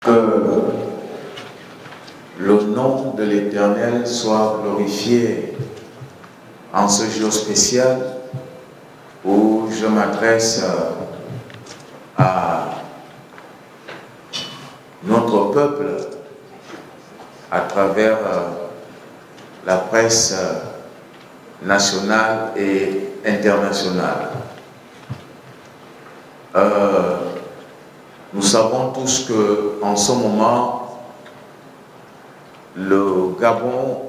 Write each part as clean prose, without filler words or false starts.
Que le nom de l'Éternel soit glorifié en ce jour spécial où je m'adresse à notre peuple à travers la presse nationale et internationale. Nous savons tous qu'en ce moment, le Gabon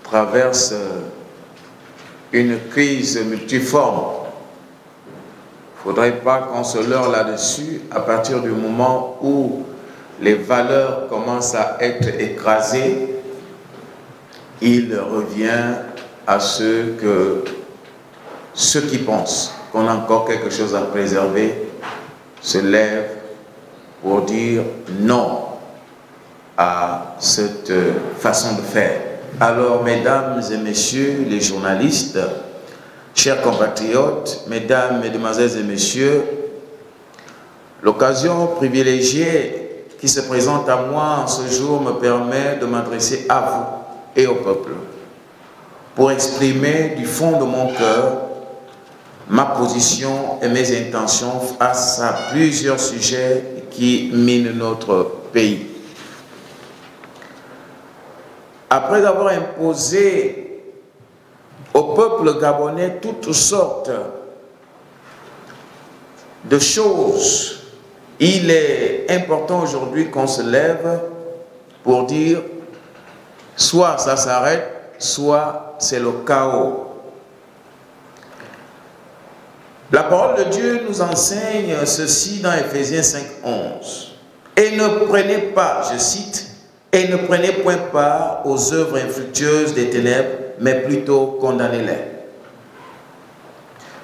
traverse une crise multiforme. Il ne faudrait pas qu'on se leurre là-dessus à partir du moment où les valeurs commencent à être écrasées. Il revient à ceux qui pensent qu'on a encore quelque chose à préserver se lèvent pour dire non à cette façon de faire. Alors, mesdames et messieurs les journalistes, chers compatriotes, mesdames, mesdemoiselles et messieurs, l'occasion privilégiée qui se présente à moi en ce jour me permet de m'adresser à vous et au peuple pour exprimer du fond de mon cœur ma position et mes intentions face à plusieurs sujets qui minent notre pays. Après avoir imposé au peuple gabonais toutes sortes de choses, il est important aujourd'hui qu'on se lève pour dire soit ça s'arrête, soit c'est le chaos. La parole de Dieu nous enseigne ceci dans Éphésiens 5:11. Et ne prenez pas, je cite, et ne prenez point part aux œuvres infructueuses des ténèbres, mais plutôt condamnez-les.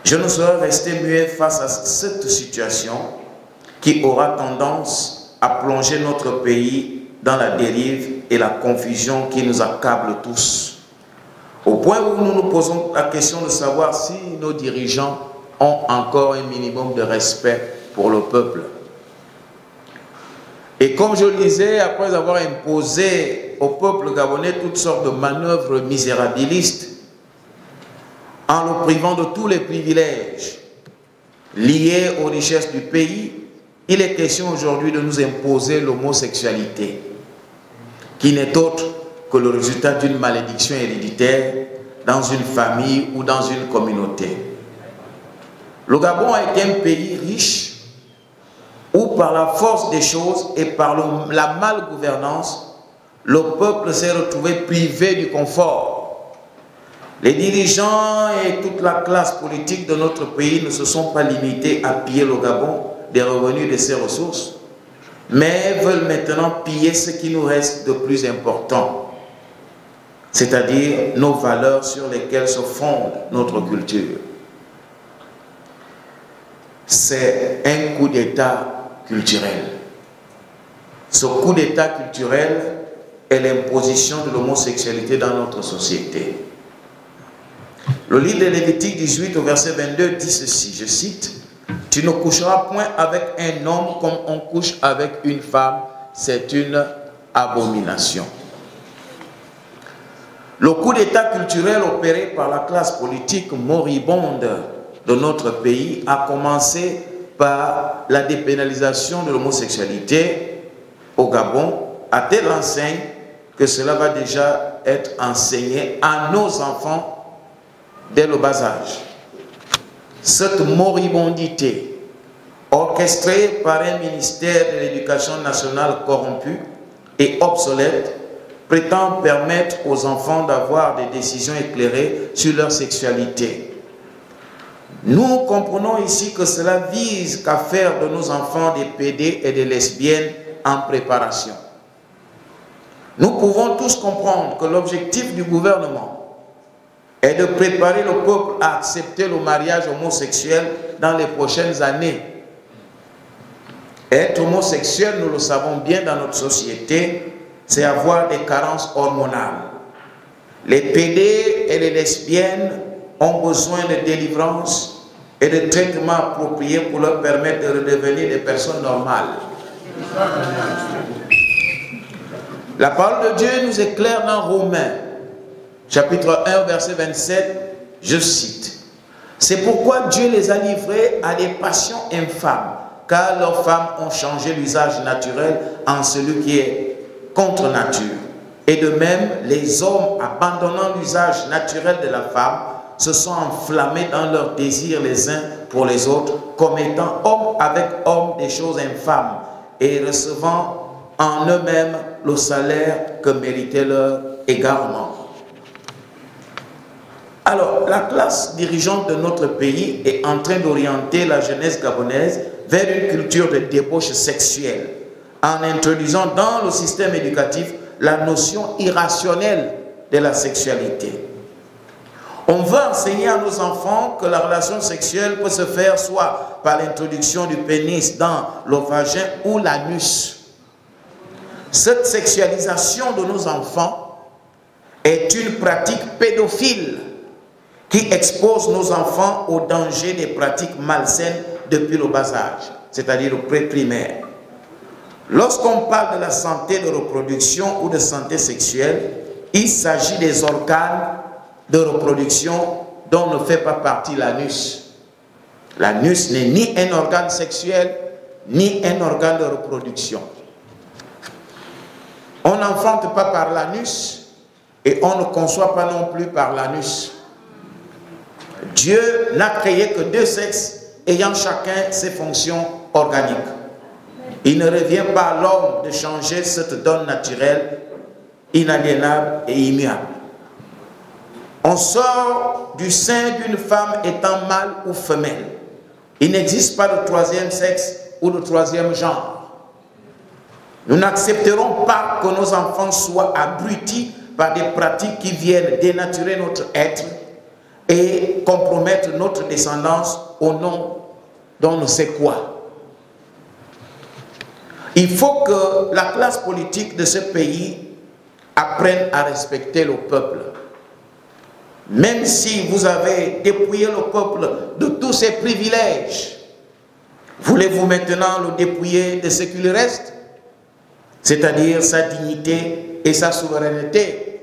Je ne saurais rester muet face à cette situation qui aura tendance à plonger notre pays dans la dérive et la confusion qui nous accable tous. Au point où nous nous posons la question de savoir si nos dirigeants ont encore un minimum de respect pour le peuple. Et comme je le disais, après avoir imposé au peuple gabonais toutes sortes de manœuvres misérabilistes, en le privant de tous les privilèges liés aux richesses du pays, il est question aujourd'hui de nous imposer l'homosexualité, qui n'est autre que le résultat d'une malédiction héréditaire dans une famille ou dans une communauté. Le Gabon est un pays riche où par la force des choses et par la malgouvernance, le peuple s'est retrouvé privé du confort. Les dirigeants et toute la classe politique de notre pays ne se sont pas limités à piller le Gabon des revenus de ses ressources, mais veulent maintenant piller ce qui nous reste de plus important, c'est-à-dire nos valeurs sur lesquelles se fonde notre culture. C'est un coup d'État culturel. Ce coup d'État culturel est l'imposition de l'homosexualité dans notre société. Le livre de Lévitique 18 au verset 22 dit ceci, je cite, « Tu ne coucheras point avec un homme comme on couche avec une femme, c'est une abomination. » Le coup d'État culturel opéré par la classe politique moribonde de notre pays a commencé par la dépénalisation de l'homosexualité au Gabon, à telle enseigne que cela va déjà être enseigné à nos enfants dès le bas âge. Cette moribondité, orchestrée par un ministère de l'Éducation nationale corrompu et obsolète, prétend permettre aux enfants d'avoir des décisions éclairées sur leur sexualité. Nous comprenons ici que cela vise qu'à faire de nos enfants des PD et des lesbiennes en préparation. Nous pouvons tous comprendre que l'objectif du gouvernement est de préparer le peuple à accepter le mariage homosexuel dans les prochaines années. Être homosexuel, nous le savons bien dans notre société, c'est avoir des carences hormonales. Les PD et les lesbiennes ont besoin de délivrance et de traitements appropriés pour leur permettre de redevenir des personnes normales. La parole de Dieu nous éclaire dans Romains, chapitre 1, verset 27, je cite. C'est pourquoi Dieu les a livrés à des passions infâmes, car leurs femmes ont changé l'usage naturel en celui qui est contre nature. Et de même, les hommes, abandonnant l'usage naturel de la femme, se sont enflammés dans leurs désirs les uns pour les autres, commettant homme avec homme des choses infâmes, et recevant en eux-mêmes le salaire que méritait leur égarement. Alors, la classe dirigeante de notre pays est en train d'orienter la jeunesse gabonaise vers une culture de débauche sexuelle, en introduisant dans le système éducatif la notion irrationnelle de la sexualité. On veut enseigner à nos enfants que la relation sexuelle peut se faire soit par l'introduction du pénis dans le vagin ou l'anus. Cette sexualisation de nos enfants est une pratique pédophile qui expose nos enfants au danger des pratiques malsaines depuis le bas âge, c'est-à-dire au pré-primaire. Lorsqu'on parle de la santé de reproduction ou de santé sexuelle, il s'agit des organes de reproduction dont ne fait pas partie l'anus. L'anus n'est ni un organe sexuel, ni un organe de reproduction. On n'enfante pas par l'anus et on ne conçoit pas non plus par l'anus. Dieu n'a créé que deux sexes ayant chacun ses fonctions organiques. Il ne revient pas à l'homme de changer cette donne naturelle, inaliénable et immuable. On sort du sein d'une femme étant mâle ou femelle. Il n'existe pas de troisième sexe ou de troisième genre. Nous n'accepterons pas que nos enfants soient abrutis par des pratiques qui viennent dénaturer notre être et compromettre notre descendance au nom d'on ne sait quoi. Il faut que la classe politique de ce pays apprenne à respecter le peuple. Même si vous avez dépouillé le peuple de tous ses privilèges, voulez-vous maintenant le dépouiller de ce qui lui reste, c'est-à-dire sa dignité et sa souveraineté,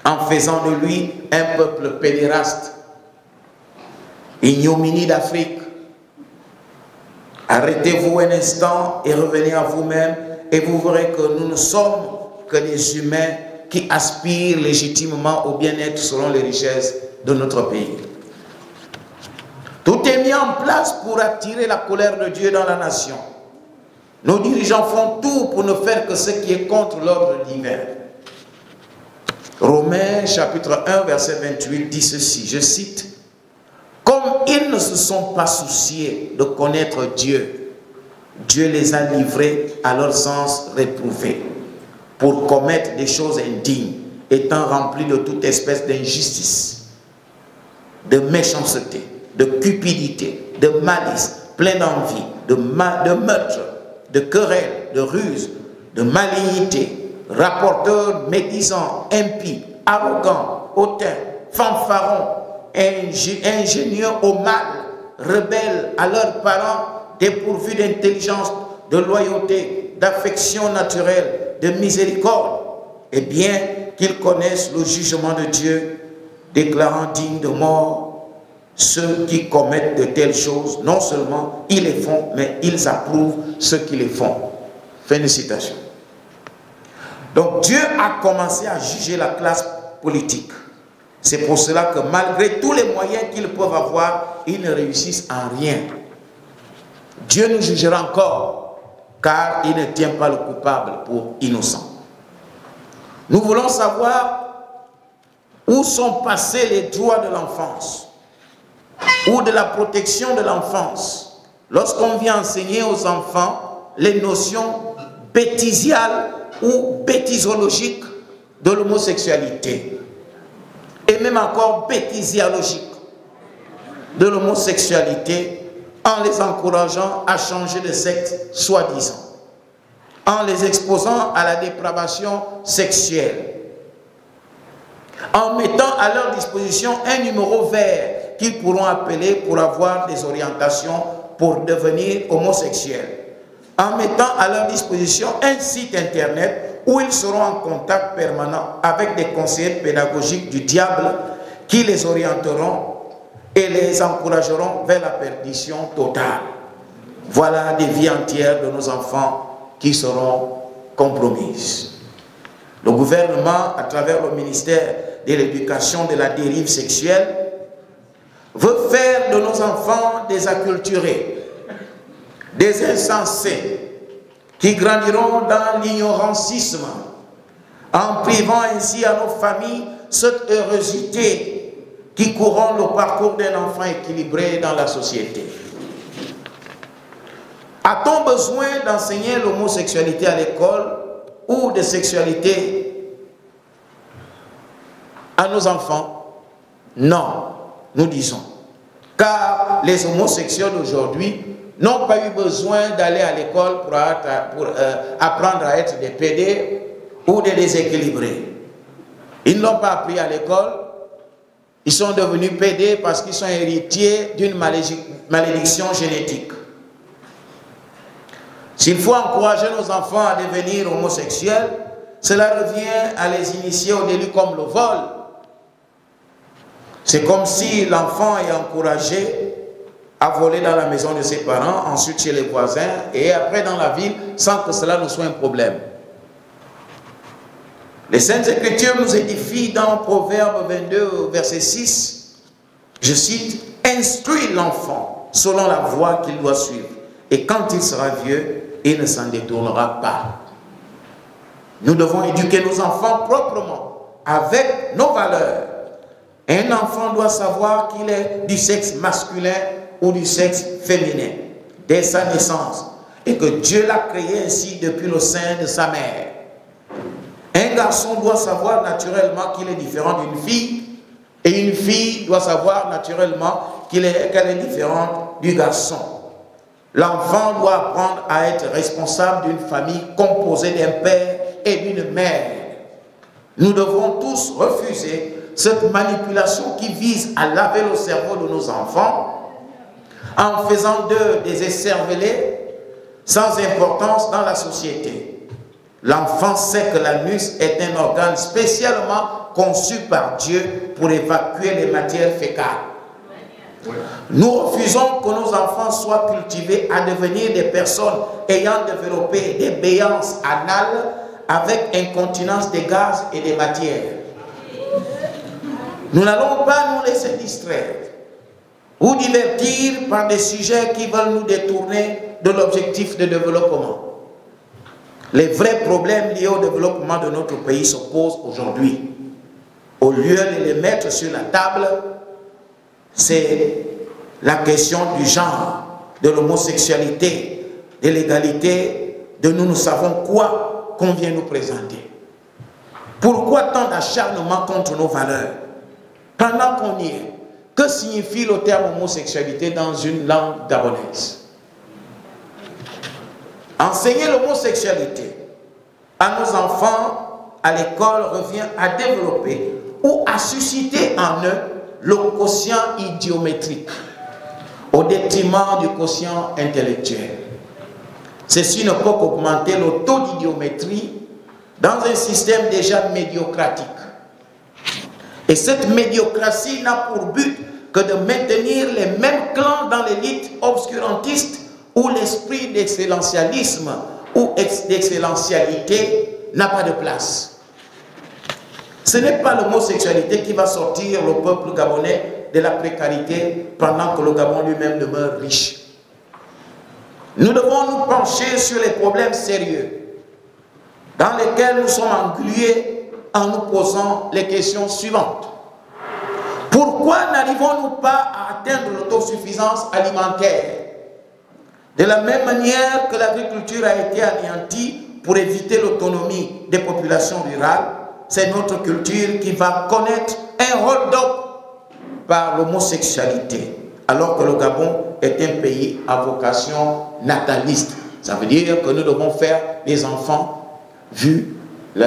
en faisant de lui un peuple pédéraste, ignominie d'Afrique. Arrêtez-vous un instant et revenez à vous-même et vous verrez que nous ne sommes que des humains qui aspirent légitimement au bien-être selon les richesses de notre pays. Tout est mis en place pour attirer la colère de Dieu dans la nation. Nos dirigeants font tout pour ne faire que ce qui est contre l'ordre divin. Romains chapitre 1 verset 28 dit ceci, je cite, « Comme ils ne se sont pas souciés de connaître Dieu, Dieu les a livrés à leur sens réprouvé pour commettre des choses indignes, étant remplis de toute espèce d'injustice, de méchanceté, de cupidité, de malice, plein d'envie, de meurtre, de querelle, de ruse, de malignité, rapporteurs médisants, impies, arrogants, hautains, fanfarons, ingénieux au mal, rebelles à leurs parents, dépourvus d'intelligence, de loyauté, d'affection naturelle, de miséricorde, et bien qu'ils connaissent le jugement de Dieu, déclarant dignes de mort ceux qui commettent de telles choses. Non seulement ils les font, mais ils approuvent ceux qui les font. » Fin de citation. Donc Dieu a commencé à juger la classe politique. C'est pour cela que malgré tous les moyens qu'ils peuvent avoir, ils ne réussissent en rien. Dieu nous jugera encore, car il ne tient pas le coupable pour innocent. Nous voulons savoir où sont passés les droits de l'enfance ou de la protection de l'enfance lorsqu'on vient enseigner aux enfants les notions bêtisiales ou bêtisologiques de l'homosexualité et même encore bêtisiologiques de l'homosexualité, en les encourageant à changer de sexe soi-disant, en les exposant à la dépravation sexuelle, en mettant à leur disposition un numéro vert qu'ils pourront appeler pour avoir des orientations pour devenir homosexuels, en mettant à leur disposition un site internet où ils seront en contact permanent avec des conseillers pédagogiques du diable qui les orienteront et les encourageront vers la perdition totale. Voilà des vies entières de nos enfants qui seront compromises. Le gouvernement, à travers le ministère de l'Éducation de la dérive sexuelle, veut faire de nos enfants des acculturés, des insensés, qui grandiront dans l'ignorancisme, en privant ainsi à nos familles cette heureuseté qui couronne le parcours d'un enfant équilibré dans la société. A-t-on besoin d'enseigner l'homosexualité à l'école ou de sexualité à nos enfants? Non, nous disons. Car les homosexuels aujourd'hui n'ont pas eu besoin d'aller à l'école pour apprendre à être des pédés ou des déséquilibrés. Ils n'ont pas appris à l'école, ils sont devenus pédés parce qu'ils sont héritiers d'une malédiction génétique. S'il faut encourager nos enfants à devenir homosexuels, cela revient à les initier au délit comme le vol. C'est comme si l'enfant est encouragé à voler dans la maison de ses parents, ensuite chez les voisins, et après dans la ville, sans que cela ne soit un problème. Les Saintes Écritures nous édifient dans Proverbe 22, verset 6, je cite, « Instruis l'enfant selon la voie qu'il doit suivre, et quand il sera vieux, il ne s'en détournera pas. » Nous devons éduquer nos enfants proprement, avec nos valeurs. Un enfant doit savoir qu'il est du sexe masculin ou du sexe féminin, dès sa naissance, et que Dieu l'a créé ainsi depuis le sein de sa mère. Un garçon doit savoir naturellement qu'il est différent d'une fille, et une fille doit savoir naturellement qu'elle est différente du garçon. L'enfant doit apprendre à être responsable d'une famille composée d'un père et d'une mère. Nous devons tous refuser cette manipulation qui vise à laver le cerveau de nos enfants en faisant d'eux des écervelés sans importance dans la société. L'enfant sait que l'anus est un organe spécialement conçu par Dieu pour évacuer les matières fécales. Nous refusons que nos enfants soient cultivés à devenir des personnes ayant développé des béances anales avec incontinence des gaz et des matières. Nous n'allons pas nous laisser distraire ou divertir par des sujets qui veulent nous détourner de l'objectif de développement. Les vrais problèmes liés au développement de notre pays se posent aujourd'hui. Au lieu de les mettre sur la table, c'est la question du genre, de l'homosexualité, de l'égalité, de nous savons quoi qu'on vient nous présenter. Pourquoi tant d'acharnement contre nos valeurs? Pendant qu'on y est, que signifie le terme homosexualité dans une langue gabonaise? Enseigner l'homosexualité à nos enfants à l'école revient à développer ou à susciter en eux le quotient idiométrique au détriment du quotient intellectuel. Ceci ne peut qu'augmenter le taux d'idiométrie dans un système déjà médiocratique. Et cette médiocratie n'a pour but que de maintenir les mêmes clans dans l'élite obscurantiste où l'esprit d'excellentialisme ou d'excellentialité n'a pas de place. Ce n'est pas l'homosexualité qui va sortir le peuple gabonais de la précarité pendant que le Gabon lui-même demeure riche. Nous devons nous pencher sur les problèmes sérieux dans lesquels nous sommes englués en nous posant les questions suivantes. Pourquoi n'arrivons-nous pas à atteindre l'autosuffisance alimentaire? De la même manière que l'agriculture a été anéantie pour éviter l'autonomie des populations rurales, c'est notre culture qui va connaître un hold-up par l'homosexualité, alors que le Gabon est un pays à vocation nataliste. Ça veut dire que nous devons faire des enfants vu le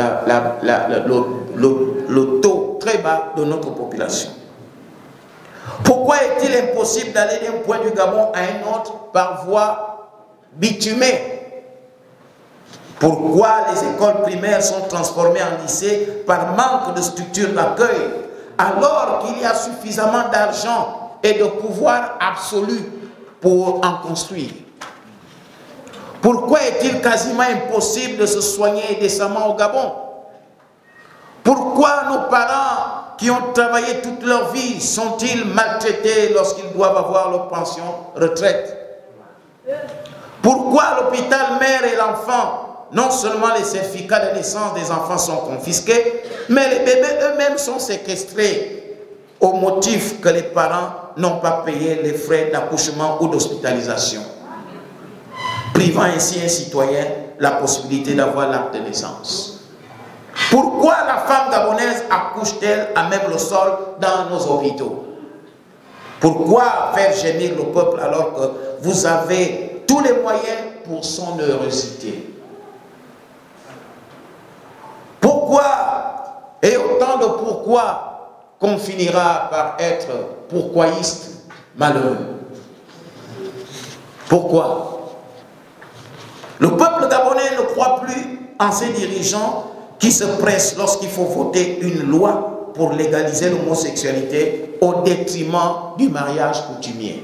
taux très bas de notre population. Pourquoi est-il impossible d'aller d'un point du Gabon à un autre par voie bitumée? Pourquoi les écoles primaires sont transformées en lycées par manque de structures d'accueil, alors qu'il y a suffisamment d'argent et de pouvoir absolu pour en construire? Pourquoi est-il quasiment impossible de se soigner décemment au Gabon? Pourquoi nos parents qui ont travaillé toute leur vie sont-ils maltraités lorsqu'ils doivent avoir leur pension retraite? Pourquoi à l'hôpital mère et l'enfant, non seulement les certificats de naissance des enfants sont confisqués, mais les bébés eux-mêmes sont séquestrés au motif que les parents n'ont pas payé les frais d'accouchement ou d'hospitalisation, privant ainsi un citoyen la possibilité d'avoir l'acte de naissance? Pourquoi la femme gabonaise accouche-t-elle à même le sol dans nos hôpitaux? Pourquoi faire gémir le peuple alors que vous avez tous les moyens pour son heurosité? Pourquoi, et autant de pourquoi, qu'on finira par être pourquoïste malheureux? Pourquoi? Le peuple gabonais ne croit plus en ses dirigeants qui se pressent lorsqu'il faut voter une loi pour légaliser l'homosexualité au détriment du mariage coutumier.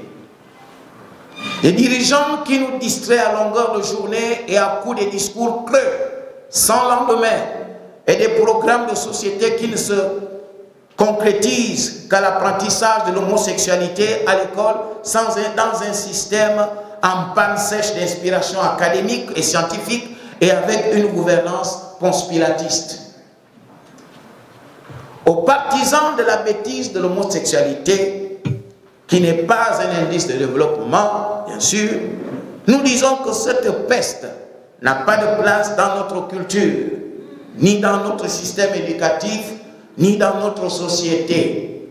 Des dirigeants qui nous distraient à longueur de journée et à coups de discours creux, sans lendemain, et des programmes de société qui ne se concrétisent qu'à l'apprentissage de l'homosexualité à l'école dans un système en panne sèche d'inspiration académique et scientifique et avec une gouvernance conspiratiste. Aux partisans de la bêtise de l'homosexualité, qui n'est pas un indice de développement, bien sûr, nous disons que cette peste n'a pas de place dans notre culture, ni dans notre système éducatif, ni dans notre société.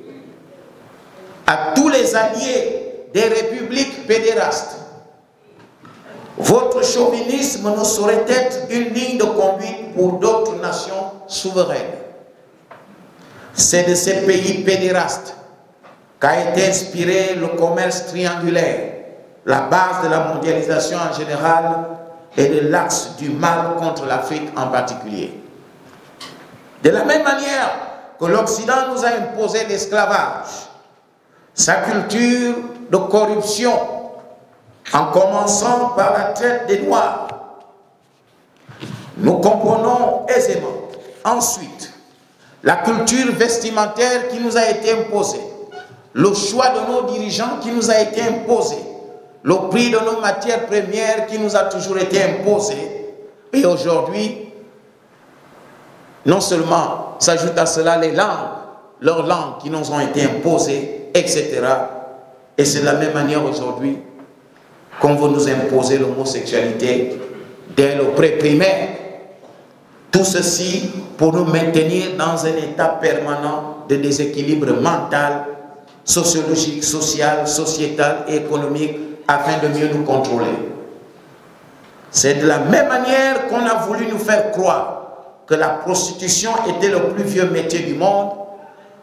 À tous les alliés des républiques pédérastes, votre chauvinisme ne saurait être une ligne de conduite pour d'autres nations souveraines. C'est de ces pays pédérastes qu'a été inspiré le commerce triangulaire, la base de la mondialisation en général et de l'axe du mal contre l'Afrique en particulier. De la même manière que l'Occident nous a imposé l'esclavage, sa culture de corruption, en commençant par la traite des Noirs, nous comprenons aisément ensuite la culture vestimentaire qui nous a été imposée, le choix de nos dirigeants qui nous a été imposé, le prix de nos matières premières qui nous a toujours été imposé, et aujourd'hui, non seulement s'ajoutent à cela les langues, leurs langues qui nous ont été imposées, etc. Et c'est de la même manière aujourd'hui qu'on veut nous imposer l'homosexualité dès le pré-primaire. Tout ceci pour nous maintenir dans un état permanent de déséquilibre mental, sociologique, social, sociétal et économique afin de mieux nous contrôler. C'est de la même manière qu'on a voulu nous faire croire que la prostitution était le plus vieux métier du monde,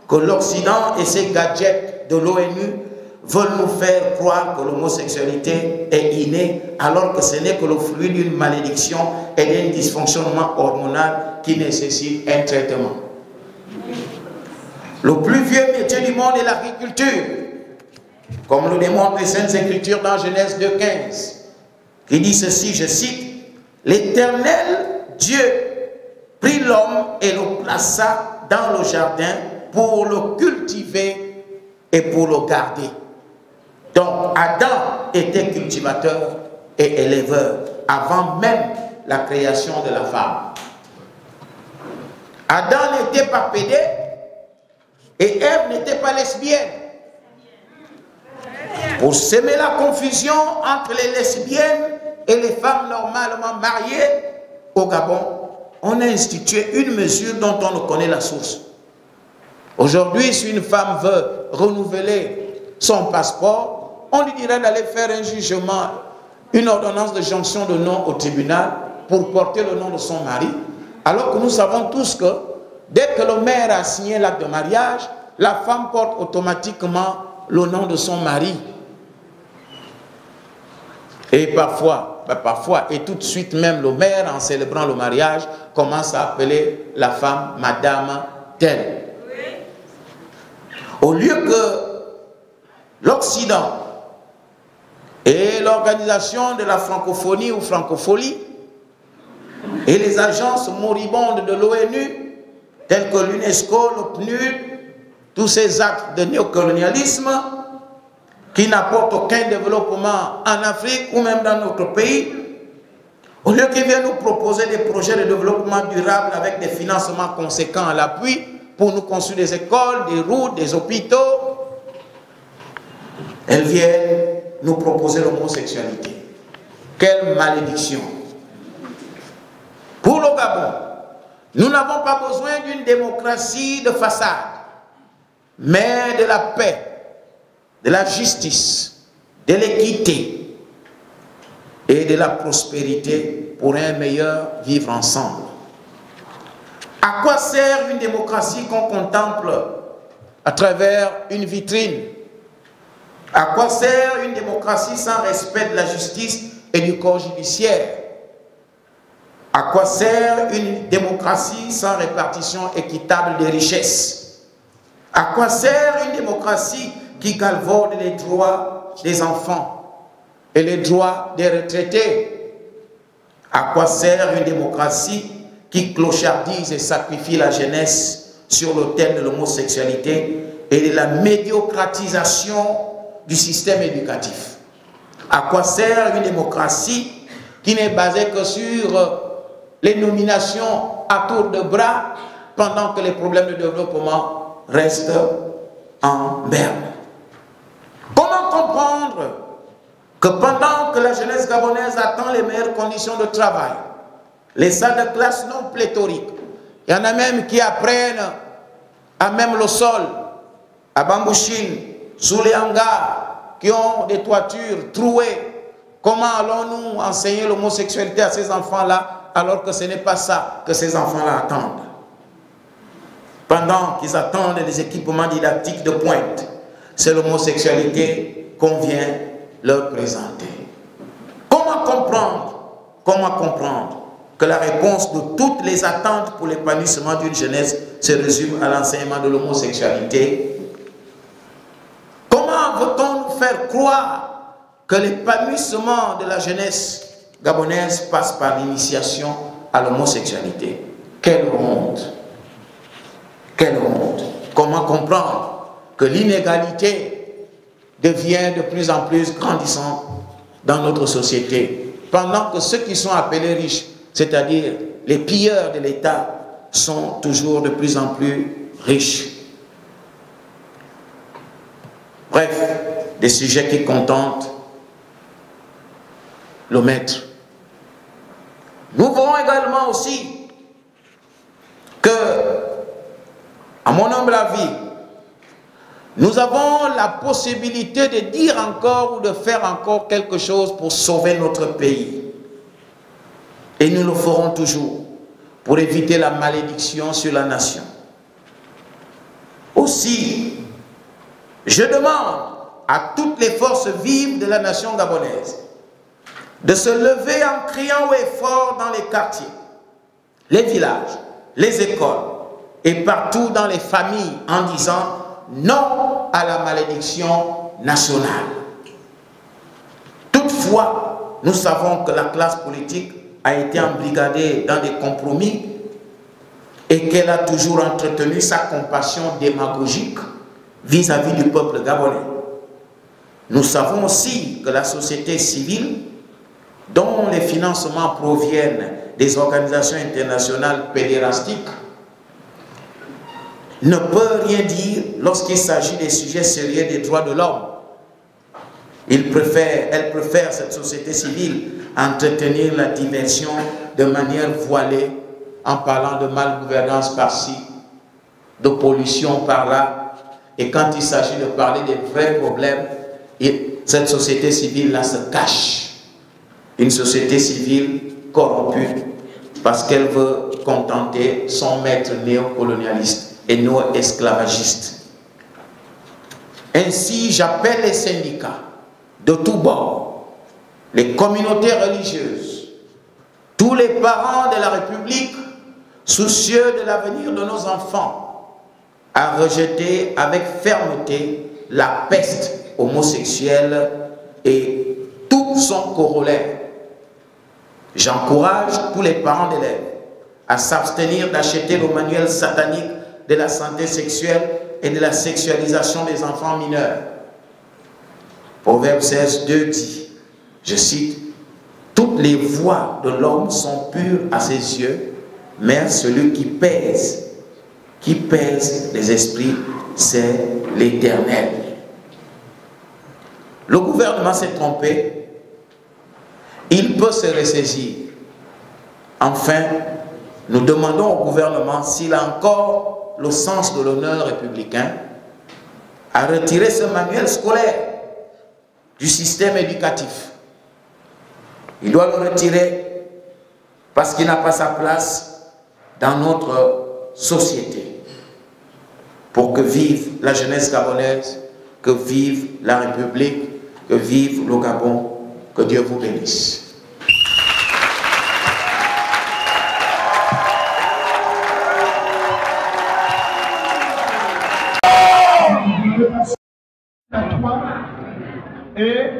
que l'Occident et ses gadgets de l'ONU veulent nous faire croire que l'homosexualité est innée, alors que ce n'est que le fruit d'une malédiction et d'un dysfonctionnement hormonal qui nécessite un traitement. Le plus vieux métier du monde est l'agriculture, comme le démontrent les Saintes Écritures dans Genèse 2,15, qui dit ceci, je cite, « L'Éternel Dieu prit l'homme et le plaça dans le jardin pour le cultiver et pour le garder. » Donc Adam était cultivateur et éleveur avant même la création de la femme. Adam n'était pas pédé et Ève n'était pas lesbienne. Pour semer la confusion entre les lesbiennes et les femmes normalement mariées au Gabon, on a institué une mesure dont on ne connaît la source. Aujourd'hui, si une femme veut renouveler son passeport, on lui dirait d'aller faire un jugement, une ordonnance de jonction de nom au tribunal pour porter le nom de son mari, alors que nous savons tous que dès que le maire a signé l'acte de mariage, la femme porte automatiquement le nom de son mari. Et parfois, et tout de suite même le maire, en célébrant le mariage, commence à appeler la femme Madame telle. Au lieu que l'Occident et l'organisation de la francophonie ou francophonie et les agences moribondes de l'ONU, telles que l'UNESCO, le PNUD, tous ces actes de néocolonialisme qui n'apportent aucun développement en Afrique ou même dans notre pays, au lieu qu'ils viennent nous proposer des projets de développement durable avec des financements conséquents à l'appui pour nous construire des écoles, des routes, des hôpitaux, elles viennent nous proposer l'homosexualité. Quelle malédiction! Pour le Gabon, nous n'avons pas besoin d'une démocratie de façade, mais de la paix, de la justice, de l'équité et de la prospérité pour un meilleur vivre ensemble. À quoi sert une démocratie qu'on contemple à travers une vitrine? À quoi sert une démocratie sans respect de la justice et du corps judiciaire? À quoi sert une démocratie sans répartition équitable des richesses? À quoi sert une démocratie qui galvaude les droits des enfants et les droits des retraités? À quoi sert une démocratie qui clochardise et sacrifie la jeunesse sur l'autel de l'homosexualité et de la médiocratisation du système éducatif? À quoi sert une démocratie qui n'est basée que sur les nominations à tour de bras pendant que les problèmes de développement restent en berne? Comment comprendre que pendant que la jeunesse gabonaise attend les meilleures conditions de travail, les salles de classe non pléthoriques, il y en a même qui apprennent à même le sol, à Bambouchine, sous les hangars, qui ont des toitures trouées. Comment allons-nous enseigner l'homosexualité à ces enfants-là alors que ce n'est pas ça que ces enfants-là attendent? Pendant qu'ils attendent des équipements didactiques de pointe, c'est l'homosexualité qu'on vient leur présenter. Comment comprendre que la réponse de toutes les attentes pour l'épanouissement d'une jeunesse se résume à l'enseignement de l'homosexualité? Comment veut-on nous faire croire que l'épanouissement de la jeunesse gabonaise passe par l'initiation à l'homosexualité? Quelle honte! Quelle honte! Comment comprendre que l'inégalité devient de plus en plus grandissante dans notre société, pendant que ceux qui sont appelés riches, c'est-à-dire les pilleurs de l'État, sont toujours de plus en plus riches? Bref, des sujets qui contentent le maître. Nous verrons également aussi que, à mon humble avis, nous avons la possibilité de dire encore ou de faire encore quelque chose pour sauver notre pays. Et nous le ferons toujours pour éviter la malédiction sur la nation. Aussi, je demande à toutes les forces vives de la nation gabonaise de se lever en criant haut et fort dans les quartiers, les villages, les écoles et partout dans les familles en disant non à la malédiction nationale. Toutefois, nous savons que la classe politique a été embrigadée dans des compromis et qu'elle a toujours entretenu sa compassion démagogique vis-à-vis du peuple gabonais. Nous savons aussi que la société civile, dont les financements proviennent des organisations internationales pédérastiques, ne peut rien dire lorsqu'il s'agit des sujets sérieux des droits de l'homme. Elle préfère, cette société civile, entretenir la diversion de manière voilée en parlant de malgouvernance par-ci, de pollution par-là. Et quand il s'agit de parler des vrais problèmes, cette société civile-là se cache. Une société civile corrompue parce qu'elle veut contenter son maître néocolonialiste et néo-esclavagiste. Ainsi, j'appelle les syndicats de tous bords les communautés religieuses, tous les parents de la République, soucieux de l'avenir de nos enfants, à rejeter avec fermeté la peste homosexuelle et tout son corollaire. J'encourage tous les parents d'élèves à s'abstenir d'acheter le manuel satanique de la santé sexuelle et de la sexualisation des enfants mineurs. Proverbe 16, 2 dit, je cite, « Toutes les voies de l'homme sont pures à ses yeux, mais celui qui pèse les esprits, c'est l'Éternel. » Le gouvernement s'est trompé, il peut se ressaisir. Enfin, nous demandons au gouvernement s'il a encore le sens de l'honneur républicain à retirer ce manuel scolaire du système éducatif. Il doit le retirer parce qu'il n'a pas sa place dans notre société. Pour que vive la jeunesse gabonaise, que vive la République, que vive le Gabon, que Dieu vous bénisse. Et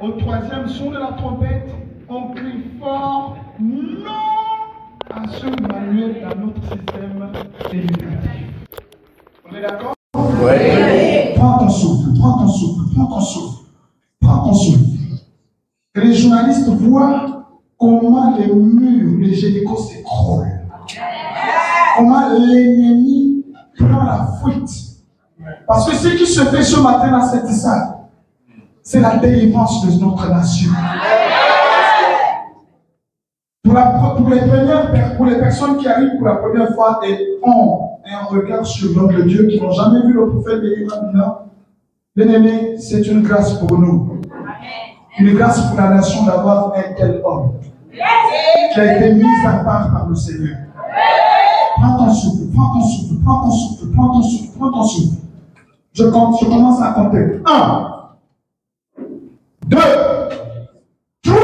au troisième son de la trompette, on crie fort non à ce manuel dans notre système éducatif. On est d'accord? Oui. Prends ton souffle, prends ton souffle, prends ton souffle, prends ton souffle. Que les journalistes voient comment les murs, les Jéricho s'écroulent. Comment l'ennemi prend la fuite. Parce que ce qui se fait ce matin dans cette salle, c'est la délivrance de notre nation. Pour les personnes qui arrivent pour la première fois et ont un regard sur l'homme de Dieu, qui n'ont jamais vu le prophète Élie-Amina, bien-aimé, c'est une grâce pour nous. Une grâce pour la nation d'avoir un tel homme qui a été mis à part par le Seigneur. Prends ton souffle, prends ton souffle, prends ton souffle, prends ton souffle, prends ton souffle. Je commence à compter. 1, 2, 3.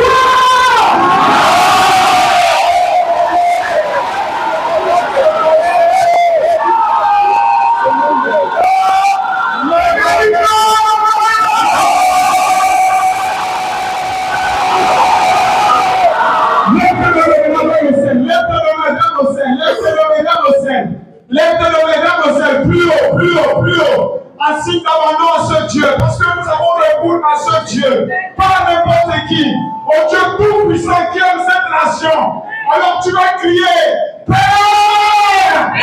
Ainsi qu'abandon à ce Dieu, parce que nous avons recours à ce Dieu, pas n'importe qui, au Dieu tout-puissant qui aime cette nation. Alors tu vas crier, Père!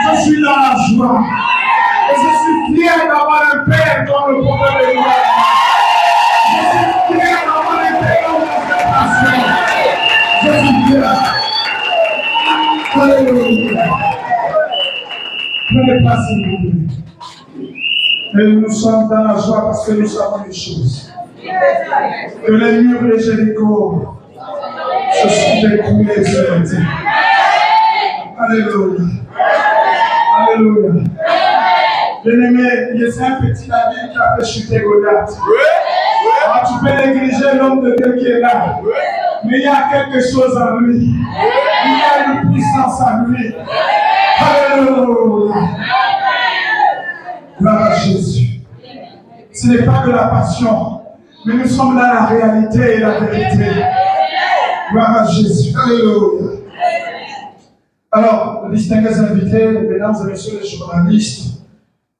Je suis dans la joie. Et je suis fier d'avoir un père comme le prophète de Noël. Je suis fier d'avoir un père comme cette nation. Je suis fier. Alléluia. Prenez place, s'il vous plaît. Et nous sommes dans la joie parce que nous savons une chose. Que les murs de Jéricho se sont écroulés ce matin. Alléluia. Alléluia. Bien-aimé, c'est un petit David qui a fait chuter Goliath. Ah, tu peux négliger l'homme de Dieu qui est là. Mais il y a quelque chose en lui. Il y a une puissance en lui. Alléluia. Gloire à Jésus. Ce n'est pas que la passion, mais nous sommes dans la réalité et la vérité. Gloire à Jésus. Alléluia. Alors, distingués invités, mesdames et messieurs les journalistes,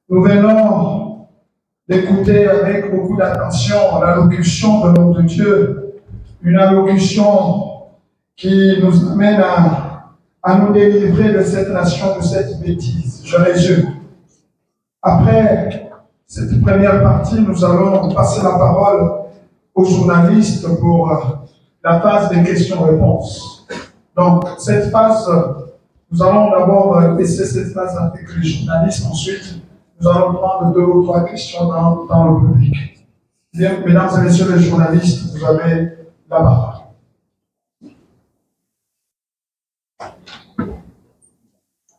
nous venons d'écouter avec beaucoup d'attention l'allocution de notre Dieu, une allocution qui nous amène à nous délivrer de cette nation, de cette bêtise. Je résume. Après cette première partie, nous allons passer la parole aux journalistes pour la phase des questions-réponses. Donc, cette phase, nous allons d'abord laisser cette phase avec les journalistes. Ensuite, nous allons prendre 2 ou 3 questions dans le public. Bien, mesdames et messieurs les journalistes, vous avez la parole.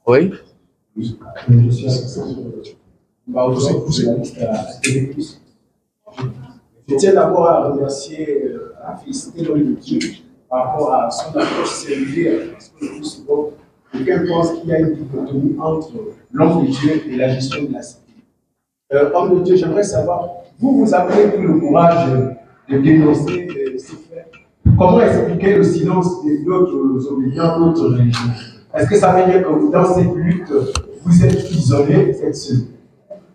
Oui. Je suis journaliste à TV+. Je tiens d'abord à remercier, à féliciter l'homme de Dieu par rapport à son approche singulière. Parce que le plus souvent, quelqu'un pense qu'il y a une dichotomie entre l'homme de Dieu et la gestion de la cité. Homme de Dieu, j'aimerais savoir, vous avez pris le courage de dénoncer ces faits. Comment expliquer le silence d'autres obédients, d'autres religions? Est-ce que ça veut dire que dans cette lutte, vous êtes isolé, vous êtes seul?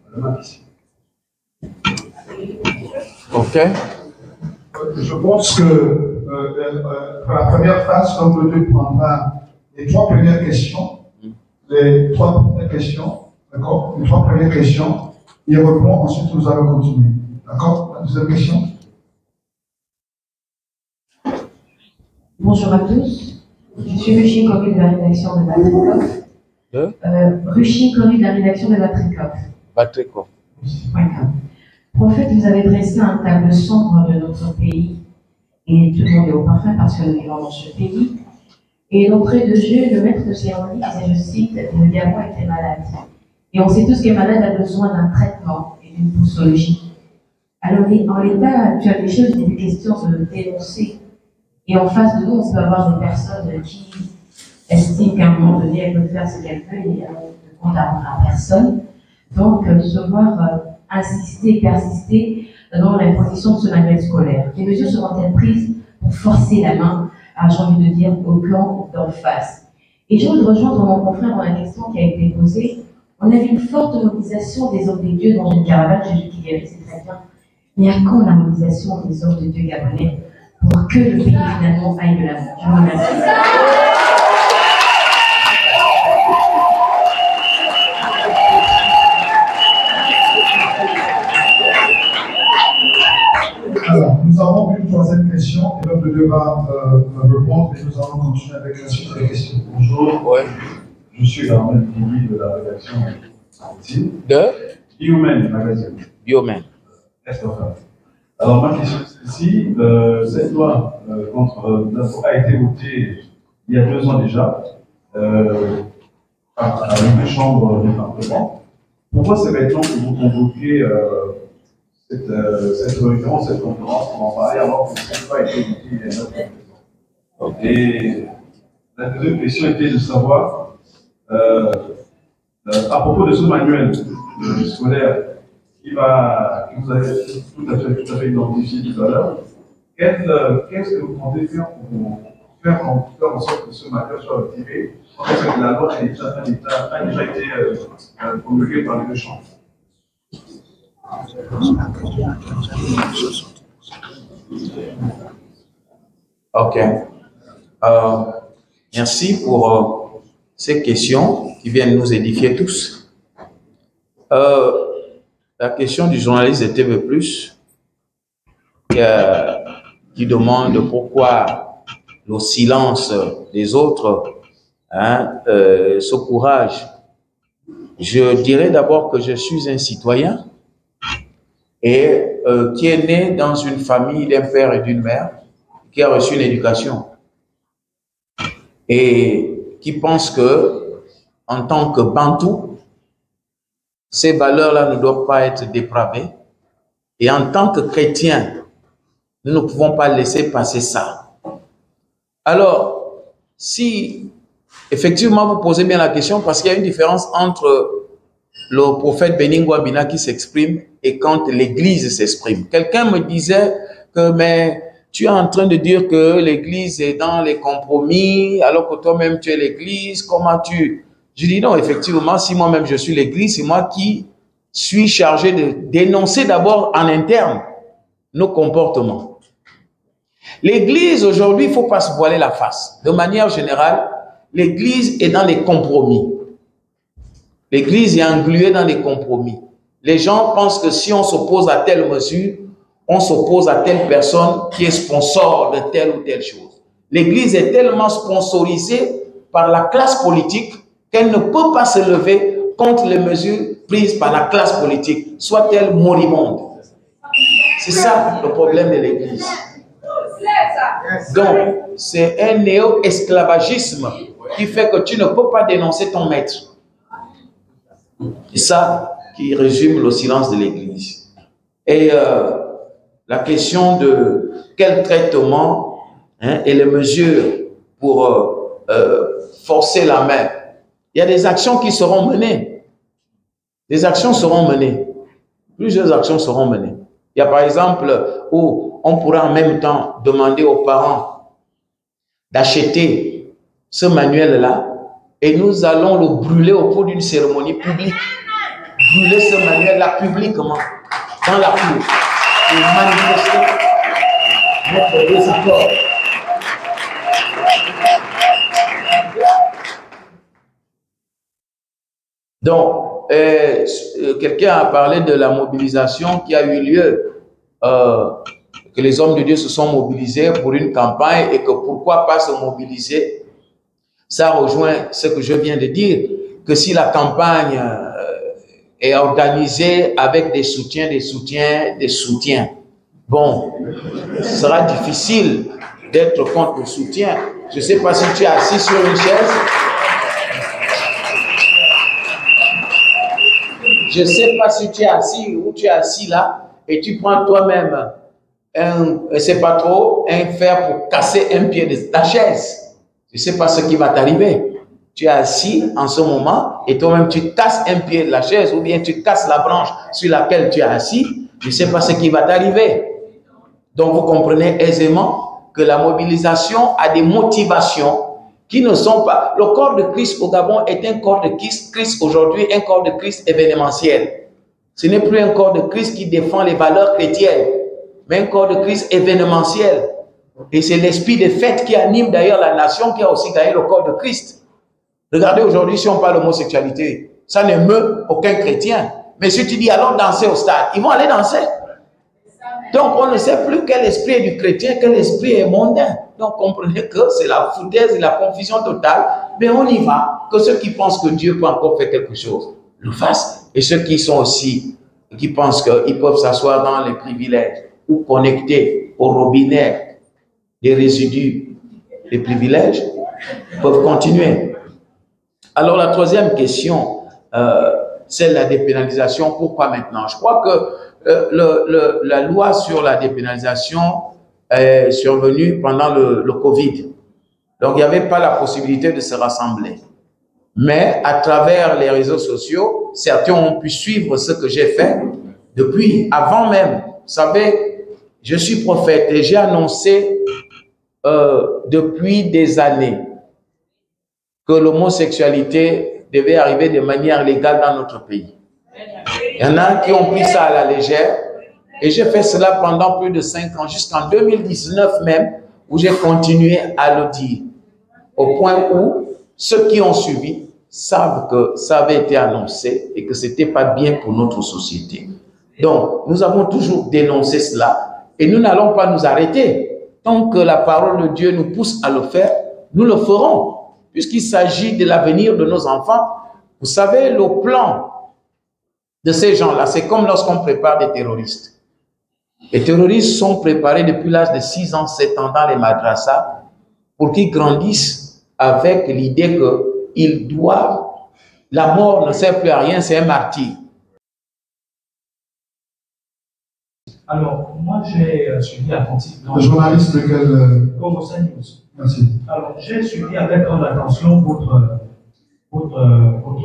Voilà ma question. Ok. Je pense que pour la première phase, l'homme de Dieu prendra les 3 premières questions. Les 3 premières questions. D'accord? Les 3 premières questions. Il répond, ensuite nous allons continuer. D'accord? La deuxième question. Bonjour à tous. Je suis Ruchine Corrie de la rédaction de Batrikoff. Ruchine Corrie de la rédaction de Batrikoff. Batrikoff. Voilà. Prophète, vous avez dressé un tableau sombre de notre pays. Et tout le monde est au parfum parce que nous vivons dans ce pays. Et d'entrée de jeu, le maître de cérémonie disait, je cite, le Gabon était malade. Et on sait tous qu'un malade a besoin d'un traitement et d'une poussologie. Alors, en l'état actuel des choses, il n'est plus question de dénoncer. Et en face de nous, on peut avoir des personnes qui estiment qu'à un moment donné, elles peuvent faire ce qu'elles veulent et ne compte à personne. Donc, se voir insister et persister dans l'imposition de ce manuel scolaire. Les mesures seront-elles prises pour forcer la main à, j'ai envie de dire, au camp d'en face? Et j'ai envie de rejoindre mon confrère dans la question qui a été posée. On a vu une forte mobilisation des hommes de Dieu dans une caravane, Jésus qui guérit, c'est très bien. Mais à quand la mobilisation des hommes de Dieu gabonais pour que le pays finalement aille de l'avant? Je vous remercie. Alors, nous avons une 3e question et l'homme de Dieu va répondre et nous allons continuer avec la suite des questions. Bonjour. Ouais. Je suis Armel Kili de la rédaction de Human Magazine. Bioman. Alors, ma question est celle-ci. Cette loi contre l'assaut a été votée il y a 2 ans déjà à une chambre du Parlement. Pourquoi c'est maintenant que vous convoquez cette réunion, cette conférence pour en parler alors que cette loi a été votée il y a 9 ans? Et la deuxième question était de savoir, à propos de ce manuel scolaire que vous avez tout à fait identifié tout à l'heure, qu'est-ce que vous comptez faire pour faire en sorte que ce manuel soit activé, parce que la loi a déjà été promulguée par les 2 chambres? Ok. Merci pour ces questions qui viennent nous édifier tous. La question du journaliste de TV+, qui demande pourquoi le silence des autres, ce courage. Je dirais d'abord que je suis un citoyen et qui est né dans une famille d'un père et d'une mère, qui a reçu une éducation et qui pense que, en tant que Bantou, ces valeurs-là ne doivent pas être dépravées. Et en tant que chrétiens, nous ne pouvons pas laisser passer ça. Alors, si Effectivement, vous posez bien la question parce qu'il y a une différence entre le prophète Beningwa Bina qui s'exprime et quand l'Église s'exprime. Quelqu'un me disait que mais tu es en train de dire que l'Église est dans les compromis alors que toi-même tu es l'Église. Comment tu... Je dis non, effectivement, si moi-même je suis l'Église, c'est moi qui suis chargé de dénoncer d'abord en interne nos comportements. L'Église aujourd'hui, il ne faut pas se voiler la face. De manière générale, l'Église est dans les compromis. L'Église est engluée dans les compromis. Les gens pensent que si on s'oppose à telle mesure, on s'oppose à telle personne qui est sponsor de telle ou telle chose. L'Église est tellement sponsorisée par la classe politique qu'elle ne peut pas se lever contre les mesures prises par la classe politique, soit-elle moribonde. C'est ça le problème de l'Église. Donc, c'est un néo-esclavagisme qui fait que tu ne peux pas dénoncer ton maître. C'est ça qui résume le silence de l'Église. Et la question de quel traitement et les mesures pour forcer la main. Il y a des actions qui seront menées. Des actions seront menées. Plusieurs actions seront menées. Il y a par exemple où on pourra en même temps demander aux parents d'acheter ce manuel-là et nous allons le brûler au cours d'une cérémonie publique. Brûler ce manuel-là publiquement dans la cour pour manifester notre désaccord. Donc, quelqu'un a parlé de la mobilisation qui a eu lieu, que les hommes de Dieu se sont mobilisés pour une campagne et que pourquoi pas se mobiliser. Ça rejoint ce que je viens de dire, que si la campagne est organisée avec des soutiens, bon, ce sera difficile d'être contre le soutien. Je ne sais pas si tu es assis sur une chaise. Je ne sais pas si tu es assis ou tu es assis là et tu prends toi-même c'est pas trop, un fer pour casser un pied de ta chaise. Je ne sais pas ce qui va t'arriver. Tu es assis en ce moment et toi-même tu casses un pied de la chaise ou bien tu casses la branche sur laquelle tu es assis. Je ne sais pas ce qui va t'arriver. Donc vous comprenez aisément que la mobilisation a des motivations qui ne sont pas... Le corps de Christ au Gabon est un corps de Christ aujourd'hui, un corps de Christ événementiel. Ce n'est plus un corps de Christ qui défend les valeurs chrétiennes, mais un corps de Christ événementiel. Et c'est l'esprit de fête qui anime d'ailleurs la nation qui a aussi gagné le corps de Christ. Regardez aujourd'hui, si on parle d'homosexualité, ça n'émeut aucun chrétien. Mais si tu dis allons danser au stade, ils vont aller danser. Donc on ne sait plus quel esprit est du chrétien, quel esprit est mondain. Donc comprenez que c'est la foutaise et la confusion totale. Mais on y va. Que ceux qui pensent que Dieu peut encore faire quelque chose le fassent. Et ceux qui sont aussi, qui pensent qu'ils peuvent s'asseoir dans les privilèges ou connectés au robinet des résidus des privilèges, peuvent continuer. Alors la troisième question, c'est la dépénalisation. Pourquoi maintenant? Je crois que la loi sur la dépénalisation est survenue pendant le Covid. Donc il n'y avait pas la possibilité de se rassembler. Mais à travers les réseaux sociaux, certains ont pu suivre ce que j'ai fait depuis, avant même. Vous savez, je suis prophète et j'ai annoncé depuis des années que l'homosexualité devait arriver de manière légale dans notre pays. Il y en a qui ont pris ça à la légère et j'ai fait cela pendant plus de 5 ans, jusqu'en 2019 même, où j'ai continué à le dire, au point où ceux qui ont suivi savent que ça avait été annoncé et que ce n'était pas bien pour notre société. Donc, nous avons toujours dénoncé cela et nous n'allons pas nous arrêter. Tant que la parole de Dieu nous pousse à le faire, nous le ferons, puisqu'il s'agit de l'avenir de nos enfants. Vous savez, le plan de ces gens-là, c'est comme lorsqu'on prépare des terroristes. Les terroristes sont préparés depuis l'âge de 6 ans, 7 ans dans les madrasas pour qu'ils grandissent avec l'idée qu'ils doivent, la mort ne sert plus à rien, c'est un martyr. Alors, moi j'ai suivi attentivement. Le journaliste de quel... Congo News. Merci. Alors, j'ai suivi avec grande attention votre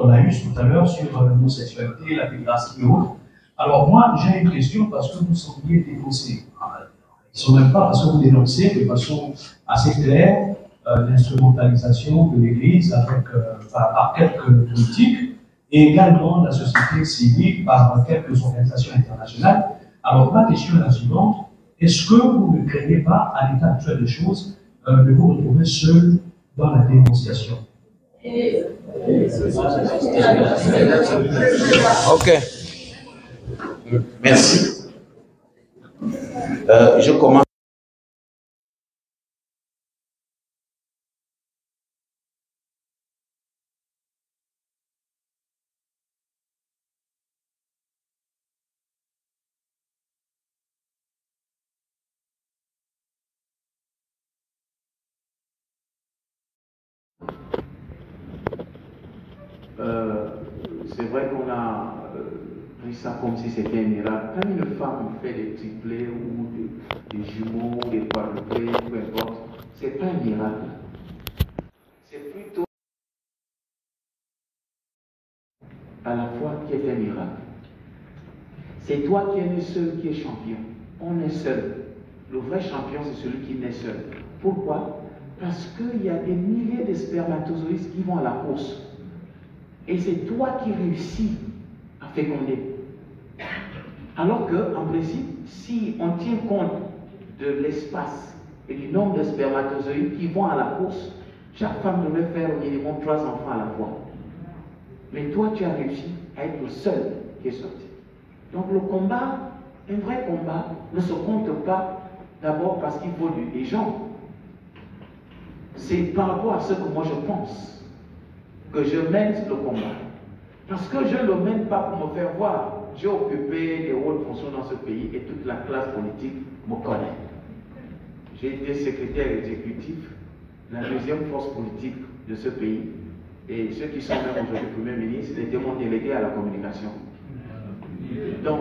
laïus tout à l'heure sur l'homosexualité, la pédérastie et autres. Alors, moi, j'ai une question parce que vous sembliez dénoncer. Ils ne sont même pas parce que vous dénoncez de façon assez claire l'instrumentalisation de l'Église par quelques politiques et également la société civile par quelques organisations internationales. Alors, ma question est la suivante. Est-ce que vous ne craignez pas, à l'état actuel des choses, de vous retrouver seul dans la dénonciation? Ok. Merci. Je commence. C'est vrai qu'on a pris ça comme si c'était un miracle. Quand une femme fait des triplés ou des jumeaux, des quadruplés, peu importe, c'est pas un miracle. C'est plutôt à la fois qui est un miracle. C'est toi qui es né seul qui es champion. On est seul. Le vrai champion, c'est celui qui naît seul. Pourquoi? Parce qu'il y a des milliers de spermatozoïdes qui vont à la course. Et c'est toi qui réussis à féconder. Alors que, en principe, si on tient compte de l'espace et du nombre de spermatozoïdes qui vont à la course, chaque femme devrait faire au minimum 3 enfants à la fois. Mais toi, tu as réussi à être le seul qui est sorti. Donc le combat, un vrai combat, ne se compte pas d'abord parce qu'il faut des gens. C'est par rapport à ce que moi je pense que je mène le combat. Parce que je ne le mène pas pour me faire voir. J'ai occupé des hautes fonctions dans ce pays et toute la classe politique me connaît. J'ai été secrétaire exécutif, la deuxième force politique de ce pays. Et ceux qui sont même aujourd'hui Premier ministre étaient mon délégué à la communication. Donc,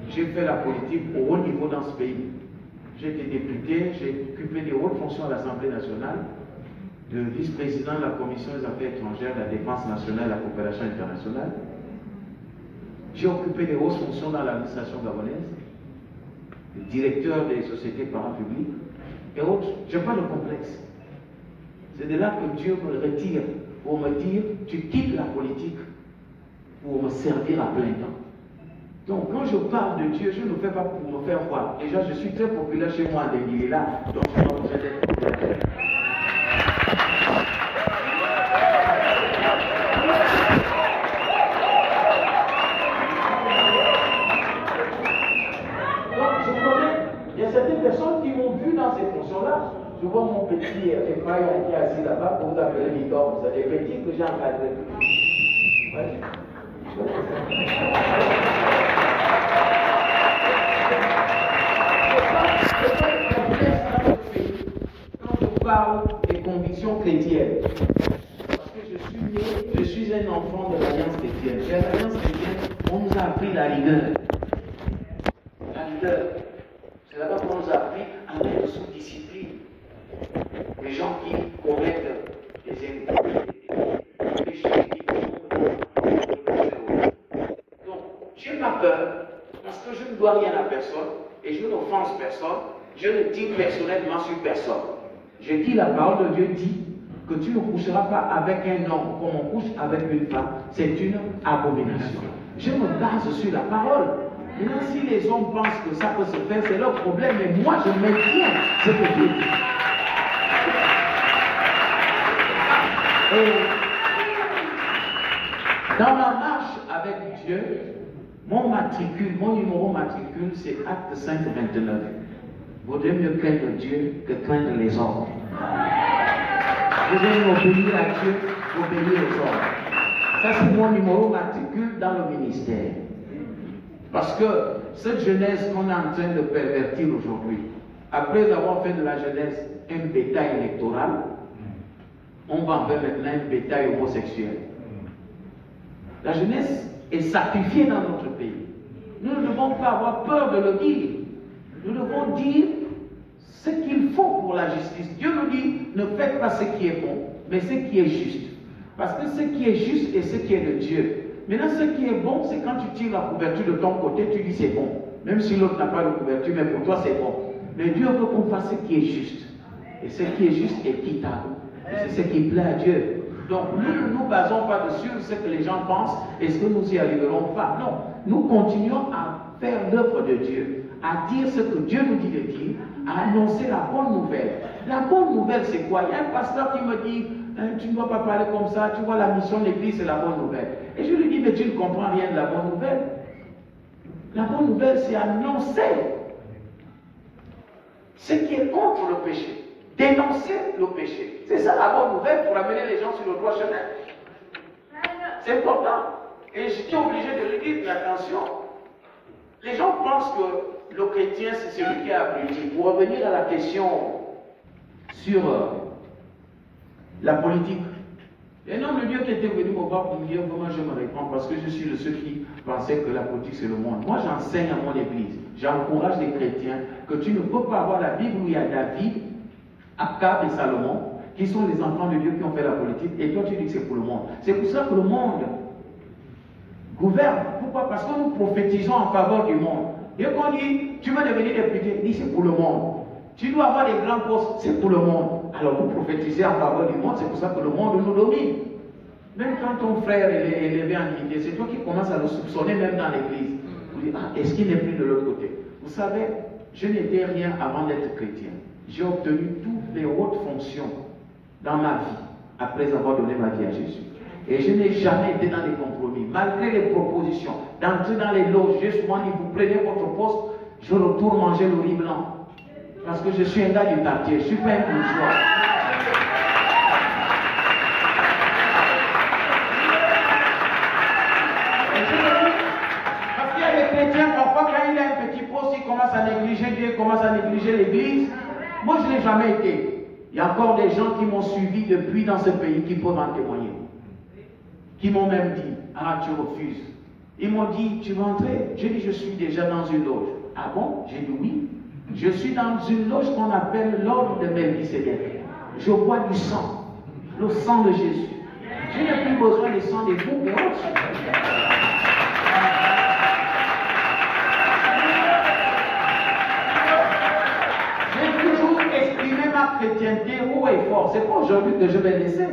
j'ai fait la politique au haut niveau dans ce pays. J'ai été député, j'ai occupé des hautes fonctions à l'Assemblée nationale, de vice-président de la Commission des Affaires étrangères, de la Défense nationale et de la coopération internationale. J'ai occupé des hautes fonctions dans l'administration gabonaise, le directeur des sociétés parapubliques et autres. Je n'ai pas de complexe. C'est de là que Dieu me retire pour me dire, tu quittes la politique pour me servir à plein temps. Donc quand je parle de Dieu, je ne le fais pas pour me faire voir. Déjà, je suis très populaire chez moi à Denguila, donc je n'ai pas besoin d'être populaire. Il y a certaines personnes qui m'ont vu dans ces fonctions-là. Je vois mon petit Ephraïm qui est assis là-bas, que vous appelez Victor. C'est des petits que j'ai encadrés. Ouais. Quand je parle des convictions chrétiennes, parce que je suis un enfant de l'Alliance chrétienne. Et à l'Alliance chrétienne, on nous a appris la rigueur. La rigueur. C'est là-bas qu'on nous a appris à mettre sous discipline les gens qui commettent des péchés qui donc, je n'ai pas peur parce que je ne dois rien à personne et je n'offense personne. Je ne dis personnellement sur personne. Je dis la parole de Dieu dit que tu ne coucheras pas avec un homme comme on couche avec une femme. C'est une abomination. Je me base sur la parole. Maintenant, si les hommes pensent que ça peut se faire, c'est leur problème, mais moi je maintiens ce que Dieu dit. Et dans ma marche avec Dieu, mon numéro matricule, c'est Acte 5:29. Vaudrait mieux craindre Dieu que craindre les hommes. Vous devez obéir à Dieu, obéir aux hommes. Ça, c'est mon numéro matricule dans le ministère. Parce que cette jeunesse qu'on est en train de pervertir aujourd'hui, après avoir fait de la jeunesse un bétail électoral, on va en faire maintenant un bétail homosexuel. La jeunesse est sacrifiée dans notre pays. Nous ne devons pas avoir peur de le dire. Nous devons dire ce qu'il faut pour la justice. Dieu nous dit, ne faites pas ce qui est bon, mais ce qui est juste. Parce que ce qui est juste est ce qui est de Dieu. Maintenant, ce qui est bon, c'est quand tu tires la couverture de ton côté, tu dis c'est bon. Même si l'autre n'a pas de couverture, mais pour toi c'est bon. Mais Dieu veut qu'on fasse ce qui est juste. Et ce qui est juste est équitable. Et c'est ce qui plaît à Dieu. Donc nous ne nous basons pas dessus ce que les gens pensent. Est-ce que nous y arriverons pas? Non. Nous continuons à faire l'œuvre de Dieu, à dire ce que Dieu nous dit de dire, à annoncer la bonne nouvelle. La bonne nouvelle, c'est quoi? Il y a un pasteur qui me dit, tu ne dois pas parler comme ça, tu vois la mission de l'église, c'est la bonne nouvelle. Et je lui dis, mais tu ne comprends rien de la bonne nouvelle. La bonne nouvelle, c'est annoncer ce qui est contre le péché. Dénoncer le péché. C'est ça la bonne nouvelle pour amener les gens sur le droit chemin. C'est important. Et j'étais obligé de lui dire, mais attention, les gens pensent que le chrétien, c'est celui qui a appris. Pour revenir à la question sur la politique. Un homme de Dieu qui était venu me voir pour me dire comment je me réponds, parce que je suis de ceux qui pensaient que la politique c'est le monde. Moi j'enseigne à mon église, j'encourage les chrétiens que tu ne peux pas avoir la Bible où il y a David, Akab et Salomon, qui sont les enfants de Dieu qui ont fait la politique, et toi tu dis que c'est pour le monde. C'est pour ça que le monde gouverne. Pourquoi? Parce que nous prophétisons en faveur du monde. Et quand on dit, tu veux devenir député, dit c'est pour le monde. Tu dois avoir des grands postes, c'est pour le monde. Alors vous prophétisez en faveur du monde, c'est pour ça que le monde nous domine. Même quand ton frère est élevé en dignité, c'est toi qui commences à le soupçonner même dans l'église. Vous dites, ah, est-ce qu'il n'est plus de l'autre côté? Vous savez, je n'étais rien avant d'être chrétien. J'ai obtenu toutes les hautes fonctions dans ma vie, après avoir donné ma vie à Jésus. Et je n'ai jamais été dans des compromis, malgré les propositions, d'entrer dans les loges. J'ai souvent dit, vous prenez votre poste, je retourne manger le riz blanc. Parce que je suis un gars du quartier, je ne suis pas un bourgeois. Parce qu'il y a des chrétiens, parfois quand il a un petit poste, il commence à négliger Dieu, il commence à négliger l'église. Moi, je ne l'ai jamais été. Il y a encore des gens qui m'ont suivi depuis dans ce pays qui peuvent en témoigner. Qui m'ont même dit, ah, tu refuses. Ils m'ont dit, tu veux entrer? J'ai dit, je suis déjà dans une loge. Ah bon? J'ai dit oui. Je suis dans une loge qu'on appelle l'ordre de Melchisédek. Je bois du sang, le sang de Jésus. Je n'ai plus besoin du sang des boucs et autres. J'ai toujours exprimé ma chrétienté haut et fort. C'est pas aujourd'hui que je vais laisser.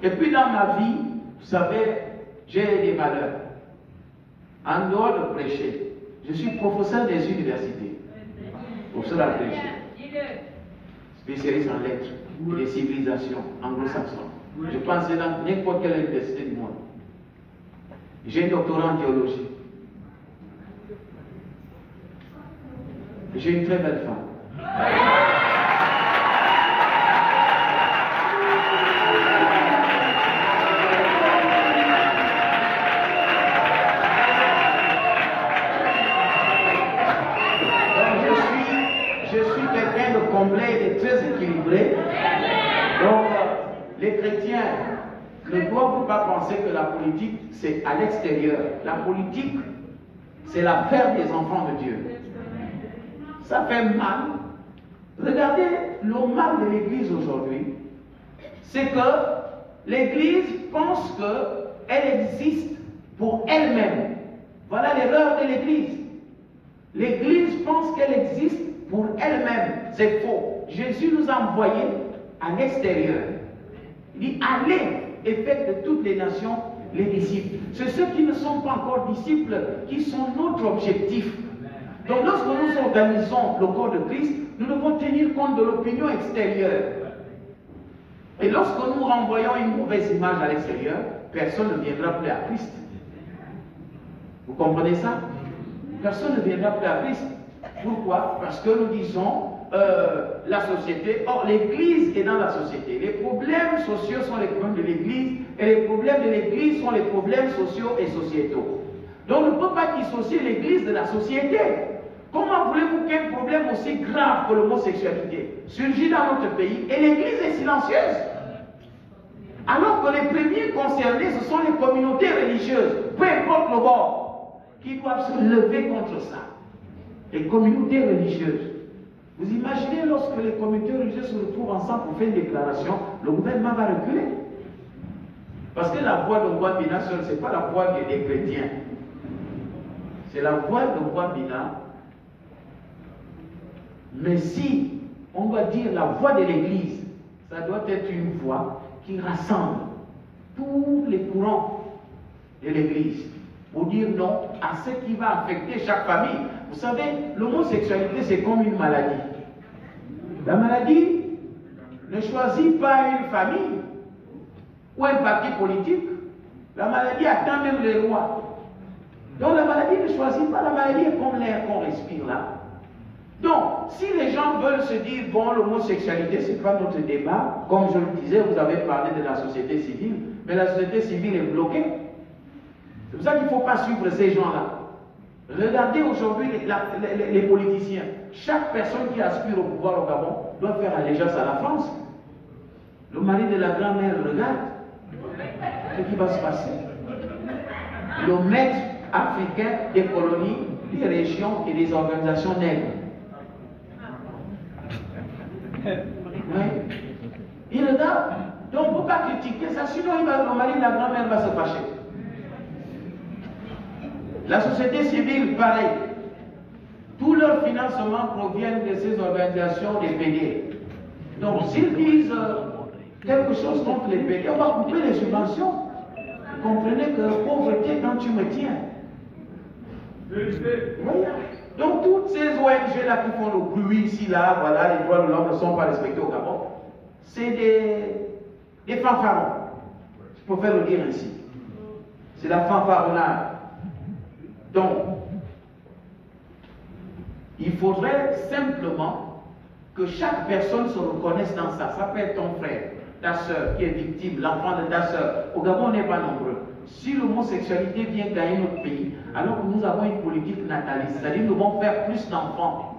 Et puis dans ma vie, vous savez, j'ai des valeurs. En dehors de prêcher, je suis professeur des universités. Professeur à prêcher. Spécialiste en lettres et des civilisations anglo-saxonnes. Je pensais dans n'importe quelle université du monde. J'ai un doctorat en théologie. J'ai une très belle femme. Complet et très équilibré. Donc, les chrétiens ne doivent pas penser que la politique, c'est à l'extérieur. La politique, c'est l'affaire des enfants de Dieu. Ça fait mal. Regardez le mal de l'Église aujourd'hui. C'est que l'Église pense qu'elle existe pour elle-même. Voilà l'erreur de l'Église. L'Église pense qu'elle existe pour elle-même. C'est faux. Jésus nous a envoyés à l'extérieur. Il dit, allez et faites de toutes les nations les disciples. C'est ceux qui ne sont pas encore disciples qui sont notre objectif. Donc lorsque nous organisons le corps de Christ, nous devons tenir compte de l'opinion extérieure. Et lorsque nous renvoyons une mauvaise image à l'extérieur, personne ne viendra plus à Christ. Vous comprenez ça? Personne ne viendra plus à Christ. Pourquoi? Parce que nous disons la société, or l'Église est dans la société. Les problèmes sociaux sont les problèmes de l'Église et les problèmes de l'Église sont les problèmes sociaux et sociétaux. Donc on ne peut pas dissocier l'Église de la société. Comment voulez-vous qu'un problème aussi grave que l'homosexualité surgit dans notre pays et l'Église est silencieuse? Alors que les premiers concernés, ce sont les communautés religieuses, peu importe le bord, qui doivent se lever contre ça. Les communautés religieuses. Vous imaginez lorsque les communautés religieuses se retrouvent ensemble pour faire une déclaration, le gouvernement va reculer. Parce que la voix de Ngouambina seule, ce n'est pas la voix des chrétiens. C'est la voix de Ngouambina. Mais si on doit dire la voix de l'Église, ça doit être une voix qui rassemble tous les courants de l'Église pour dire non à ce qui va affecter chaque famille. Vous savez, l'homosexualité, c'est comme une maladie. La maladie ne choisit pas une famille ou un parti politique. La maladie atteint même les lois. Donc la maladie ne choisit pas. La maladie est comme l'air qu'on respire là. Donc, si les gens veulent se dire, bon, l'homosexualité, ce n'est pas notre débat, comme je le disais, vous avez parlé de la société civile, mais la société civile est bloquée. C'est pour ça qu'il ne faut pas suivre ces gens-là. Regardez aujourd'hui les politiciens. Chaque personne qui aspire au pouvoir au Gabon doit faire allégeance à la France. Le mari de la grand-mère regarde ce qui va se passer. Le maître africain des colonies, des régions et des organisations nègres. Oui. Il regarde. Donc, il ne faut pas critiquer ça, sinon le mari de la grand-mère va se fâcher. La société civile, pareil. Tout leur financement provient de ces organisations des PD. Donc, s'ils disent quelque chose contre les PD, on va couper les subventions. Vous comprenez que pauvreté quand tu me tiens. Voilà. Donc, toutes ces ONG-là qui font le bruit ici, là, voilà, les droits de l'homme ne sont pas respectés au Gabon, c'est des fanfarons. Je préfère le dire ainsi. C'est la fanfaronnade. Donc, il faudrait simplement que chaque personne se reconnaisse dans ça. Ça peut être ton frère, ta soeur qui est victime, l'enfant de ta soeur. Au Gabon, on n'est pas nombreux. Si l'homosexualité vient gagner notre pays, alors que nous avons une politique nataliste, c'est-à-dire nous devons faire plus d'enfants.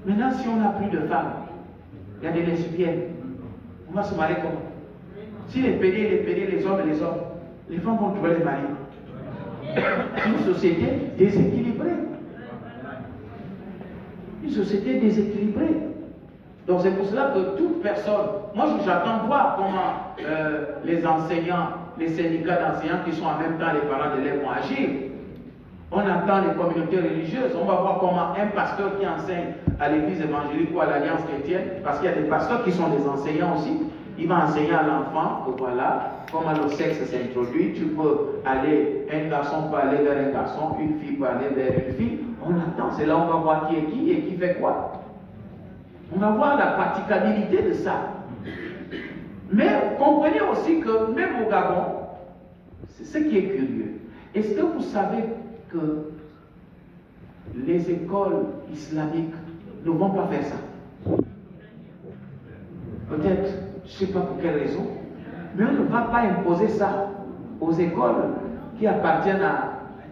Maintenant, si on n'a plus de femmes, il y a des lesbiennes, on va se marier comment? Si les PD, les hommes et les hommes, les femmes vont trouver les maris. Une société déséquilibrée. Une société déséquilibrée. Donc c'est pour cela que toute personne, moi j'attends voir comment les enseignants, les syndicats d'enseignants qui sont en même temps les parents d'élèves vont agir. On attend les communautés religieuses, on va voir comment un pasteur qui enseigne à l'église évangélique ou à l'Alliance chrétienne, parce qu'il y a des pasteurs qui sont des enseignants aussi, il va enseigner à l'enfant que voilà, comment le sexe s'introduit, tu peux aller, un garçon peut aller vers un garçon, une fille peut aller vers une fille. On attend, c'est là où on va voir qui est qui et qui fait quoi. On va voir la praticabilité de ça. Mais comprenez aussi que même au Gabon, c'est ce qui est curieux. Est-ce que vous savez que les écoles islamiques ne vont pas faire ça? Peut-être, je ne sais pas pour quelle raison, mais on ne va pas imposer ça aux écoles qui appartiennent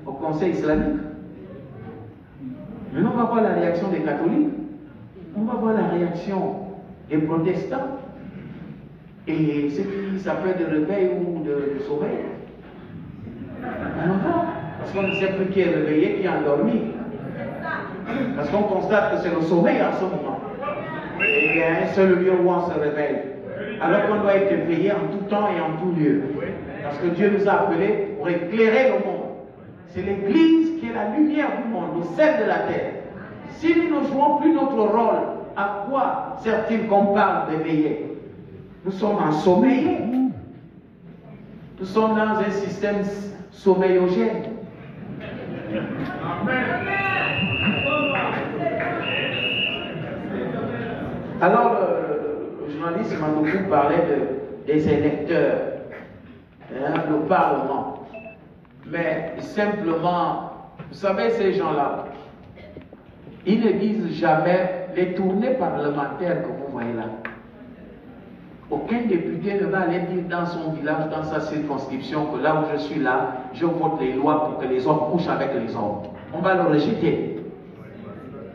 au Conseil islamique. Maintenant, on va voir la réaction des catholiques, on va voir la réaction des protestants, et ce qui s'appelle de réveil ou de sommeil. On va voir, parce qu'on ne sait plus qui est réveillé, qui est endormi. Parce qu'on constate que c'est le sommeil en ce moment. Et il y a un seul lieu où on se réveille. Alors qu'on doit être éveillé en tout temps et en tout lieu. Parce que Dieu nous a appelés pour éclairer le monde. C'est l'Église qui est la lumière du monde, le sel de la terre. Si nous ne jouons plus notre rôle, à quoi sert-il qu'on parle d'éveiller? Nous sommes ensommeillés. Nous sommes dans un système sommeillogène. Alors, le journaliste m'a beaucoup parlé des électeurs, le Parlement. Mais simplement, vous savez, ces gens-là, ils ne disent jamais les tournées parlementaires que vous voyez là. Aucun député ne va aller dire dans son village, dans sa circonscription, que là où je suis là, je vote les lois pour que les hommes couchent avec les hommes. On va le rejeter.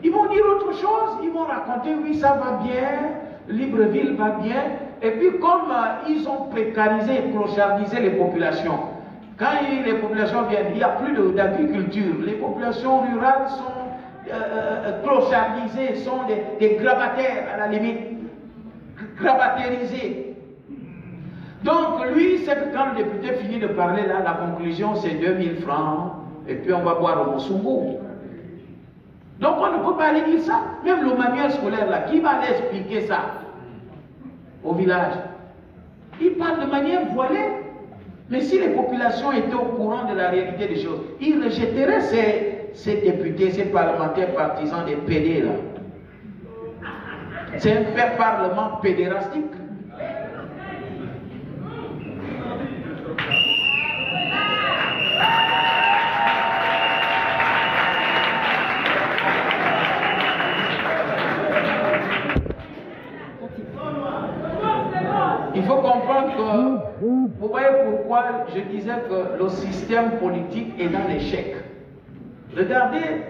Ils vont dire autre chose, ils vont raconter, oui, ça va bien, Libreville va bien. Et puis comme ils ont précarisé et clochardisé les populations, quand les populations viennent, il n'y a plus d'agriculture. Les populations rurales sont clochardisés, sont des grabataires à la limite, grabatérisés. Donc lui, c'est que quand le député finit de parler, là, la conclusion c'est 2000 francs, et puis on va boire au Mosumbo. Donc on ne peut pas aller dire ça. Même le manuel scolaire là, qui va aller expliquer ça au village? Il parle de manière voilée. Mais si les populations étaient au courant de la réalité des choses, ils rejetteraient ces députés, ces parlementaires partisans des PD là. C'est un parlement pédérastique. Il faut comprendre que, vous voyez pourquoi je disais que le système politique est dans l'échec. Regardez,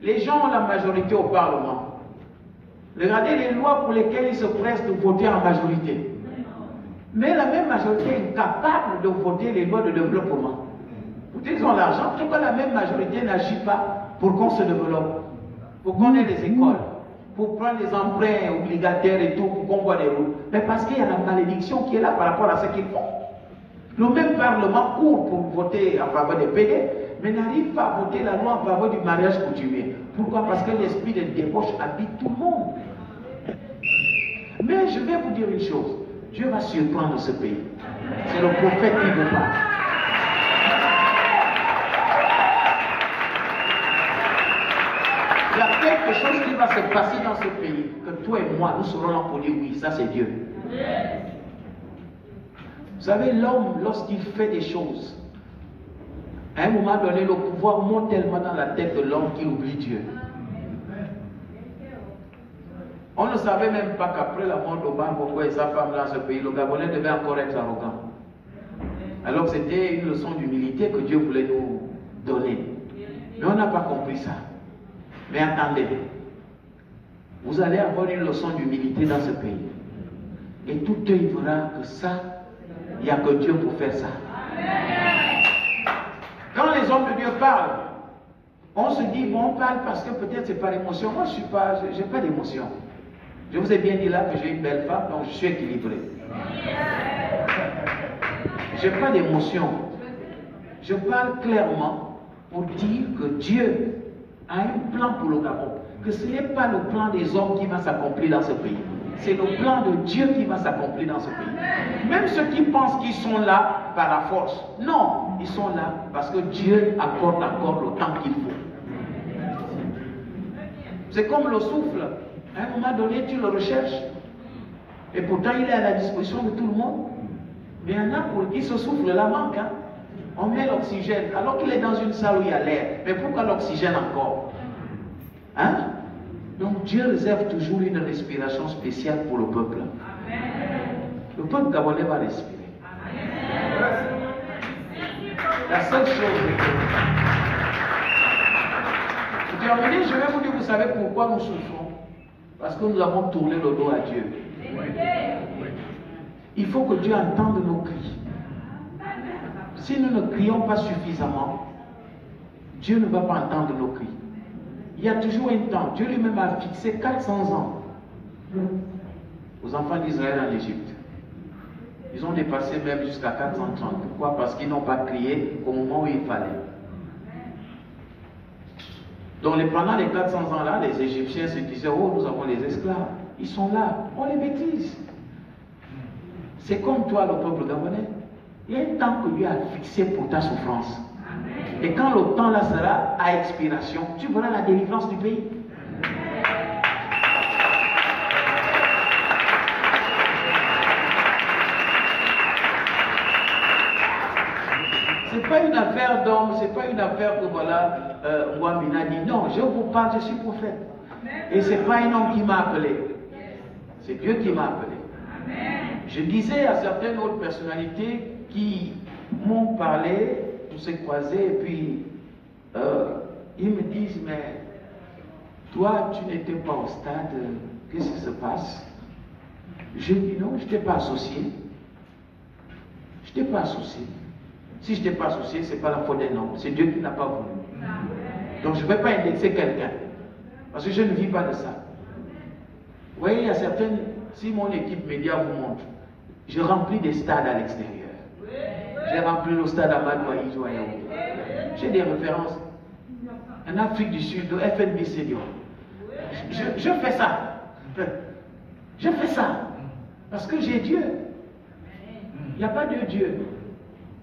les gens ont la majorité au Parlement. Regardez les lois pour lesquelles ils se pressent de voter en majorité. Mais la même majorité est incapable de voter les lois de développement. Ils ont l'argent, pourquoi la même majorité n'agit pas pour qu'on se développe, pour qu'on ait des écoles, pour prendre des emprunts obligataires et tout, pour qu'on voit des routes? Mais parce qu'il y a la malédiction qui est là par rapport à ce qu'ils font. Le même Parlement court pour voter en faveur des PD, mais n'arrive pas à voter la loi en faveur du mariage coutumier. Pourquoi? Parce que l'esprit de débauche habite tout le monde. Mais je vais vous dire une chose, Dieu va surprendre ce pays. C'est le prophète qui vous parle. Il y a quelque chose qui va se passer dans ce pays, que toi et moi, nous serons là pour dire oui, ça c'est Dieu. Vous savez, l'homme, lorsqu'il fait des choses, à un moment donné, le pouvoir monte tellement dans la tête de l'homme qu'il oublie Dieu. On ne savait même pas qu'après la mort d'Obama et sa femme dans ce pays, le Gabonais devait encore être arrogant. Alors que c'était une leçon d'humilité que Dieu voulait nous donner. Mais on n'a pas compris ça. Mais attendez, vous allez avoir une leçon d'humilité dans ce pays. Et tout œil verra que ça, il n'y a que Dieu pour faire ça. Quand les hommes de Dieu parlent, on se dit, bon, on parle parce que peut-être c'est par émotion. Moi, je n'ai pas d'émotion. Je vous ai bien dit là que j'ai une belle femme, donc je suis équilibré. Je n'ai pas d'émotion. Je parle clairement pour dire que Dieu a un plan pour le Gabon. Que ce n'est pas le plan des hommes qui va s'accomplir dans ce pays. C'est le plan de Dieu qui va s'accomplir dans ce pays. Même ceux qui pensent qu'ils sont là par la force. Non, ils sont là parce que Dieu accorde encore le temps qu'il faut. C'est comme le souffle. À un moment donné, tu le recherches. Et pourtant, il est à la disposition de tout le monde. Mais il y en a pour qui ce souffle-là manque. Hein? On met l'oxygène, alors qu'il est dans une salle où il y a l'air. Mais pourquoi l'oxygène encore? Hein? Donc Dieu réserve toujours une respiration spéciale pour le peuple. Le peuple gabonais va respirer. La seule chose est que... Pour terminer, je vais vous dire, vous savez pourquoi nous souffrons? Parce que nous avons tourné le dos à Dieu. Il faut que Dieu entende nos cris. Si nous ne crions pas suffisamment, Dieu ne va pas entendre nos cris. Il y a toujours un temps. Dieu lui-même a fixé 400 ans aux enfants d'Israël en Égypte. Ils ont dépassé même jusqu'à 430. Pourquoi? Parce qu'ils n'ont pas crié au moment où il fallait. Donc pendant les 400 ans-là, les Égyptiens se disaient, oh, nous avons les esclaves. Ils sont là, on les maîtrise. C'est comme toi, le peuple gabonais. Il y a un temps que Dieu a fixé pour ta souffrance. Et quand le temps là sera à expiration, tu verras la délivrance du pays. C'est pas une affaire d'homme, c'est pas une affaire que voilà, Ouamina dit. Non, je vous parle, je suis prophète. Et c'est pas un homme qui m'a appelé. C'est Dieu qui m'a appelé. Je disais à certaines autres personnalités qui m'ont parlé, on s'est croisés, et puis ils me disent, mais toi, tu n'étais pas au stade, qu'est-ce qui se passe? Je dis non, je ne t'ai pas associé. Je ne t'ai pas associé. Si je ne t'ai pas associé, ce n'est pas la faute d'un homme, c'est Dieu qui n'a pas voulu. Donc je ne vais pas indexer quelqu'un. Parce que je ne vis pas de ça. Vous voyez, il y a certaines, si mon équipe média vous montre, je remplis des stades à l'extérieur. J'ai rempli le stade à Madoï, j'ai des références. En Afrique du Sud, au FNB Senior. Je fais ça. Je fais ça. Parce que j'ai Dieu. Il n'y a pas de Dieu.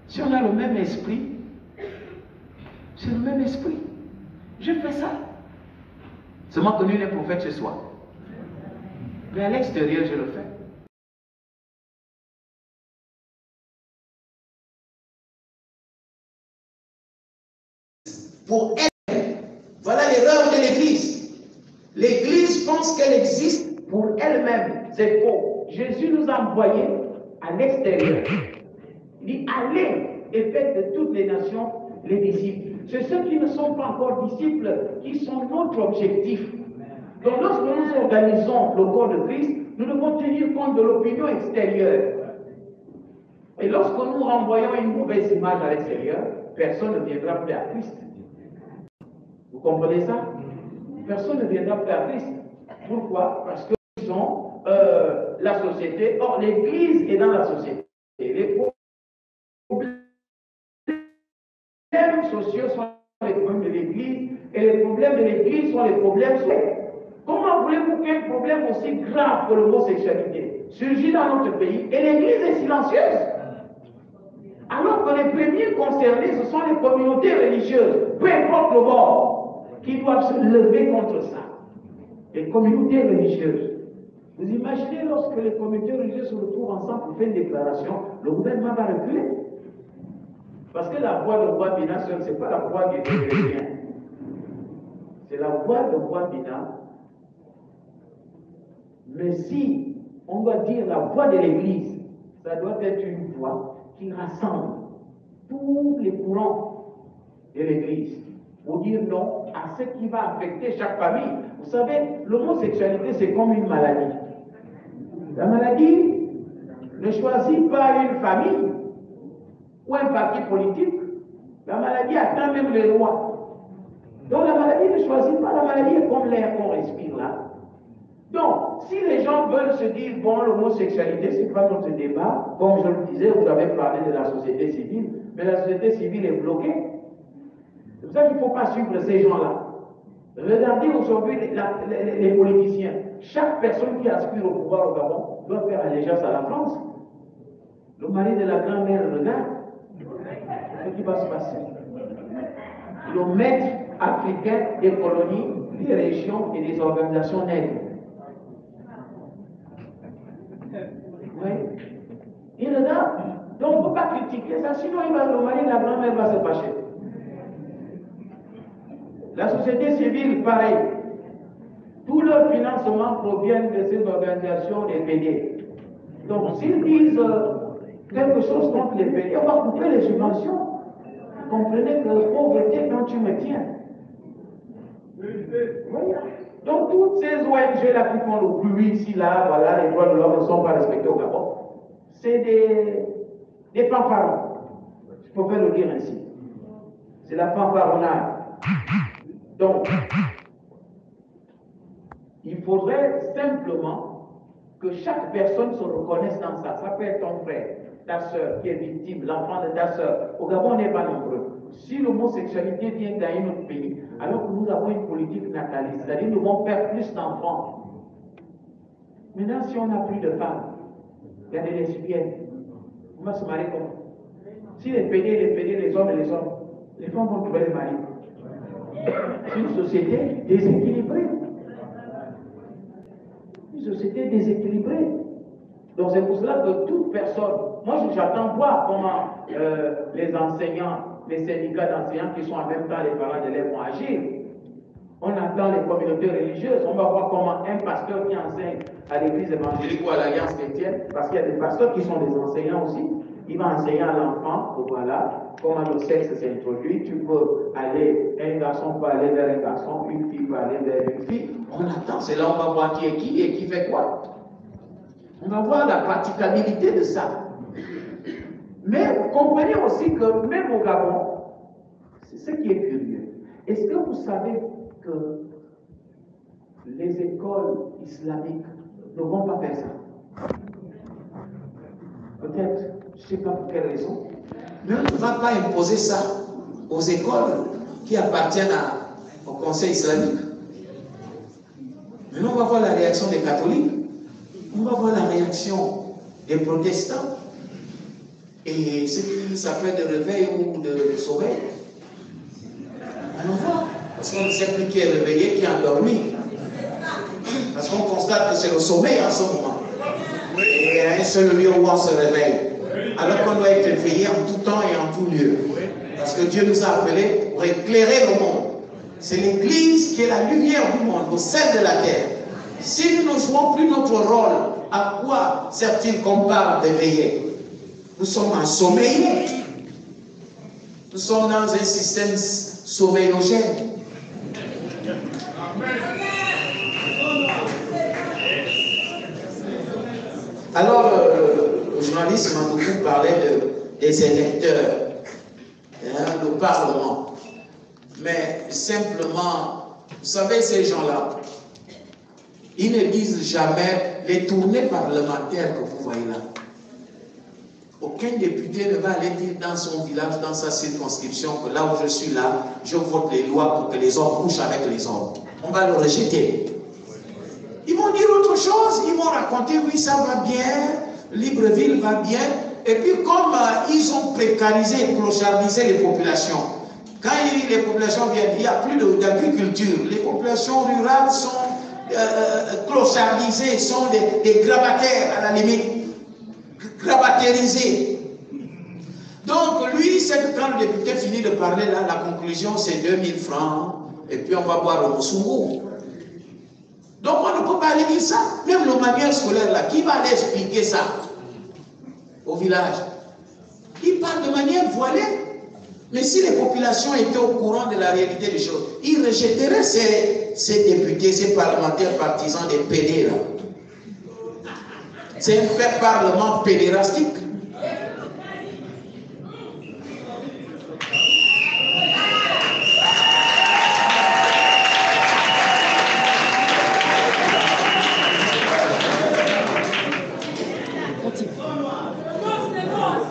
Si on a le même esprit, c'est le même esprit. Je fais ça. Seulement que nul n'est prophète chez soi. Mais à l'extérieur, je le fais. Pour elle, voilà l'erreur de l'Église. L'Église pense qu'elle existe pour elle-même. C'est faux. Jésus nous a envoyés à l'extérieur. Il dit, allez et faites de toutes les nations les disciples. C'est ceux qui ne sont pas encore disciples qui sont notre objectif. Donc lorsque nous organisons le corps de Christ, nous devons tenir compte de l'opinion extérieure. Et lorsque nous renvoyons une mauvaise image à l'extérieur, personne ne viendra plus à Christ. Vous comprenez ça? Personne ne viendra plus à Christ. Pourquoi? Parce qu'ils sont la société. Or, l'Église est dans la société. Les problèmes sociaux sont les problèmes de l'Église et les problèmes de l'Église sont les problèmes sociaux. Comment voulez-vous qu'un problème aussi grave que l'homosexualité surgit dans notre pays et l'Église est silencieuse? Alors que les premiers concernés, ce sont les communautés religieuses, peu importe le bord, qui doivent se lever contre ça. Les communautés religieuses. Vous imaginez lorsque les communautés religieuses se retrouvent ensemble pour faire une déclaration, le gouvernement va reculer. Parce que la voix de roi Bina seule, ce n'est pas la voix des chrétiens. C'est la voix de roi Bina. Mais si on doit dire la voix de l'Église, ça doit être une voix qui rassemble tous les courants de l'Église pour dire non à ce qui va affecter chaque famille. Vous savez, l'homosexualité, c'est comme une maladie. La maladie ne choisit pas une famille ou un parti politique. La maladie atteint même les rois. Donc la maladie ne choisit pas. La maladie est comme l'air qu'on respire là. Donc, si les gens veulent se dire, bon, l'homosexualité, ce n'est pas notre débat, comme je le disais, vous avez parlé de la société civile, mais la société civile est bloquée. C'est pour ça qu'il ne faut pas suivre ces gens-là. Regardez aujourd'hui les politiciens. Chaque personne qui aspire au pouvoir au Gabon doit faire allégeance à la France. Le mari de la grand-mère regarde ce qui va se passer. Le maître africain des colonies, des régions et des organisations nègres. Oui. Il regarde. Donc, on ne peut pas critiquer ça, sinon le mari de la grand-mère va se fâcher. La société civile, pareil. Tout leur financement provient de ces organisations des PD. Donc, s'ils disent quelque chose contre les PD, on va couper les subventions. Comprenez que pauvreté quand tu me tiens. Voilà. Donc, toutes ces ONG-là qui font le bruit ici, là, voilà, les droits de l'homme ne sont pas respectés au Gabon, c'est des fanfarons. Je peux le dire ainsi. C'est la fanfaronnade. Donc, il faudrait simplement que chaque personne se reconnaisse dans ça. Ça peut être ton frère, ta soeur qui est victime, l'enfant de ta soeur. Au Gabon, on n'est pas nombreux. Si l'homosexualité vient dans notre pays, alors que nous avons une politique nataliste, c'est-à-dire nous devons faire plus d'enfants. Maintenant, si on n'a plus de femmes, il y a des lesbiennes, on va se marier comment? Si les PD, les hommes et les hommes, les femmes vont trouver les maris. C'est une société déséquilibrée. Une société déséquilibrée. Donc c'est pour cela que toute personne, moi j'attends voir comment les enseignants, les syndicats d'enseignants qui sont en même temps les parents d'élèves vont agir. On attend les communautés religieuses, on va voir comment un pasteur qui enseigne à l'église évangélique ou à l'Alliance chrétienne, parce qu'il y a des pasteurs qui sont des enseignants aussi, il va enseigner à l'enfant, voilà, comment le sexe s'introduit, tu peux aller, un garçon peut aller vers un garçon, une fille peut aller vers une fille. On attend, c'est là on va voir qui est qui et qui fait quoi. On va voir la praticabilité de ça. Mais vous comprenez aussi que même au Gabon, c'est ce qui est curieux. Est-ce que vous savez que les écoles islamiques ne vont pas faire ça. Peut-être, je ne sais pas pour quelle raison, mais on ne va pas imposer ça aux écoles qui appartiennent au Conseil islamique. Maintenant, on va voir la réaction des catholiques, on va voir la réaction des protestants, et ce qui s'appelle de réveil ou de sommeil. On voit, parce qu'on ne sait plus qui est réveillé, qui est endormi. Parce qu'on constate que c'est le sommeil en ce moment. Et il y a un seul lieu où on se réveille. Alors qu'on doit être éveillé en tout temps et en tout lieu. Parce que Dieu nous a appelés pour éclairer le monde. C'est l'Église qui est la lumière du monde, le sel de la terre. Si nous ne jouons plus notre rôle, à quoi sert-il qu'on parle d'éveiller? Nous sommes ensommeillés. Nous sommes dans un système sommeillogène. Alors, le journaliste m'a beaucoup parlé des électeurs, le Parlement. Mais simplement, vous savez, ces gens-là, ils ne disent jamais les tournées parlementaires que vous voyez là. Aucun député ne va aller dire dans son village, dans sa circonscription, que là où je suis là, je vote les lois pour que les hommes couchent avec les hommes. On va le rejeter. Ils vont dire autre chose, ils vont raconter, oui, ça va bien, Libreville va bien. Et puis comme ils ont précarisé et clochardisé les populations, quand les populations viennent, il n'y a plus d'agriculture. Les populations rurales sont clochardisées, sont des grabataires à la limite. Grabatérisés. Donc lui, c'est que quand le député finit de parler, là, la conclusion c'est 2000 francs, et puis on va boire au Moussoumou. Donc on ne peut pas aller dire ça. Même le manuel scolaire là, qui va aller expliquer ça au village? Il parle de manière voilée. Mais si les populations étaient au courant de la réalité des choses, ils rejetteraient ces députés, ces parlementaires partisans des PD là. C'est un fait parlement pédérastique.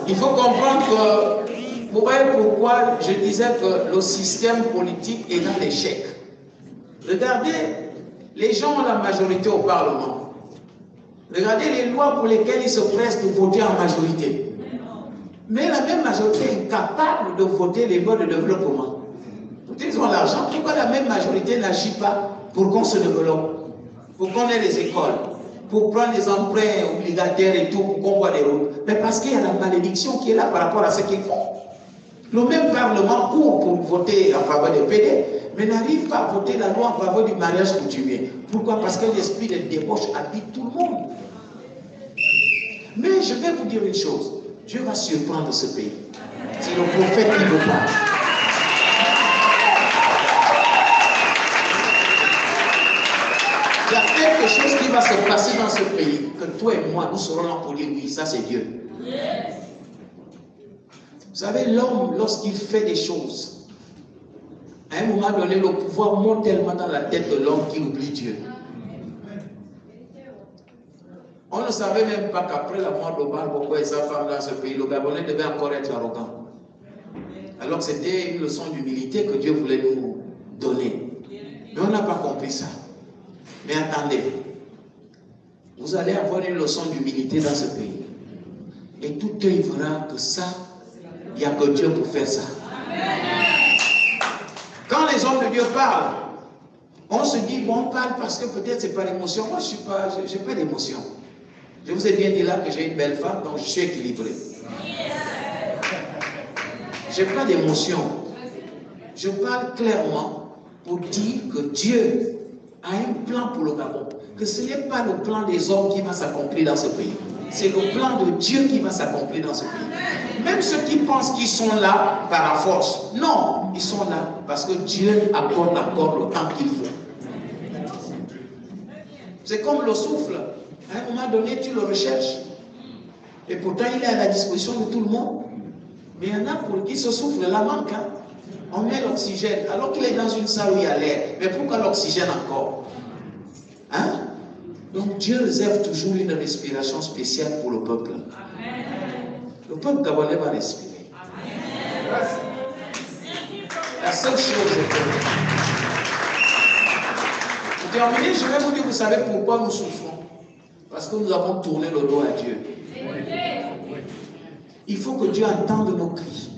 Il faut comprendre que, vous voyez pourquoi je disais que le système politique est dans l'échec. Regardez, les gens ont la majorité au Parlement. Regardez les lois pour lesquelles ils se pressent de voter en majorité. Mais la même majorité est incapable de voter les lois de développement. Ils ont l'argent, pourquoi la même majorité n'agit pas pour qu'on se développe, pour qu'on ait les écoles, pour prendre les emprunts obligataires et tout, pour qu'on voit les routes? Mais parce qu'il y a la malédiction qui est là par rapport à ce qu'ils font. Le même Parlement court pour voter en faveur des PD, mais n'arrive pas à voter la loi en faveur du mariage coutumier. Pourquoi? Parce que l'esprit de débauche habite tout le monde. Mais je vais vous dire une chose, Dieu va surprendre ce pays. C'est le prophète qui vous parle. Il y a quelque chose qui va se passer dans ce pays, que toi et moi, nous serons là pour dire oui, ça c'est Dieu. Vous savez, l'homme, lorsqu'il fait des choses, à un moment donné, le pouvoir monte tellement dans la tête de l'homme qu'il oublie Dieu. On ne savait même pas qu'après la mort d'Omar Bongo et sa femme dans ce pays, le Gabonais devait encore être arrogant. Alors c'était une leçon d'humilité que Dieu voulait nous donner. Mais on n'a pas compris ça. Mais attendez, vous allez avoir une leçon d'humilité dans ce pays. Et tout œil verra que ça, il n'y a que Dieu pour faire ça. Quand les hommes de Dieu parlent, on se dit, bon, on parle parce que peut-être c'est pas l'émotion. Moi, je n'ai pas d'émotion. Je vous ai bien dit là que j'ai une belle femme, donc je suis équilibré. Je n'ai pas d'émotion. Je parle clairement pour dire que Dieu a un plan pour le Gabon. Que ce n'est pas le plan des hommes qui va s'accomplir dans ce pays. C'est le plan de Dieu qui va s'accomplir dans ce pays. Même ceux qui pensent qu'ils sont là par la force. Non, ils sont là parce que Dieu accorde encore le temps qu'il faut. C'est comme le souffle. À un moment donné, tu le recherches. Et pourtant, il est à la disposition de tout le monde. Mais il y en a pour qui ce souffle-là manque. Hein? On met l'oxygène, alors qu'il est dans une salle où il y a l'air. Mais pourquoi l'oxygène encore? Hein? Donc Dieu réserve toujours une respiration spéciale pour le peuple. Le peuple gabonais va respirer. La seule chose que je peux. Pour terminer, je vais vous dire, vous savez pourquoi nous souffrons? Parce que nous avons tourné le dos à Dieu. Il faut que Dieu entende nos cris.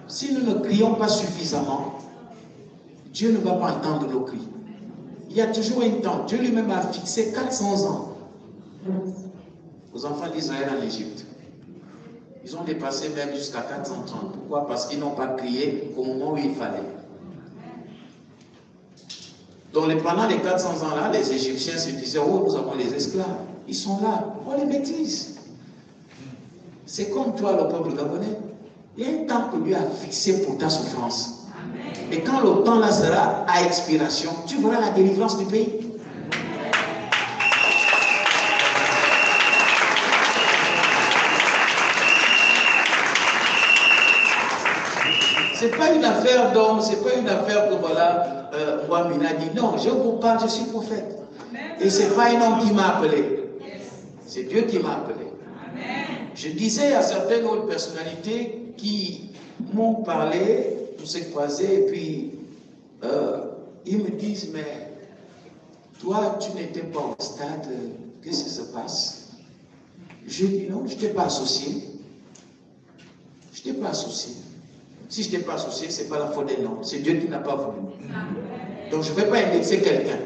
Si nous ne crions pas suffisamment, Dieu ne va pas entendre nos cris. Il y a toujours un temps. Dieu lui-même a fixé 400 ans aux enfants d'Israël en Égypte. Ils ont dépassé même jusqu'à 430. Pourquoi? Parce qu'ils n'ont pas crié au moment où il fallait. Donc pendant les 400 ans-là, les Égyptiens se disaient, oh, nous avons les esclaves. Ils sont là, on les maîtrise. C'est comme toi, le peuple gabonais. Il y a un temps que Dieu a fixé pour ta souffrance. Et quand le temps là sera à expiration, tu verras la délivrance du pays. C'est pas une affaire d'homme, c'est pas une affaire que voilà, moi Mina dit non, je vous parle, je suis prophète. Et c'est pas un homme qui m'a appelé, c'est Dieu qui m'a appelé. Je disais à certaines autres personnalités qui m'ont parlé, on s'est croisés, et puis ils me disent, mais toi, tu n'étais pas au stade, qu'est-ce qui se passe? Je dis non, je ne t'ai pas associé. Je ne t'ai pas associé. Si je ne t'ai pas associé, ce n'est pas la faute des noms, c'est Dieu qui n'a pas voulu. Donc je ne vais pas indexer quelqu'un,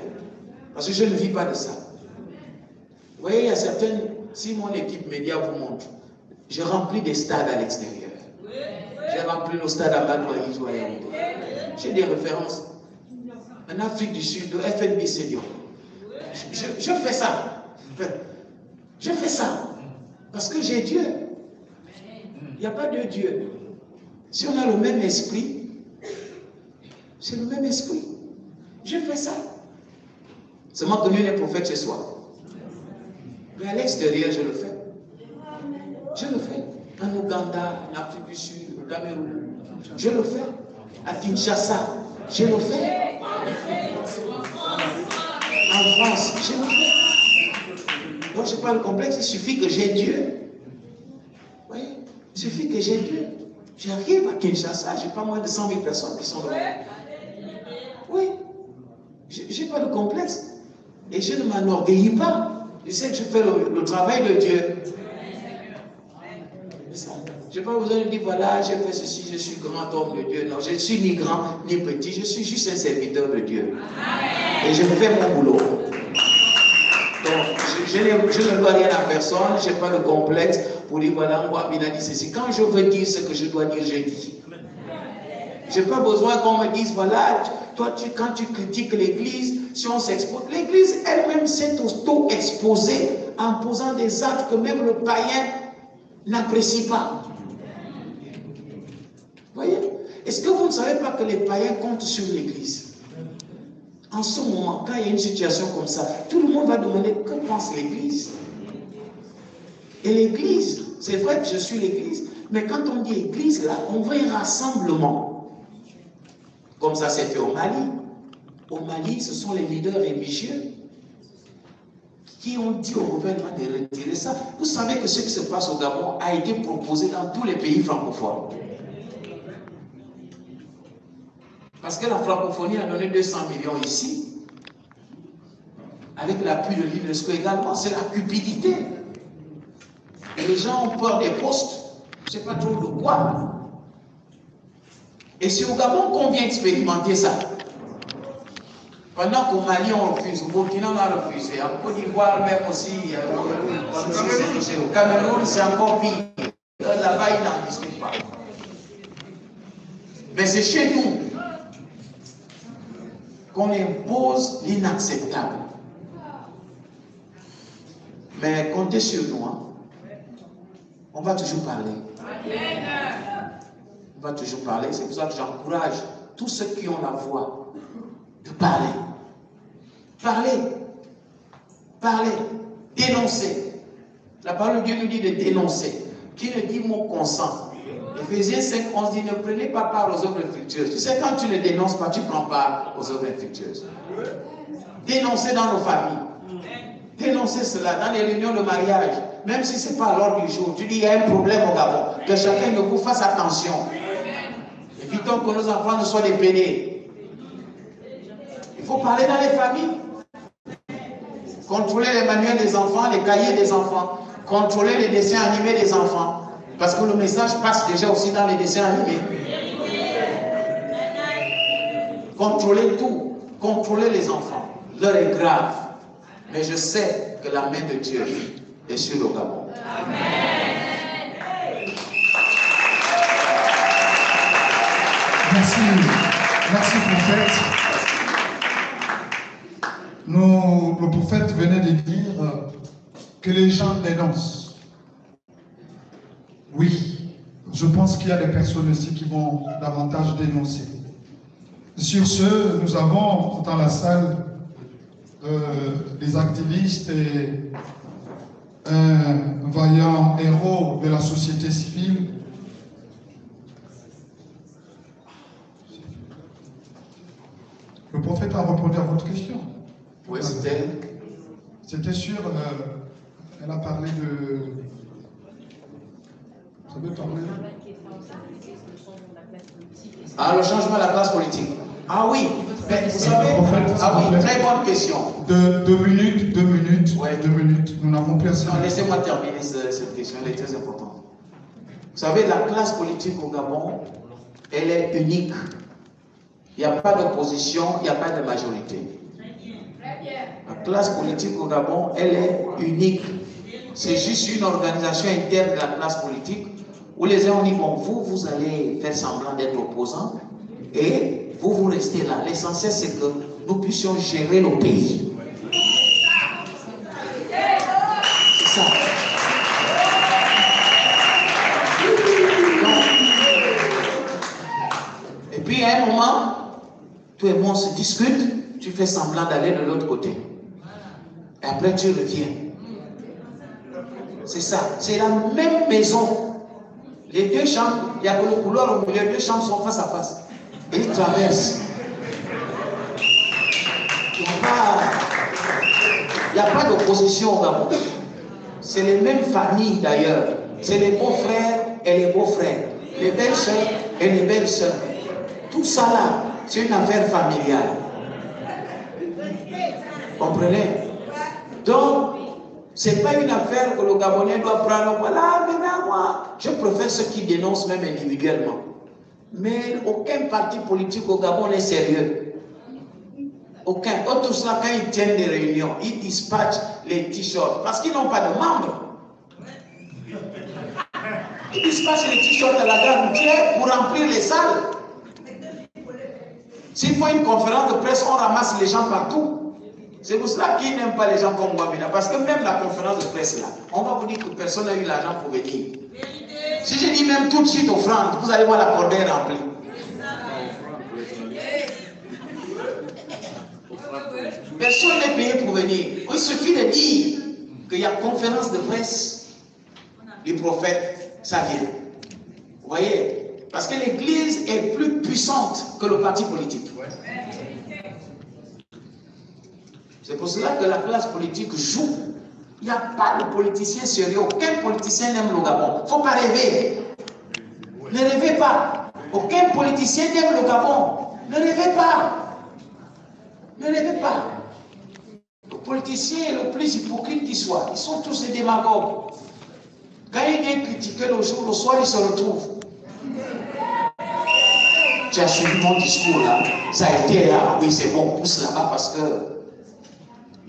parce que je ne vis pas de ça. Vous voyez, il y a certaines, si mon équipe média vous montre, j'ai rempli des stades à l'extérieur. J'ai rempli le stade à Madoïs ou à Yaoundé. J'ai des références. En Afrique du Sud, de FNB Senior. Je fais ça. Je fais ça. Parce que j'ai Dieu. Il n'y a pas de Dieu. Si on a le même esprit, c'est le même esprit. Je fais ça. Seulement que nul n'est prophète chez soi. Mais à l'extérieur, je le fais. Je le fais. En Ouganda, en Afrique du Sud, au Cameroun. Je le fais. À Kinshasa, je le fais. En France, je le fais. Donc je n'ai pas le complexe, il suffit que j'ai Dieu. Vous voyez? Il suffit que j'ai Dieu. J'arrive à Kinshasa, je n'ai pas moins de 100 000 personnes qui sont là. Oui. Je n'ai pas de complexe. Et je ne m'enorgueillis pas. Je sais que je fais le travail de Dieu. Je n'ai pas besoin de dire, voilà, j'ai fait ceci, je suis grand homme de Dieu. Non, je ne suis ni grand ni petit, je suis juste un serviteur de Dieu. Et je fais mon boulot. Donc, je ne dois rien à personne, je n'ai pas de complexe pour dire, voilà, moi, il a dit ceci. Quand je veux dire ce que je dois dire, je dis. Je n'ai pas besoin qu'on me dise, voilà, toi, quand tu critiques l'Église, si on s'expose, l'Église elle-même s'est auto-exposée en posant des actes que même le païen n'apprécie pas. Vous voyez? Est-ce que vous ne savez pas que les païens comptent sur l'Église? En ce moment, quand il y a une situation comme ça, tout le monde va demander que pense l'Église. Et l'Église, c'est vrai que je suis l'Église, mais quand on dit Église, là, on veut un rassemblement. Comme ça s'est fait au Mali. Au Mali, ce sont les leaders religieux qui ont dit au gouvernement de retirer ça. Vous savez que ce qui se passe au Gabon a été proposé dans tous les pays francophones. Parce que la francophonie a donné 200 millions ici, avec l'appui de l'UNESCO également, c'est la cupidité. Et les gens ont peur des postes, je ne sais pas trop de quoi. Et c'est au Gabon qu'on vient expérimenter ça. Pendant qu'au Mali on refuse, au Burkina on a refusé, en Côte d'Ivoire même aussi, au Cameroun c'est encore pire. Là-bas ils n'en discutent pas. Mais c'est chez nous qu'on impose l'inacceptable. Mais comptez sur nous, hein. On va toujours parler. On va toujours parler. C'est pour ça que j'encourage tous ceux qui ont la voix de parler. Parler. Parler. Dénoncer. La parole de Dieu nous dit de dénoncer. Qui ne dit mot consent. Éphésiens 5, 11 dit ne prenez pas part aux œuvres infructueuses. Tu sais, quand tu ne dénonces pas, tu prends part aux œuvres infructueuses. Dénoncez dans nos familles. Dénoncez cela dans les réunions de mariage. Même si ce n'est pas à l'ordre du jour. Tu dis, il y a un problème au Gabon. Que chacun de vous fasse attention. Évitons que nos enfants ne soient des pédés. Il faut parler dans les familles. Contrôler les manuels des enfants, les cahiers des enfants. Contrôler les dessins animés des enfants. Parce que le message passe déjà aussi dans les dessins animés. Contrôler tout. Contrôler les enfants. L'heure est grave. Mais je sais que la main de Dieu est sur le Gabon. Merci. Merci, prophète. Le prophète venait de dire que les gens dénoncent. Oui, je pense qu'il y a des personnes ici qui vont davantage dénoncer. Sur ce, nous avons dans la salle des activistes et un vaillant héros de la société civile. Le prophète a répondu à votre question. Oui, c'était. C'était sûr, elle a parlé de. Ça veut parler. Ah, le changement de la classe politique. Ah oui, mais vous savez, ah oui, très bonne question. Deux minutes, Ouais. 2 minutes. Nous n'avons plus assez. Non, laissez-moi terminer cette question, elle est très importante. Vous savez, la classe politique au Gabon, elle est unique. Il n'y a pas d'opposition, il n'y a pas de majorité. La classe politique au Gabon, elle est unique. C'est juste une organisation interne de la classe politique où les gens ont dit, bon, vous allez faire semblant d'être opposants et vous restez là. L'essentiel, c'est que nous puissions gérer le pays. C'est ça. Et puis, à un moment, toi et moi, on se discute, tu fais semblant d'aller de l'autre côté. Et après, tu reviens. C'est ça. C'est la même maison. Les deux chambres, il y a que le couloir au milieu, les deux chambres sont face à face. Et ils traversent. Il n'y a pas d'opposition au Gabon. C'est les mêmes familles d'ailleurs. C'est les beaux-frères et les beaux-frères. Les belles-sœurs et les belles-sœurs. Tout ça là, c'est une affaire familiale. Comprenez? Donc, ce n'est pas une affaire que le Gabonais doit prendre. Voilà, maintenant, moi, je préfère ceux qui dénoncent même individuellement. Mais aucun parti politique au Gabon n'est sérieux. Aucun. Tout cela, quand ils tiennent des réunions, ils dispatchent les t-shirts parce qu'ils n'ont pas de membres. Ils dispatchent les t-shirts à la gare routière pour remplir les salles. S'il faut une conférence de presse, on ramasse les gens partout. C'est pour cela qu'ils n'aiment pas les gens comme Wamina. Parce que même la conférence de presse là, on va vous dire que personne n'a eu l'argent pour venir. Si je dis même tout de suite offrande, vous allez voir la corbeille remplie. Personne n'est payé pour venir. Il suffit de dire qu'il y a conférence de presse du prophète, ça vient. Vous voyez? Parce que l'église est plus puissante que le parti politique. C'est pour cela que la classe politique joue. Il n'y a pas de politicien sérieux. Aucun politicien n'aime le Gabon. Il ne faut pas rêver. Ne rêvez pas. Aucun politicien n'aime le Gabon. Ne rêvez pas. Ne rêvez pas. Le politicien est le plus hypocrite qui soit. Ils sont tous des démagogues. Quand il vient critiquer le jour, le soir, il se retrouve. Tu as suivi mon discours là. Ça a été là. Oui, c'est bon, pousse là-bas parce que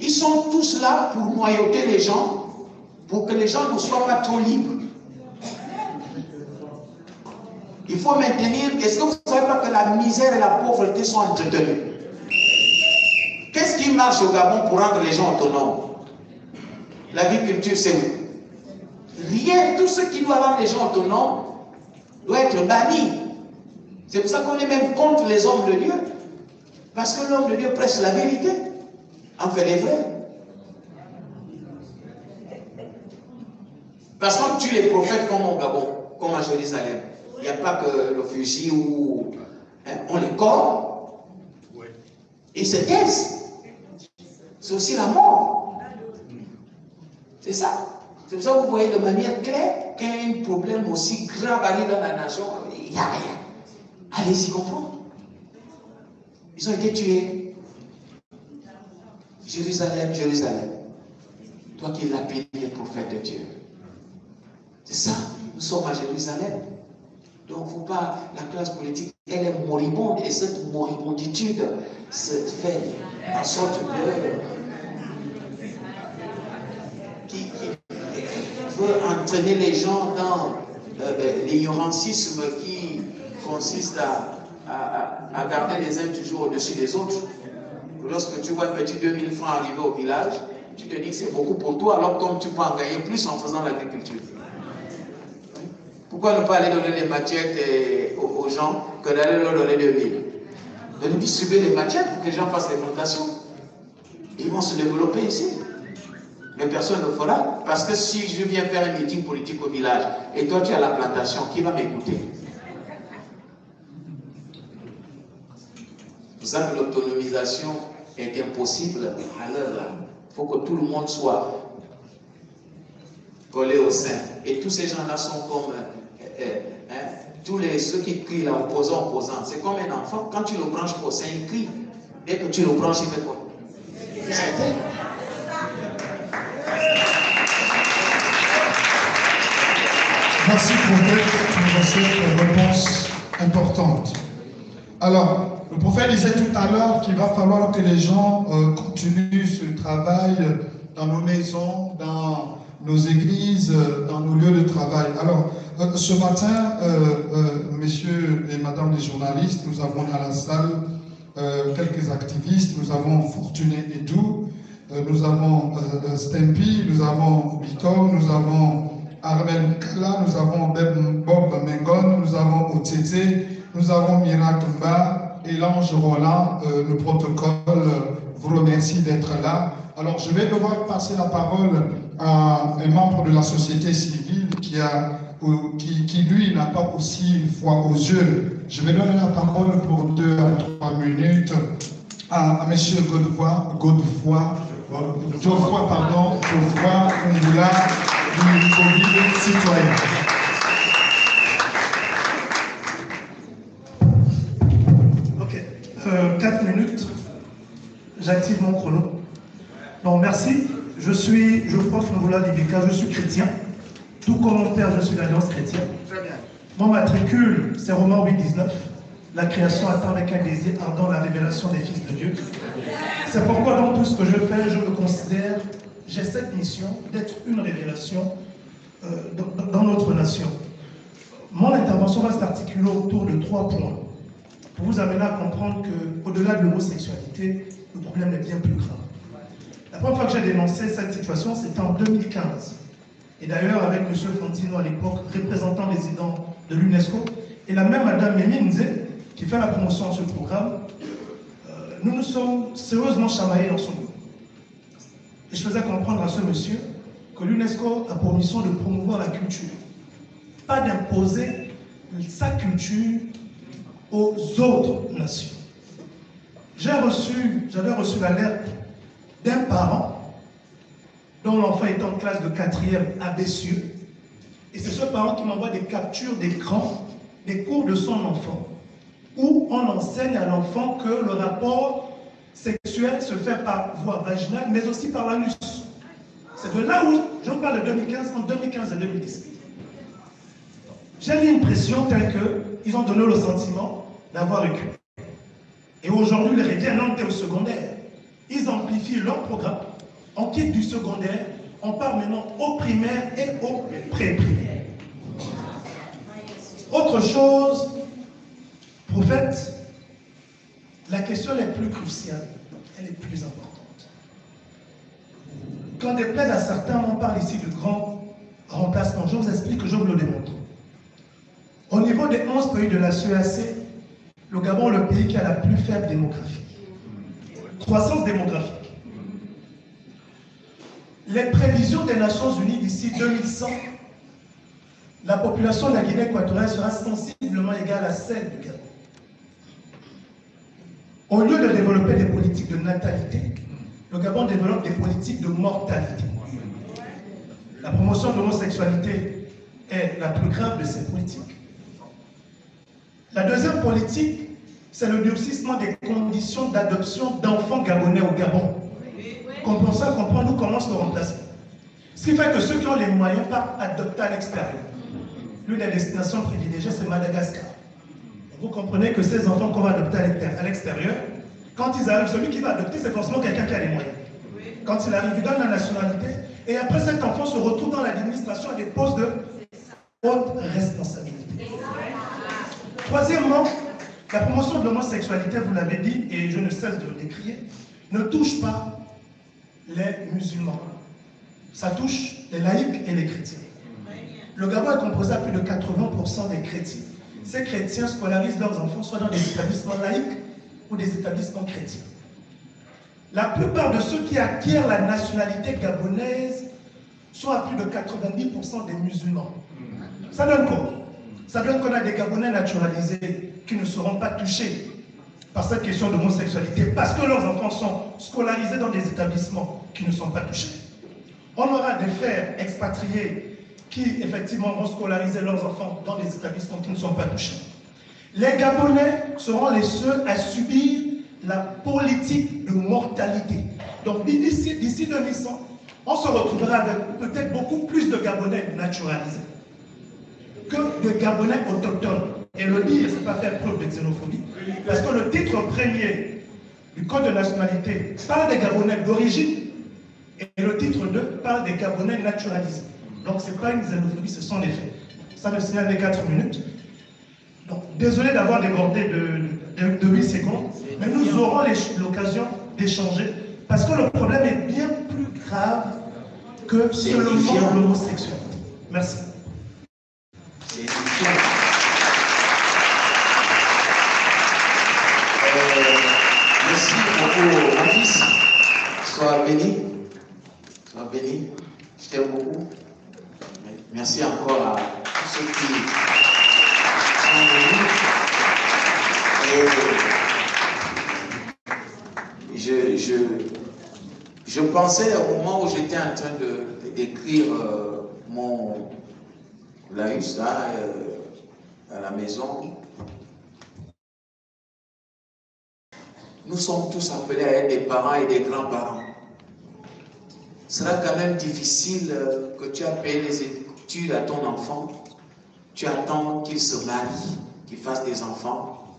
ils sont tous là pour noyauter les gens, pour que les gens ne soient pas trop libres. Il faut maintenir. Est-ce que vous ne savez pas que la misère et la pauvreté sont entretenues? Qu'est-ce qui marche au Gabon pour rendre les gens autonomes? L'agriculture, c'est où? Rien. Tout ce qui doit rendre les gens autonomes doit être banni. C'est pour ça qu'on est même contre les hommes de Dieu. Parce que l'homme de Dieu prêche la vérité. En fait, les vrais. Parce qu'on tue les prophètes comme au Gabon, comme à Jérusalem. Il n'y a pas que le fusil ou... Hein, on les corps. Ils se taisent. c'est aussi la mort. C'est ça. C'est pour ça que vous voyez de manière claire qu'il y a un problème aussi grave arrivé dans la nation. Il n'y a rien. Allez-y comprendre. Ils ont été tués. Jérusalem, Jérusalem. Toi qui lapides les prophètes de Dieu. C'est ça. Nous sommes à Jérusalem. Donc, faut pas, la classe politique, elle est moribonde. Et cette moribonditude se fait en sorte qui veut entraîner les gens dans l'ignorancisme qui consiste à garder les uns toujours au-dessus des autres. Lorsque tu vois un petit 2000 francs arriver au village, tu te dis que c'est beaucoup pour toi, alors comme tu peux en gagner plus en faisant l'agriculture. Pourquoi ne pas aller donner des machettes aux gens que d'aller leur donner des villes? De nous distribuer des machettes pour que les gens fassent les plantations. Ils vont se développer ici. Mais personne ne le fera, parce que si je viens faire un meeting politique au village et toi tu as la plantation, qui va m'écouter? C'est pour ça que l'autonomisation est impossible à l'heure. Il faut que tout le monde soit collé au sein. Et tous ces gens-là sont comme ceux qui crient là, opposant. C'est comme un enfant, quand tu le branches au sein, il crie. Dès que tu le branches, il fait quoi? Il s'éteint. Merci pour cette réponse importante. Alors, le prophète disait tout à l'heure qu'il va falloir que les gens continuent ce travail dans nos maisons, dans nos églises, dans nos lieux de travail. Alors, ce matin, messieurs et madame les journalistes, nous avons dans la salle quelques activistes. Nous avons Fortuné Edou, nous avons Stempy, nous avons Bitom, nous avons Armel Kala, nous avons Bob Mengon, nous avons Otete, nous avons Mira Tumba et l'ange Roland. Le protocole vous remercie d'être là. Alors, je vais devoir passer la parole à un membre de la société civile qui lui, n'a pas aussi foi aux yeux. Je vais donner la parole pour 2 à 3 minutes à M. Godefroy Kungula du Covid citoyen. Ok, 4 minutes. J'active mon chrono. Bon, merci. Je suis Geoffroy Fongola Libika, je suis chrétien. Tout comme mon père, je suis d'Alliance chrétienne. Très bien. Mon matricule, c'est Romains 8,19. La création attend avec un désir ardent la révélation des fils de Dieu. C'est pourquoi dans tout ce que je fais, je me considère, j'ai cette mission d'être une révélation dans notre nation. Mon intervention va s'articuler autour de 3 points pour vous amener à comprendre qu'au-delà de l'homosexualité, le problème est bien plus grave. La première fois que j'ai dénoncé cette situation, c'était en 2015. Et d'ailleurs, avec M. Fontino à l'époque, représentant résident de l'UNESCO, et la même Madame Méminze, qui fait la promotion de ce programme, nous nous sommes sérieusement chamaillés dans son groupe. Et je faisais comprendre à ce monsieur que l'UNESCO a pour mission de promouvoir la culture, pas d'imposer sa culture aux autres nations. J'avais reçu l'alerte d'un parent dont l'enfant est en classe de 4e à Bessieux. Et c'est ce parent qui m'envoie des captures d'écran des cours de son enfant, où on enseigne à l'enfant que le rapport sexuel se fait par voie vaginale, mais aussi par l'anus. C'est de là où, je parle de 2015, en 2015 et 2017. J'ai eu une pression telle qu'ils ont donné le sentiment d'avoir reculé. Et aujourd'hui, les reviennent au secondaire. Ils amplifient leur programme, on quitte du secondaire, on part maintenant au primaire et au pré-primaire. Autre chose, prophète, la question est plus cruciale, elle est plus importante. Quand déplaise à certains, on parle ici de grand remplacement. Je vous explique, je vous le démontre. Au niveau des 11 pays de la CEAC, le Gabon est le pays qui a la plus faible démographie. Croissance démographique. Les prévisions des Nations Unies d'ici 2100, la population de la Guinée équatoriale sera sensiblement égale à celle du Gabon. Au lieu de développer des politiques de natalité, le Gabon développe des politiques de mortalité. La promotion de l'homosexualité est la plus grave de ces politiques. La deuxième politique, c'est le durcissement des conditions d'adoption d'enfants gabonais au Gabon. Comprendre où commence le remplacement. Ce qui fait que ceux qui ont les moyens partent adopter à l'extérieur. L'une des destinations privilégiées, c'est Madagascar. Vous comprenez que ces enfants qu'on va adopter à l'extérieur, quand ils arrivent, celui qui va adopter, c'est forcément quelqu'un qui a les moyens. Quand il arrive, il donne la nationalité, et après cet enfant se retrouve dans l'administration à des postes de haute responsabilité. Troisièmement, la promotion de l'homosexualité, vous l'avez dit, et je ne cesse de le décrier, ne touche pas les musulmans. Ça touche les laïcs et les chrétiens. Le Gabon est composé à plus de 80% des chrétiens. Ces chrétiens scolarisent leurs enfants soit dans des établissements laïcs ou des établissements chrétiens. La plupart de ceux qui acquièrent la nationalité gabonaise sont à plus de 90% des musulmans. Ça donne quoi? Ça donne qu'on a des Gabonais naturalisés qui ne seront pas touchés par cette question d'homosexualité parce que leurs enfants sont scolarisés dans des établissements qui ne sont pas touchés. On aura des frères expatriés qui effectivement vont scolariser leurs enfants dans des établissements qui ne sont pas touchés. Les Gabonais seront les seuls à subir la politique de mortalité. Donc d'ici 2100, on se retrouvera avec peut-être beaucoup plus de Gabonais naturalisés que de Gabonais autochtones. Et le dire, c'est pas faire preuve de xénophobie, parce que le titre premier du Code de nationalité parle des Gabonais d'origine, et le titre 2 parle des Gabonais naturalisés. Donc ce n'est pas une xénophobie, ce sont les faits. Ça me signale les 4 minutes. Donc désolé d'avoir débordé de 8 secondes, mais nous aurons l'occasion d'échanger, parce que le problème est bien plus grave que seulement l'homosexualité. Merci. Merci beaucoup, mon fils. Sois béni. Sois béni. Je t'aime beaucoup. Merci encore à tous ceux qui sont venus. Et je pensais au moment où j'étais en train d'écrire mon laïus là, à la maison. Nous sommes tous appelés à être des parents et des grands-parents. Ce sera quand même difficile que tu as payé les études à ton enfant, tu attends qu'il se marie, qu'il fasse des enfants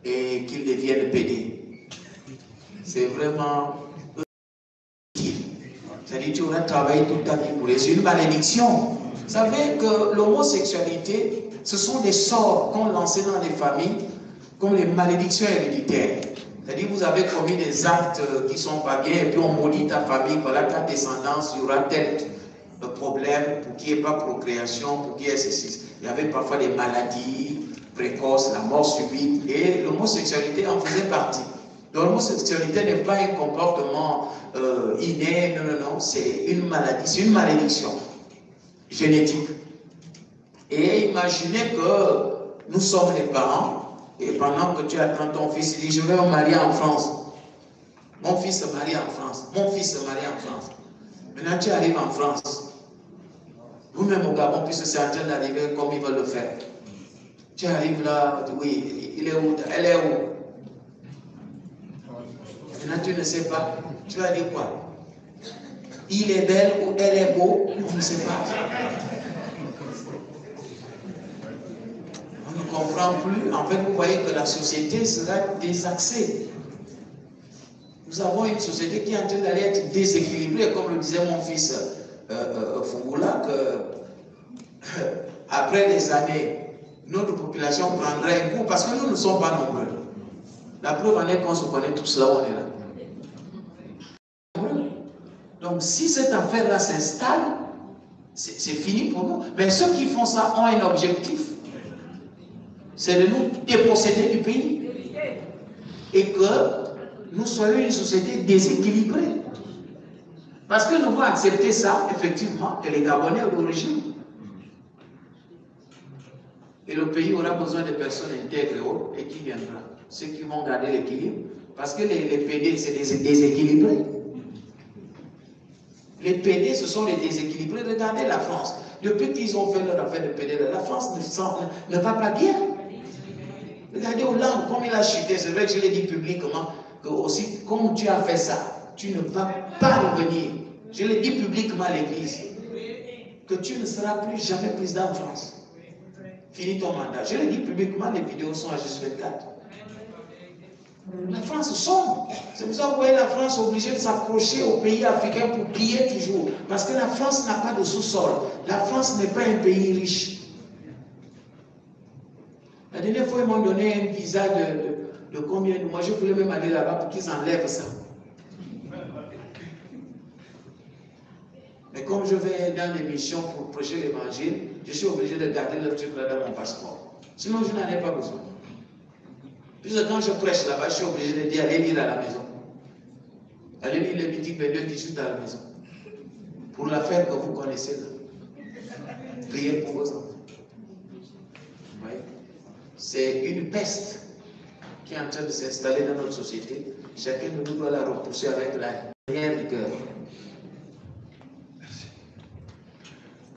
et qu'il devienne pédé. C'est vraiment utile. C'est-à-dire que tu auras travaillé toute ta vie pour les. C'est une malédiction. Vous savez que l'homosexualité, ce sont des sorts qu'on lançait dans les familles comme les malédictions héréditaires. C'est-à-dire que vous avez commis des actes qui ne sont pas bien et puis on maudit ta famille, voilà ta descendance, il y aura tel problème pour qu'il n'y ait pas procréation, pour qu'il y ait ceci. Il y avait parfois des maladies précoces, la mort subite et l'homosexualité en faisait partie. L'homosexualité n'est pas un comportement inné, non, c'est une maladie, c'est une malédiction génétique. Et imaginez que nous sommes les parents. Et pendant que tu attends ton fils, il dit, je vais me marier en France. Mon fils se marie en France. Mon fils se marie en France. Maintenant, tu arrives en France. Vous-même au Gabon, puisque c'est en train d'arriver comme ils veulent le faire. Tu arrives là, oui, il est où? Elle est où? Maintenant, tu ne sais pas. Tu vas dire quoi? Il est belle ou elle est beau? On ne sait pas. On ne comprend plus. En fait, vous voyez que la société sera désaxée. Nous avons une société qui est en train d'aller être déséquilibrée, comme le disait mon fils Fungula, que après des années, notre population prendrait un coup parce que nous ne sommes pas nombreux. La preuve en est qu'on se connaît tous là où on est là. Donc, si cette affaire-là s'installe, c'est fini pour nous. Mais ceux qui font ça ont un objectif. C'est de nous déposséder du pays. Et que nous soyons une société déséquilibrée. Parce que nous devons accepter ça, effectivement, que les Gabonais d'origine. Et le pays aura besoin de personnes intègres et qui viendront. Ceux qui vont garder l'équilibre. Parce que les PD, c'est déséquilibré. Les PD, ce sont les déséquilibrés. Regardez la France. Depuis qu'ils ont fait leur affaire de PD, la France ne va pas bien. Regardez Hollande, comme il a chuté. C'est vrai que je l'ai dit publiquement, que aussi, comme tu as fait ça, tu ne vas pas revenir. Je l'ai dit publiquement à l'Église, que tu ne seras plus jamais président de France. Finis ton mandat. Je l'ai dit publiquement, les vidéos sont à juste 24. La France sombre. C'est pour ça que vous voyez la France obligée de s'accrocher aux pays africains pour piller toujours. Parce que la France n'a pas de sous-sol. La France n'est pas un pays riche. La dernière fois, ils m'ont donné un visa de combien de mois. Je voulais même aller là-bas pour qu'ils enlèvent ça. Mais comme je vais dans des missions pour prêcher l'évangile, je suis obligé de garder le truc là dans mon passeport. Sinon, je n'en ai pas besoin. Puisque quand je prêche là-bas, je suis obligé de dire allez lire à la maison. Allez lire les petits 22-18 à la maison. Pour l'affaire que vous connaissez là. Priez pour vos enfants. Vous voyez? C'est une peste qui est en train de s'installer dans notre société. Chacun de nous doit la repousser avec la lumière du cœur. Merci.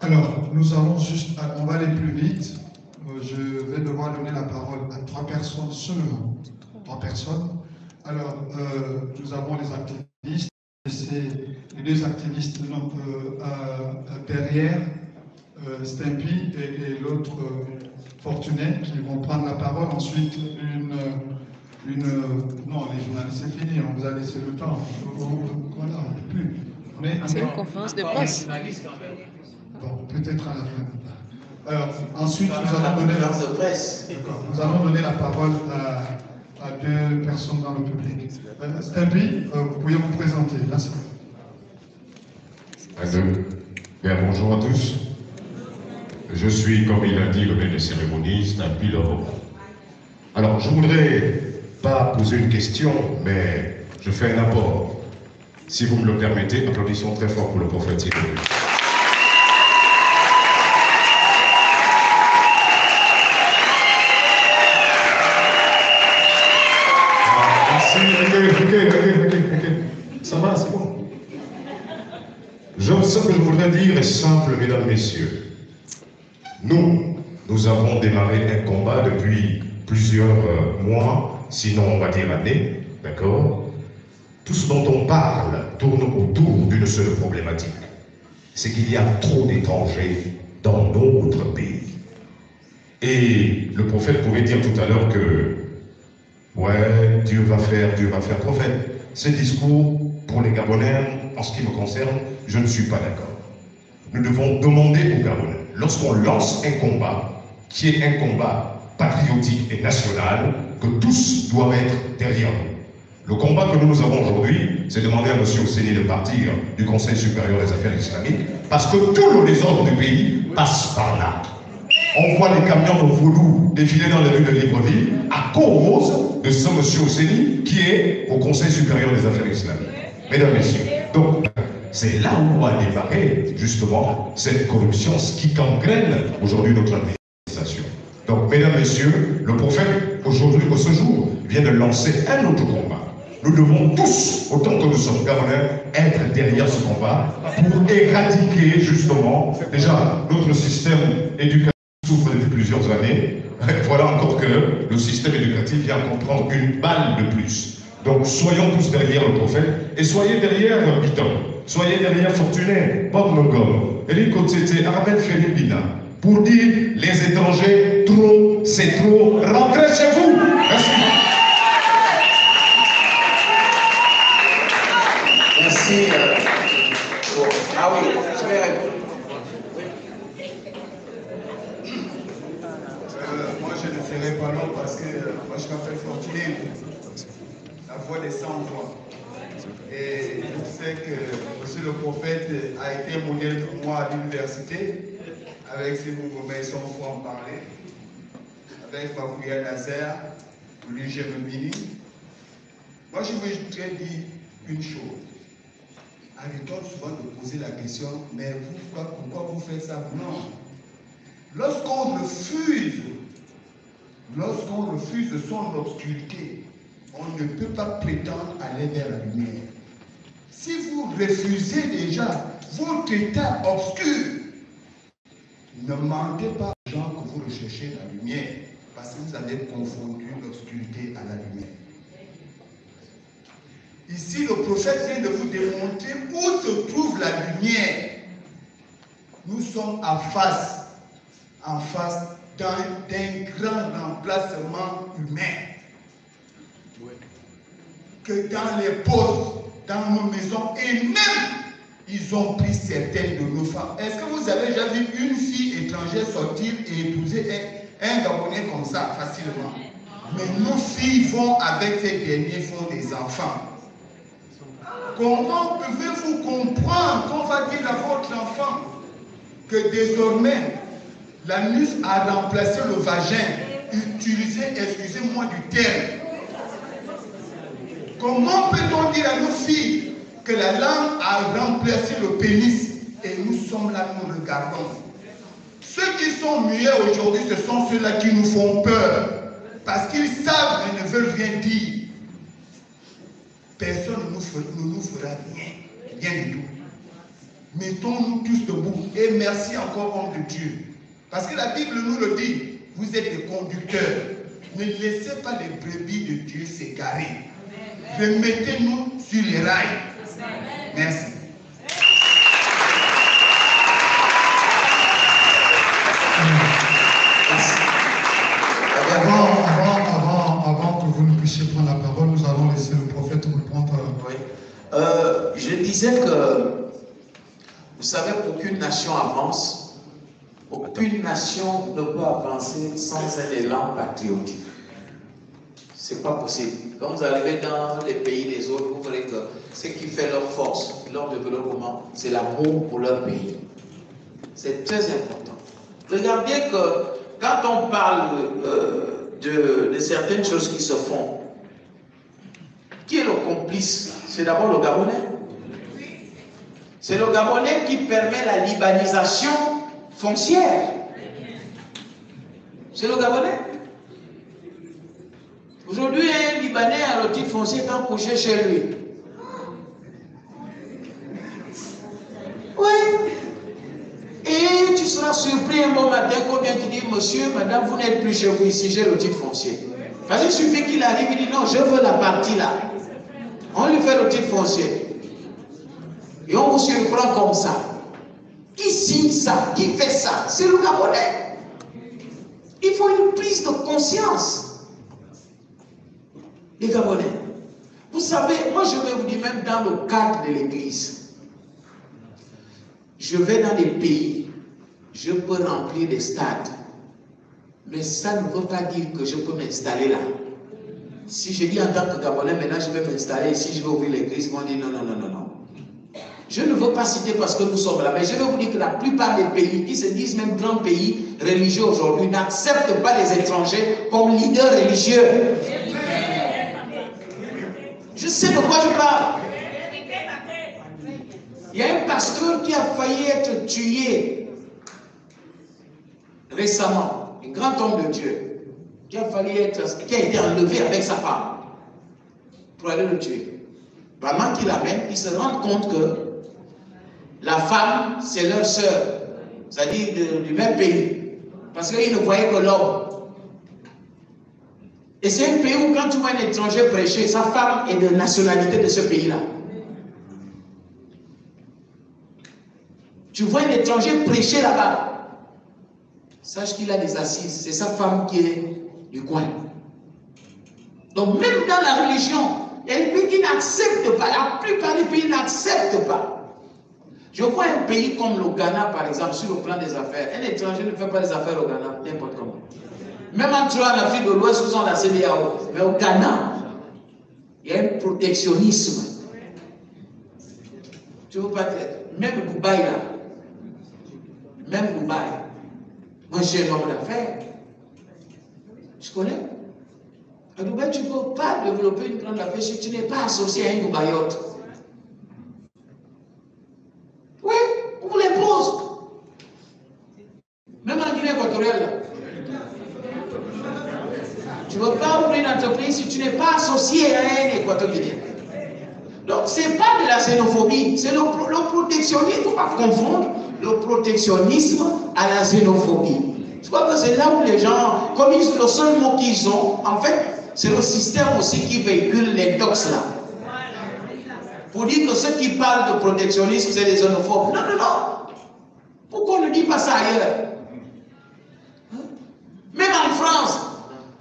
Alors, nous allons juste, on va aller plus vite. Je vais devoir donner la parole à 3 personnes seulement. 3 personnes. Alors, nous avons les activistes. C'est les 2 activistes derrière, Stampy et l'autre Fortuné, qui vont prendre la parole. Ensuite, non, les journalistes, c'est fini, on vous a laissé le temps. Voilà, on ne peut plus. C'est une conférence de presse. Bon, peut-être à la fin. Alors, ensuite, nous allons donner la parole à 2 personnes dans le public. Stampy, vous pouvez vous présenter. Merci. Bien, bonjour à tous. Je suis, comme il a dit le maître de cérémonie, Stampy Laurent. Alors, je ne voudrais pas poser une question, mais je fais un apport. Si vous me le permettez, applaudissons très fort pour le prophète Sidoni. Ça va, c'est bon. Ce que je voudrais dire est simple, mesdames, messieurs. Nous avons démarré un combat depuis plusieurs mois, sinon on va dire années, d'accord? Tout ce dont on parle tourne autour d'une seule problématique. C'est qu'il y a trop d'étrangers dans notre pays. Et le prophète pouvait dire tout à l'heure que ouais, Dieu va faire. Prophète, ces discours, pour les Gabonais, en ce qui me concerne, je ne suis pas d'accord. Nous devons demander aux Gabonais, lorsqu'on lance un combat, qui est un combat patriotique et national, que tous doivent être derrière nous. Le combat que nous avons aujourd'hui, c'est demander à M. Osseni de partir du Conseil supérieur des affaires islamiques, parce que tout le désordre du pays passe par là. On voit les camions de vaudou défiler dans les rues de Libreville à cause de ce M. Osseni qui est au Conseil supérieur des affaires islamiques. Mesdames, Messieurs, donc c'est là où on va démarrer justement cette corruption, ce qui gangrène aujourd'hui notre administration. Donc, mesdames, messieurs, le prophète aujourd'hui, ce jour, vient de lancer un autre combat. Nous devons tous, autant que nous sommes Gabonais, être derrière ce combat pour éradiquer justement, déjà, notre système éducatif souffre depuis plusieurs années. Voilà encore que le système éducatif vient comprendre une balle de plus. Donc soyons tous derrière le prophète et soyez derrière Biton, soyez derrière Fortuné, Bob Ngom, Eric Otsete, Armel Felibina, pour dire les étrangers, trop, c'est trop, rentrez chez vous. Merci. Merci. Ah oui, je vais répondre. Moi, je ne serai pas long parce que moi, je m'appelle Fortuné, la voix des sans-voix. Et je sais que M. le prophète a été modèle pour moi à l'université, avec ses mouvements sans foi en parler, avec Mabouya Nazaire, lui Jérémie. Moi, je voudrais dire une chose. Arrêtons souvent de poser la question, mais pourquoi vous faites ça? Non. Lorsqu'on refuse de son obscurité, on ne peut pas prétendre aller vers la lumière. Si vous refusez déjà votre état obscur. Ne mentez pas aux gens que vous recherchez la lumière, parce que vous avez confondu l'obscurité à la lumière. Ici, le prophète vient de vous démontrer où se trouve la lumière. Nous sommes en face d'un grand remplacement humain. Que dans les postes, dans nos maisons, et même, ils ont pris certaines de nos femmes. Est-ce que vous avez déjà vu une fille étrangère sortir et épouser un Gabonais comme ça, facilement? Mais nos filles vont avec ces derniers, font des enfants. Comment pouvez-vous comprendre qu'on va dire à votre enfant que désormais, l'anus a remplacé le vagin, utilisé, excusez-moi du terme. Comment peut-on dire à nos filles que la langue a remplacé le pénis et nous sommes là, nous regardons? Ceux qui sont muets aujourd'hui, ce sont ceux-là qui nous font peur parce qu'ils savent et ne veulent rien dire. Personne ne nous fera rien du tout. Mettons-nous tous debout et merci encore, homme de Dieu. Parce que la Bible nous le dit, vous êtes des conducteurs. Ne laissez pas les brebis de Dieu s'égarer. Remettez-nous sur les rails. Merci. Avant que vous ne puissiez prendre la parole, nous allons laisser le prophète répondre. Oui. Je disais que, vous savez qu'aucune nation avance, aucune nation ne peut avancer sans un élan patriotique. C'est pas possible. Quand vous arrivez dans les pays des autres, vous verrez que ce qui fait leur force, leur développement, c'est l'amour pour leur pays. C'est très important. Regardez que quand on parle de certaines choses qui se font, qui est le complice? C'est d'abord le Gabonais. C'est le Gabonais qui permet la libanisation foncière. C'est le Gabonais. Aujourd'hui, un Libanais a le titre foncier quand couché chez lui. Oui. Et tu seras surpris un bon matin quand vient te dire, monsieur, madame, vous n'êtes plus chez vous ici, j'ai le titre foncier. Parce qu'il suffit qu'il arrive, il dit non, je veux la partie là. On lui fait le titre foncier. Et on vous surprend comme ça. Qui signe ça? Qui fait ça? C'est le Gabonais. Il faut une prise de conscience. Les Gabonais. Vous savez, moi je vais vous dire, même dans le cadre de l'Église, je vais dans des pays, je peux remplir des stades, mais ça ne veut pas dire que je peux m'installer là. Si je dis en tant que Gabonais, maintenant je vais m'installer ici, je vais ouvrir l'église, ils vont dire non, non, non, non, non. Je ne veux pas citer parce que nous sommes là, mais je vais vous dire que la plupart des pays, qui se disent même grands pays religieux aujourd'hui, n'acceptent pas les étrangers comme leaders religieux. Je sais de quoi je parle. Il y a un pasteur qui a failli être tué récemment, un grand homme de Dieu, qui a été enlevé avec sa femme pour aller le tuer. Pendant qu'il l'amène, il se rend compte que la femme, c'est leur sœur, c'est-à-dire du même pays, parce qu'ils ne voyaient que l'homme. Et c'est un pays où quand tu vois un étranger prêcher, sa femme est de nationalité de ce pays-là. Tu vois un étranger prêcher là-bas, sache qu'il a des assises, c'est sa femme qui est du coin. Donc même dans la religion, il y a des pays qui n'acceptent pas, la plupart des pays n'acceptent pas. Je vois un pays comme le Ghana par exemple, sur le plan des affaires, un étranger ne fait pas des affaires au Ghana, n'importe comment. Même en Afrique de l'Ouest, où sont la CEDEAO, mais au Ghana, il y a un protectionnisme. Tu ne veux pas être, même Dubaï là, même Dubaï, moi j'ai un homme d'affaires, je connais. À Dubaï, tu ne peux pas développer une grande affaire si tu n'es pas associé à un Dubaïote. Oui, on vous l'impose. Même en Guinée équatoriale. Tu ne peux pas ouvrir une entreprise si tu n'es pas associé à un Équateur-Guinéen. Donc, ce n'est pas de la xénophobie, c'est le protectionnisme. Il ne faut pas confondre le protectionnisme à la xénophobie. Je crois que c'est là où les gens, comme ils, le seul mot qu'ils ont, en fait, c'est le système aussi qui véhicule les dox là. Pour dire que ceux qui parlent de protectionnisme, c'est des xénophobes. Non, non, non. Pourquoi on ne dit pas ça ailleurs? Même en France,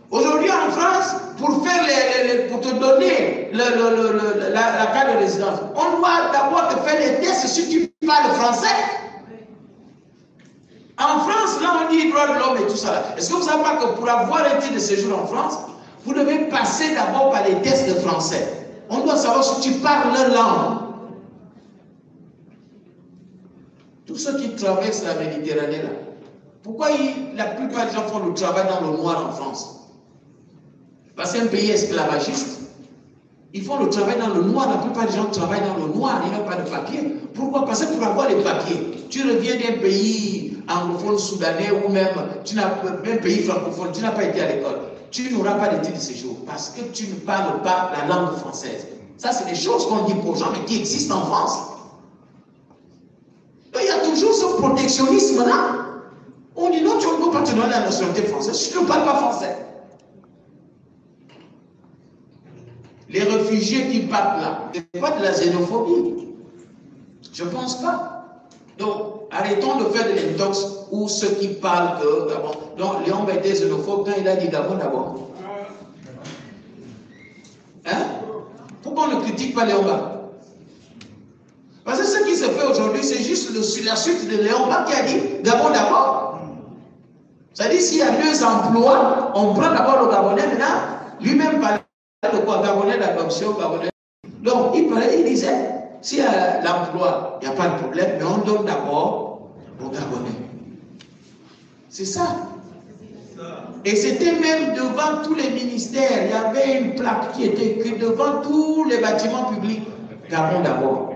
aujourd'hui en France, pour faire pour te donner la carte de résidence, on doit d'abord te faire les tests si tu parles français. En France, là on dit droit de l'homme et tout ça. Est-ce que vous savez pas que pour avoir un titre de séjour en France, vous devez passer d'abord par les tests de français? On doit savoir si tu parles leur langue. Tous ceux qui traversent la Méditerranée là, pourquoi la plupart des gens font le travail dans le noir en France? Parce que c'est un pays esclavagiste. Ils font le travail dans le noir, la plupart des gens travaillent dans le noir, ils n'ont pas de papier. Pourquoi? Parce que pour avoir les papiers, tu reviens d'un pays anglophone soudanais ou même un pays francophone, tu n'as pas été à l'école. Tu n'auras pas de titre de séjour parce que tu ne parles pas la langue française. Ça, c'est des choses qu'on dit pour gens, mais qui existent en France. Donc, il y a toujours ce protectionnisme-là. On dit non, tu ne peux pas te donner la nationalité française si tu ne parles pas français. Les réfugiés qui partent là, ce n'est pas de la xénophobie. Je ne pense pas. Donc, arrêtons de faire de l'intox ou ceux qui parlent que Gabon. Donc, Léon était xénophobe quand il a dit Gabon d'abord. Hein? Pourquoi on ne critique pas Léon Ba? Parce que ce qui se fait aujourd'hui, c'est juste la suite de Léon Ba qui a dit Gabon d'abord. C'est-à-dire, s'il y a 2 emplois, on prend d'abord le Gabonais, maintenant, lui-même parlait de quoi? Gabonais d'adoption, Gabonais. Donc, il disait, s'il y a l'emploi, il n'y a pas de problème, mais on donne d'abord aux Gabonais. C'est ça. Et c'était même devant tous les ministères, il y avait une plaque qui était écrite devant tous les bâtiments publics. Gabon d'abord.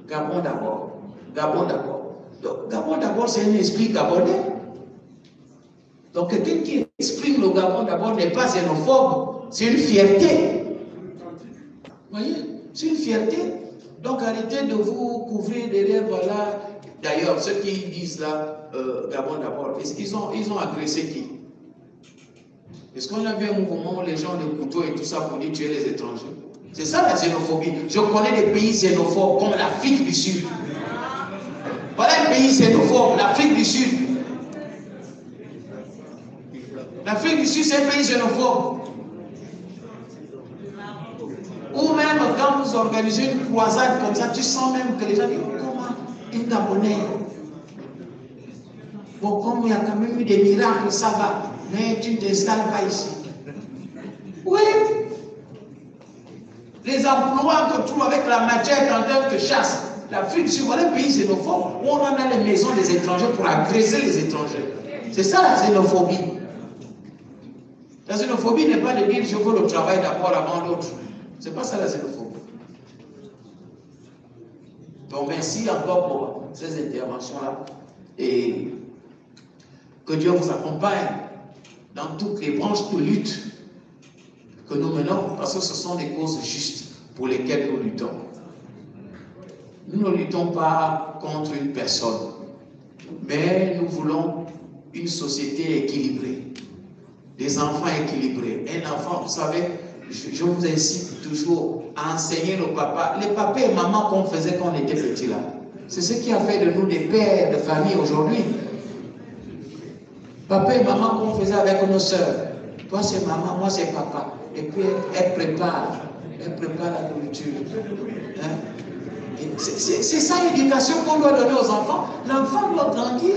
Gabon d'abord. Gabon d'abord. Donc, Gabon d'abord, c'est un esprit gabonais. Donc, quelqu'un qui exprime le Gabon d'abord n'est pas xénophobe, c'est une fierté. Vous voyez? C'est une fierté. Donc, arrêtez de vous couvrir derrière, voilà. D'ailleurs, ceux qui disent là, Gabon d'abord, ils ont agressé qui? Est-ce qu'on a vu un mouvement où les gens ont des couteaux et tout ça pour dire tuer les étrangers? C'est ça la xénophobie. Je connais des pays xénophobes comme l'Afrique du Sud. Voilà un pays xénophobe, l'Afrique du Sud. L'Afrique du Sud, c'est un pays xénophobe. Ou même quand vous organisez une croisade comme ça, tu sens même que les gens disent comment un Gabonais. Bon, comme il y a quand même eu des miracles, ça va, mais tu ne t'installes pas ici. Oui. Les emplois que tu trouves avec la matière quand on te chasse. L'Afrique du Sud, voilà un pays xénophobe où on en a les maisons des étrangers pour agresser les étrangers. C'est ça la xénophobie. La xénophobie n'est pas de dire je veux le travail d'abord avant l'autre. C'est pas ça la xénophobie. Donc merci encore pour ces interventions-là. Et que Dieu vous accompagne dans toutes les branches de lutte que nous menons, parce que ce sont des causes justes pour lesquelles nous luttons. Nous ne luttons pas contre une personne, mais nous voulons une société équilibrée, des enfants équilibrés. Un enfant, vous savez, je vous incite toujours à enseigner nos papas, les papas et mamans qu'on faisait quand on était petits là. C'est ce qui a fait de nous des pères de famille aujourd'hui. Papa et maman qu'on faisait avec nos soeurs. Toi c'est maman, moi c'est papa. Et puis elle prépare la nourriture. Hein? C'est ça l'éducation qu'on doit donner aux enfants. L'enfant doit grandir.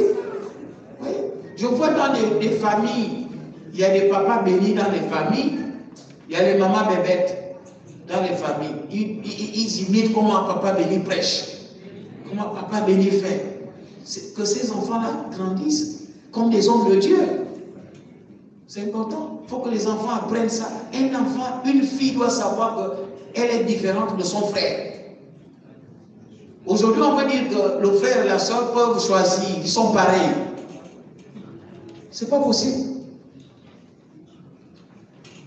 Oui. Je vois dans des familles, il y a des papas bénis dans les familles, il y a les mamans bébêtes dans les familles. Ils imitent comment papa béni prêche, comment papa béni fait. Que ces enfants-là grandissent comme des hommes de Dieu. C'est important. Il faut que les enfants apprennent ça. Un enfant, une fille doit savoir qu'elle est différente de son frère. Aujourd'hui, on peut dire que le frère et la soeur peuvent choisir, ils sont pareils. C'est pas possible.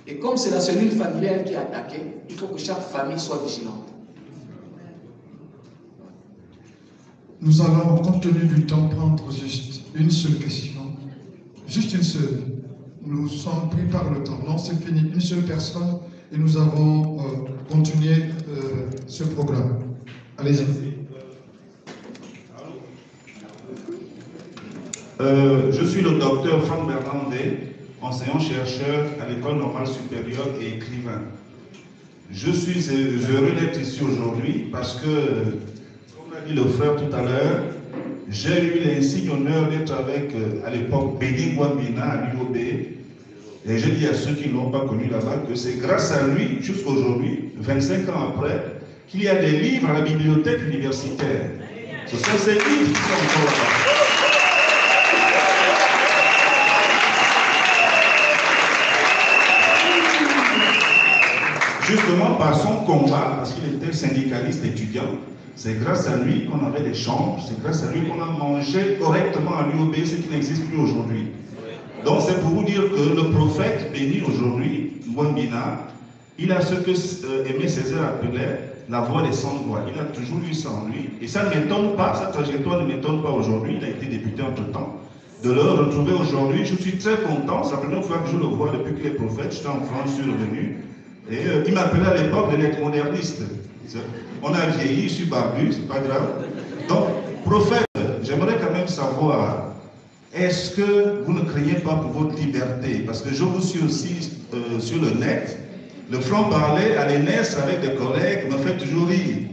Et comme c'est la cellule familiale qui est attaquée, il faut que chaque famille soit vigilante. Nous allons, compte tenu du temps, prendre juste une seule question. Juste une seule. Nous sommes pris par le temps. Non, c'est fini. Une seule personne et nous avons continué ce programme. Allez-y. Je suis le docteur Franck Bernandé, enseignant-chercheur à l'École normale supérieure et écrivain. Je relève ici aujourd'hui parce que, comme l'a dit le frère tout à l'heure, j'ai eu l'insigne honneur d'être avec, à l'époque, Béni Wambina à l'UOB. Et je dis à ceux qui ne l'ont pas connu là-bas que c'est grâce à lui, jusqu'aujourd'hui, 25 ans après, qu'il y a des livres à la bibliothèque universitaire. Ce sont ces livres qui sont encore là-bas. Justement par son combat, parce qu'il était syndicaliste étudiant, c'est grâce à lui qu'on avait des chambres, c'est grâce à lui qu'on a mangé correctement à l'UOB, ce qui n'existe plus aujourd'hui. Donc c'est pour vous dire que le prophète béni aujourd'hui, Wambina, il a ce que Aimé Césaire appelait la voix des sans-voix. Il a toujours eu ça en lui. Et ça ne m'étonne pas, sa trajectoire ne m'étonne pas aujourd'hui, il a été député entre-temps. De le retrouver aujourd'hui, je suis très content, c'est la première fois que je le vois depuis que les prophètes, j'étais en France, je suis revenu. Et il m'appelait à l'époque de l'être moderniste. On a vieilli, je suis barbu, c'est pas grave. Donc, prophète, j'aimerais quand même savoir, est-ce que vous ne craignez pas pour votre liberté? Parce que je vous suis aussi sur le net. Le franc-parler à l'ENS avec des collègues me fait toujours rire.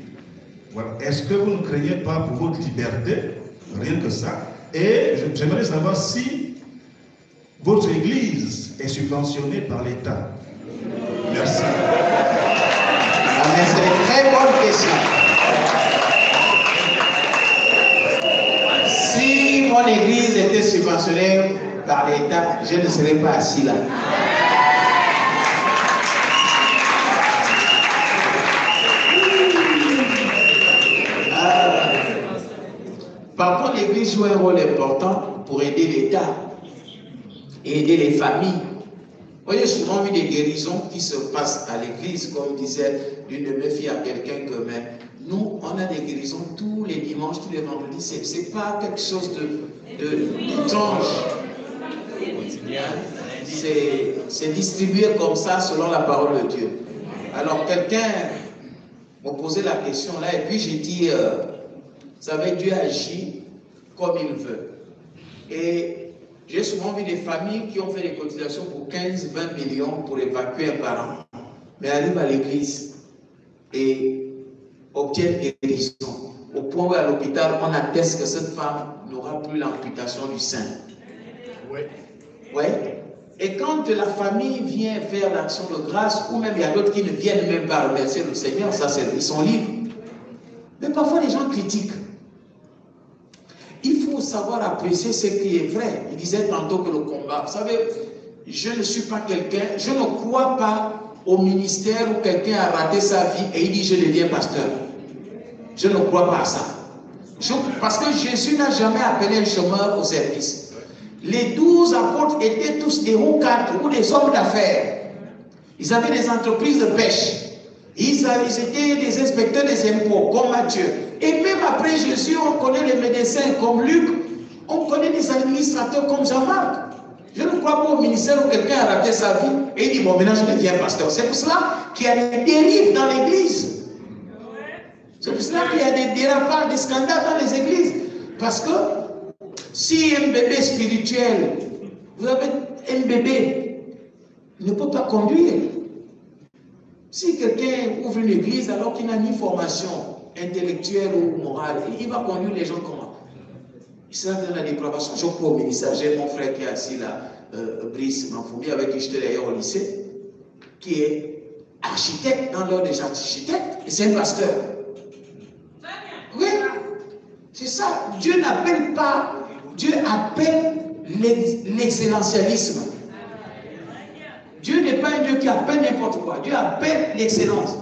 Voilà. Est-ce que vous ne craignez pas pour votre liberté? Rien que ça. Et j'aimerais savoir si votre église est subventionnée par l'État. Merci. C'est une très bonne question. Si mon église était subventionnée par l'État, je ne serais pas assis là. Par contre, l'église joue un rôle important pour aider l'État et aider les familles. Moi, j'ai souvent vu des guérisons qui se passent à l'église, comme disait l'une de mes filles à quelqu'un que nous, on a des guérisons tous les dimanches, tous les vendredis. C'est pas quelque chose d'étrange. C'est distribué comme ça selon la parole de Dieu. Alors, quelqu'un m'a posé la question là, et puis j'ai dit, vous savez, Dieu agit comme il veut. Et j'ai souvent vu des familles qui ont fait des cotisations pour 15-20 millions pour évacuer un parent, mais arrivent à l'église et obtiennent guérison. Au point où à l'hôpital, on atteste que cette femme n'aura plus l'amputation du sein. Oui. Oui. Et quand la famille vient faire l'action de grâce, ou même il y a d'autres qui ne viennent même pas remercier le Seigneur, ça ils sont libres. Mais parfois les gens critiquent. Il faut savoir apprécier ce qui est vrai. Il disait tantôt que le combat, vous savez, je ne suis pas quelqu'un, je ne crois pas au ministère où quelqu'un a raté sa vie et il dit je deviens pasteur. Je ne crois pas à ça. Parce que Jésus n'a jamais appelé un chômeur au service. Les 12 apôtres étaient tous des hauts cadres ou des hommes d'affaires. Ils avaient des entreprises de pêche. Ils étaient des inspecteurs des impôts, comme Matthieu. Et même après Jésus, on connaît les médecins comme Luc, on connaît des administrateurs comme Jean-Marc. Je ne crois pas au ministère où quelqu'un a raté sa vie et il dit, bon, maintenant je deviens pasteur. C'est pour cela qu'il y a des dérives dans l'église. C'est pour cela qu'il y a des dérapages, des scandales dans les églises. Parce que si un bébé spirituel, vous avez un bébé, il ne peut pas conduire. Si quelqu'un ouvre une église alors qu'il n'a ni formation intellectuelle ou morale, il va conduire les gens comment? Il sera dans la dépravation. Je crois au ministère. J'ai mon frère qui est assis là, Brice Manfoumi, avec qui j'étais d'ailleurs au lycée, qui est architecte dans l'ordre des architectes, et c'est un pasteur. Oui, c'est ça. Dieu n'appelle pas, Dieu appelle l'excellentialisme. Dieu n'est pas un Dieu qui appelle n'importe quoi. Dieu appelle l'excellence.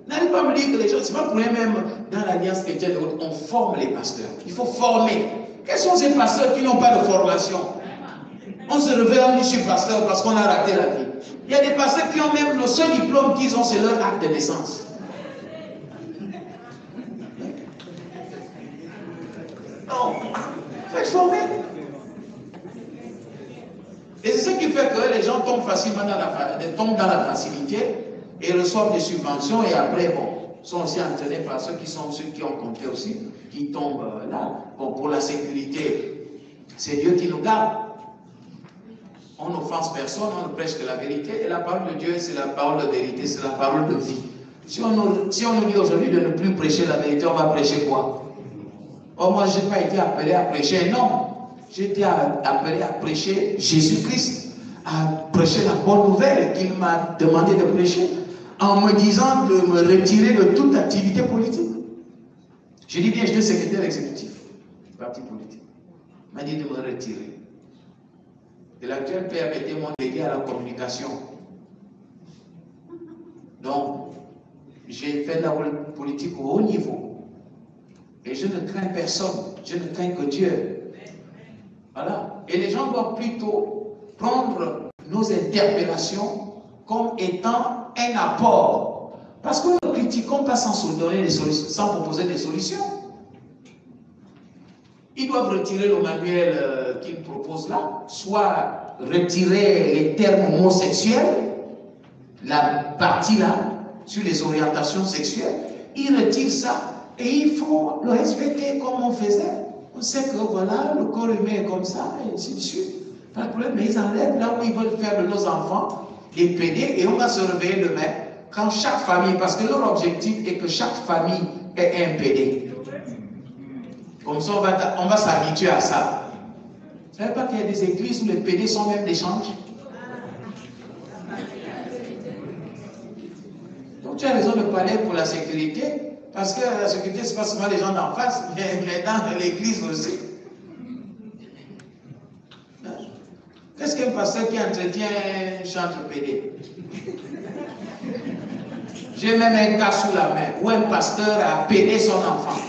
N'allez pas me dire que les gens, c'est pas pour eux même dans l'Alliance chrétienne, on forme les pasteurs. Il faut former. Quels sont ces pasteurs qui n'ont pas de formation? On se réveille, on dit je suis pasteur parce qu'on a raté la vie. Il y a des pasteurs qui ont même le seul diplôme qu'ils ont, c'est leur acte de naissance. fait que les gens tombent facilement dans la facilité et reçoivent des subventions et après, bon, sont aussi entraînés par ceux qui ont compté aussi, qui tombent là. Bon, pour la sécurité, c'est Dieu qui nous garde. On n'offense personne, on ne prêche que la vérité. Et la parole de Dieu, c'est la parole de vérité, c'est la parole de vie. Si on nous dit aujourd'hui de ne plus prêcher la vérité, on va prêcher quoi? Oh, moi, je n'ai pas été appelé à prêcher un homme. J'ai été appelé à prêcher Jésus-Christ, à prêcher la bonne nouvelle qu'il m'a demandé de prêcher, en me disant de me retirer de toute activité politique. Je dis bien, j'étais secrétaire exécutif du parti politique. Il m'a dit de me retirer. Et l'actuel père était mon délégué à la communication. Donc, j'ai fait de la politique au haut niveau. Et je ne crains personne, je ne crains que Dieu. Voilà. Et les gens doivent plutôt prendre nos interpellations comme étant un apport. Parce que nous ne critiquons pas sans donner des solutions, sans proposer des solutions. Ils doivent retirer le manuel qu'ils proposent là, soit retirer les termes homosexuels, la partie là, sur les orientations sexuelles. Ils retirent ça et il faut le respecter comme on faisait. On sait que voilà, le corps humain est comme ça, et ainsi de suite. Pas de problème, mais ils enlèvent là où ils veulent faire de nos enfants des pédés et on va se réveiller demain quand chaque famille, parce que leur objectif est que chaque famille ait un pédé. Comme ça, on va s'habituer à ça. Vous ne savez pas qu'il y a des églises où les pédés sont même d'échange? Donc tu as raison de parler pour la sécurité, parce que la sécurité, ce n'est pas seulement les gens d'en face, mais dans l'église aussi. Qu'est-ce qu'un pasteur qui entretient un chantre pédé? J'ai même un cas sous la main où un pasteur a pédé son enfant.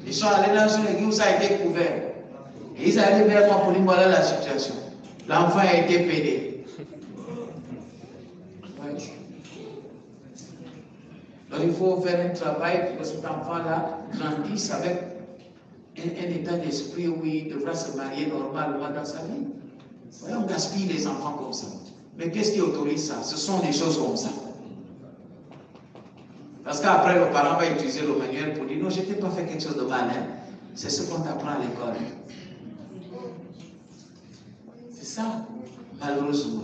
Ils sont allés dans une église où ça a été couvert. Et ils allaient vers moi pour dire voilà la situation. L'enfant a été pédé. Ouais. Donc il faut faire un travail pour que cet enfant-là grandisse avec un état d'esprit où il devra se marier normalement dans sa vie. Ouais, on gaspille les enfants comme ça. Mais qu'est-ce qui autorise ça? Ce sont des choses comme ça. Parce qu'après, le parent va utiliser le manuel pour dire non, je n'ai pas fait quelque chose de mal. Hein. C'est ce qu'on t'apprend à l'école. C'est ça, malheureusement.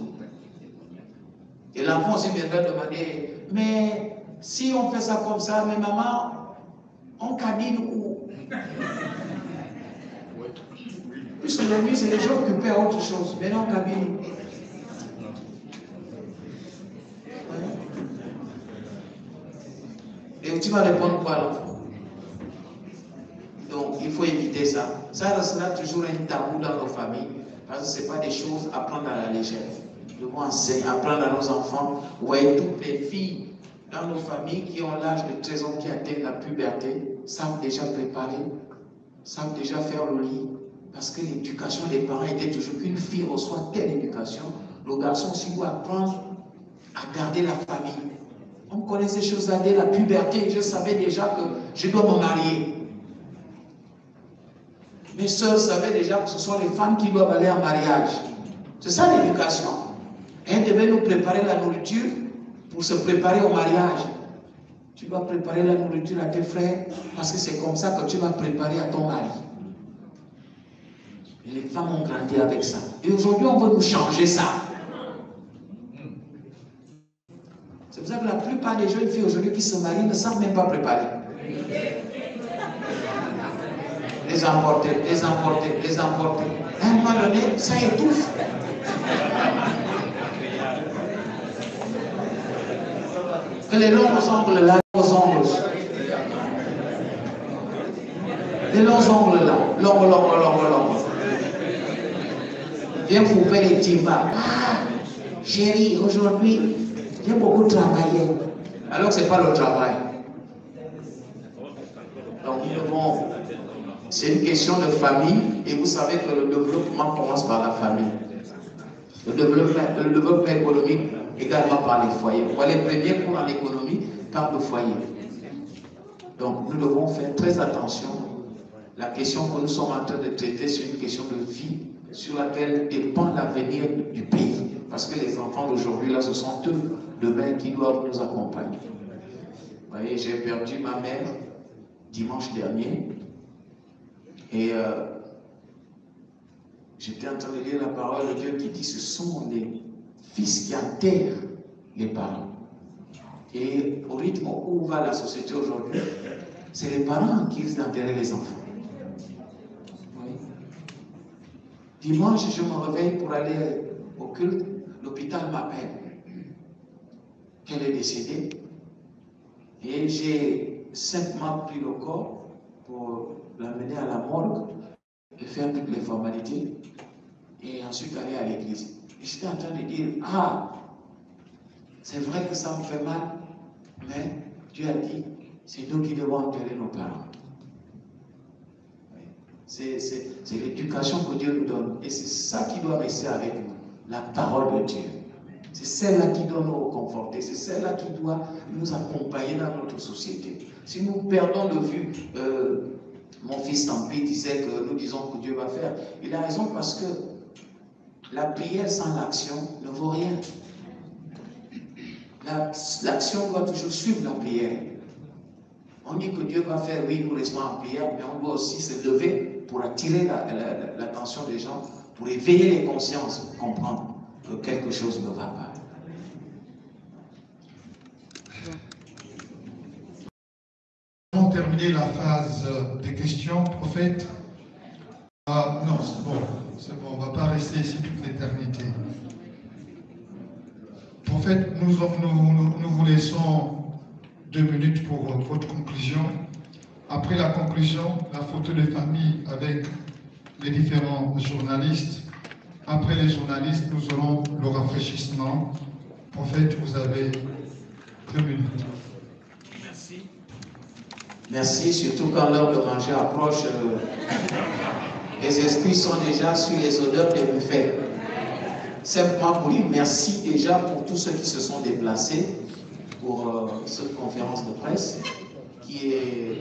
Et l'enfant aussi viendra demander mais si on fait ça comme ça, mais maman, on cabine où? Puisque la nuit, c'est les gens occupés à autre chose. Mais non, on cabine. Et tu vas répondre quoi à l'enfant? Donc, il faut éviter ça. Ça restera toujours un tabou dans nos familles. Parce que ce n'est pas des choses à prendre à la légère. Nous devons enseigner, apprendre à nos enfants. Vous voyez, toutes les filles dans nos familles qui ont l'âge de 13 ans, qui atteignent la puberté, savent déjà préparer, savent déjà faire le lit. Parce que l'éducation des parents était toujours qu'une fille reçoit telle éducation, le garçon aussi doit apprendre à garder la famille. On connaît ces choses-là dès la puberté. Je savais déjà que je dois me marier. Mes soeurs savaient déjà que ce sont les femmes qui doivent aller en mariage. C'est ça l'éducation. Elles devaient nous préparer la nourriture pour se préparer au mariage. Tu dois préparer la nourriture à tes frères parce que c'est comme ça que tu vas préparer à ton mari. Et les femmes ont grandi avec ça. Et aujourd'hui, on veut nous changer ça. C'est pour ça que la plupart des jeunes filles aujourd'hui qui se marient ne savent même pas préparer. Les emporter, les emporter, les emporter. À un moment donné, ça étouffe. Que les longs ongles là, aux ongles. Les longs ongles là, longs. Viens couper les timbales. Ah, chérie, aujourd'hui, j'ai beaucoup travaillé. Alors que ce n'est pas le travail. Donc nous devons. C'est une question de famille et vous savez que le développement commence par la famille. Le développement économique également par les foyers. Les premiers cours en économie par le foyer. Donc nous devons faire très attention la question que nous sommes en train de traiter, c'est une question de vie sur laquelle dépend l'avenir du pays. Parce que les enfants d'aujourd'hui, là, ce sont eux, demain, qui doivent nous accompagner. Vous voyez, j'ai perdu ma mère dimanche dernier. Et j'étais en train de lire la parole de Dieu qui dit, ce sont les fils qui enterrent les parents. Et au rythme où va la société aujourd'hui, c'est les parents qui risquent d'enterrer les enfants. Oui. Dimanche, je me réveille pour aller au culte, l'hôpital m'appelle qu'elle est décédée. Et j'ai simplement pris le corps pour l'amener à la morgue et faire toutes les formalités. Et ensuite aller à l'église. J'étais en train de dire, ah, c'est vrai que ça me fait mal, mais Dieu a dit, c'est nous qui devons enterrer nos parents. C'est l'éducation que Dieu nous donne. Et c'est ça qui doit rester avec nous, la parole de Dieu. C'est celle-là qui doit nous conforter, c'est celle-là qui doit nous accompagner dans notre société. Si nous perdons de vue, mon fils Tampi disait que nous disons que Dieu va faire. Il a raison parce que la prière sans l'action ne vaut rien. L'action doit toujours suivre la prière. On dit que Dieu va faire, oui, nous restons en prière, mais on doit aussi se lever pour attirer l'attention des gens, pour éveiller les consciences, pour comprendre que quelque chose ne va pas. Nous avons terminé la phase des questions, prophète. Non, c'est bon, on ne va pas rester ici toute l'éternité. Prophète, nous vous laissons 2 minutes pour votre conclusion. Après la conclusion, la photo de famille avec les différents journalistes. Après les journalistes, nous aurons le rafraîchissement. Prophète, vous avez 2 minutes. Merci. Merci, surtout quand l'heure de manger approche. Les esprits sont déjà sur les odeurs des buffets. Simplement pour dire merci déjà pour tous ceux qui se sont déplacés pour cette conférence de presse qui est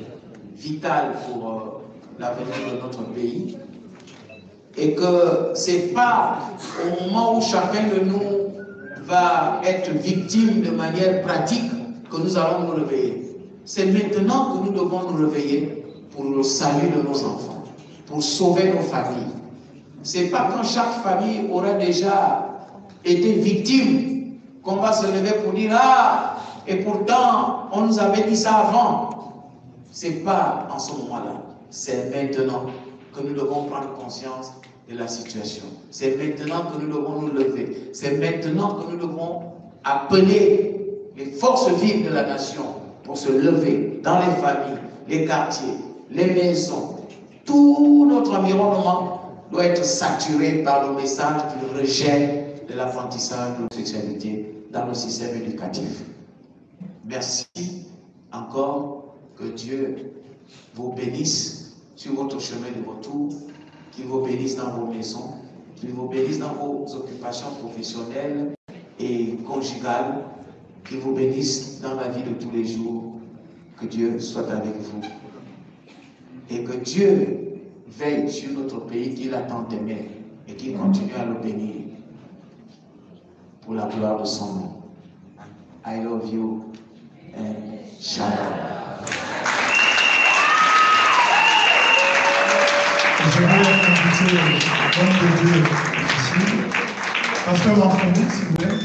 vitale pour l'avenir de notre pays. Et que ce n'est pas au moment où chacun de nous va être victime de manière pratique que nous allons nous réveiller. C'est maintenant que nous devons nous réveiller pour le salut de nos enfants, pour sauver nos familles. Ce n'est pas quand chaque famille aura déjà été victime qu'on va se lever pour dire « Ah, et pourtant, on nous avait dit ça avant ». Ce n'est pas en ce moment-là, c'est maintenant que nous devons prendre conscience de la situation. C'est maintenant que nous devons nous lever. C'est maintenant que nous devons appeler les forces vives de la nation pour se lever dans les familles, les quartiers, les maisons. Tout notre environnement doit être saturé par le message du rejet de l'apprentissage de la sexualité dans le système éducatif. Merci encore, que Dieu vous bénisse sur votre chemin de retour, qu'il vous bénisse dans vos maisons, qu'il vous bénisse dans vos occupations professionnelles et conjugales, qu'il vous bénisse dans la vie de tous les jours, que Dieu soit avec vous. Et que Dieu veille sur notre pays qu'il a tant aimé et qu'il continue à le bénir pour la gloire de son nom. I love you and shalom. Je vais inviter l'homme de Dieu ici. Pasteur Marc-Philippe, s'il vous plaît.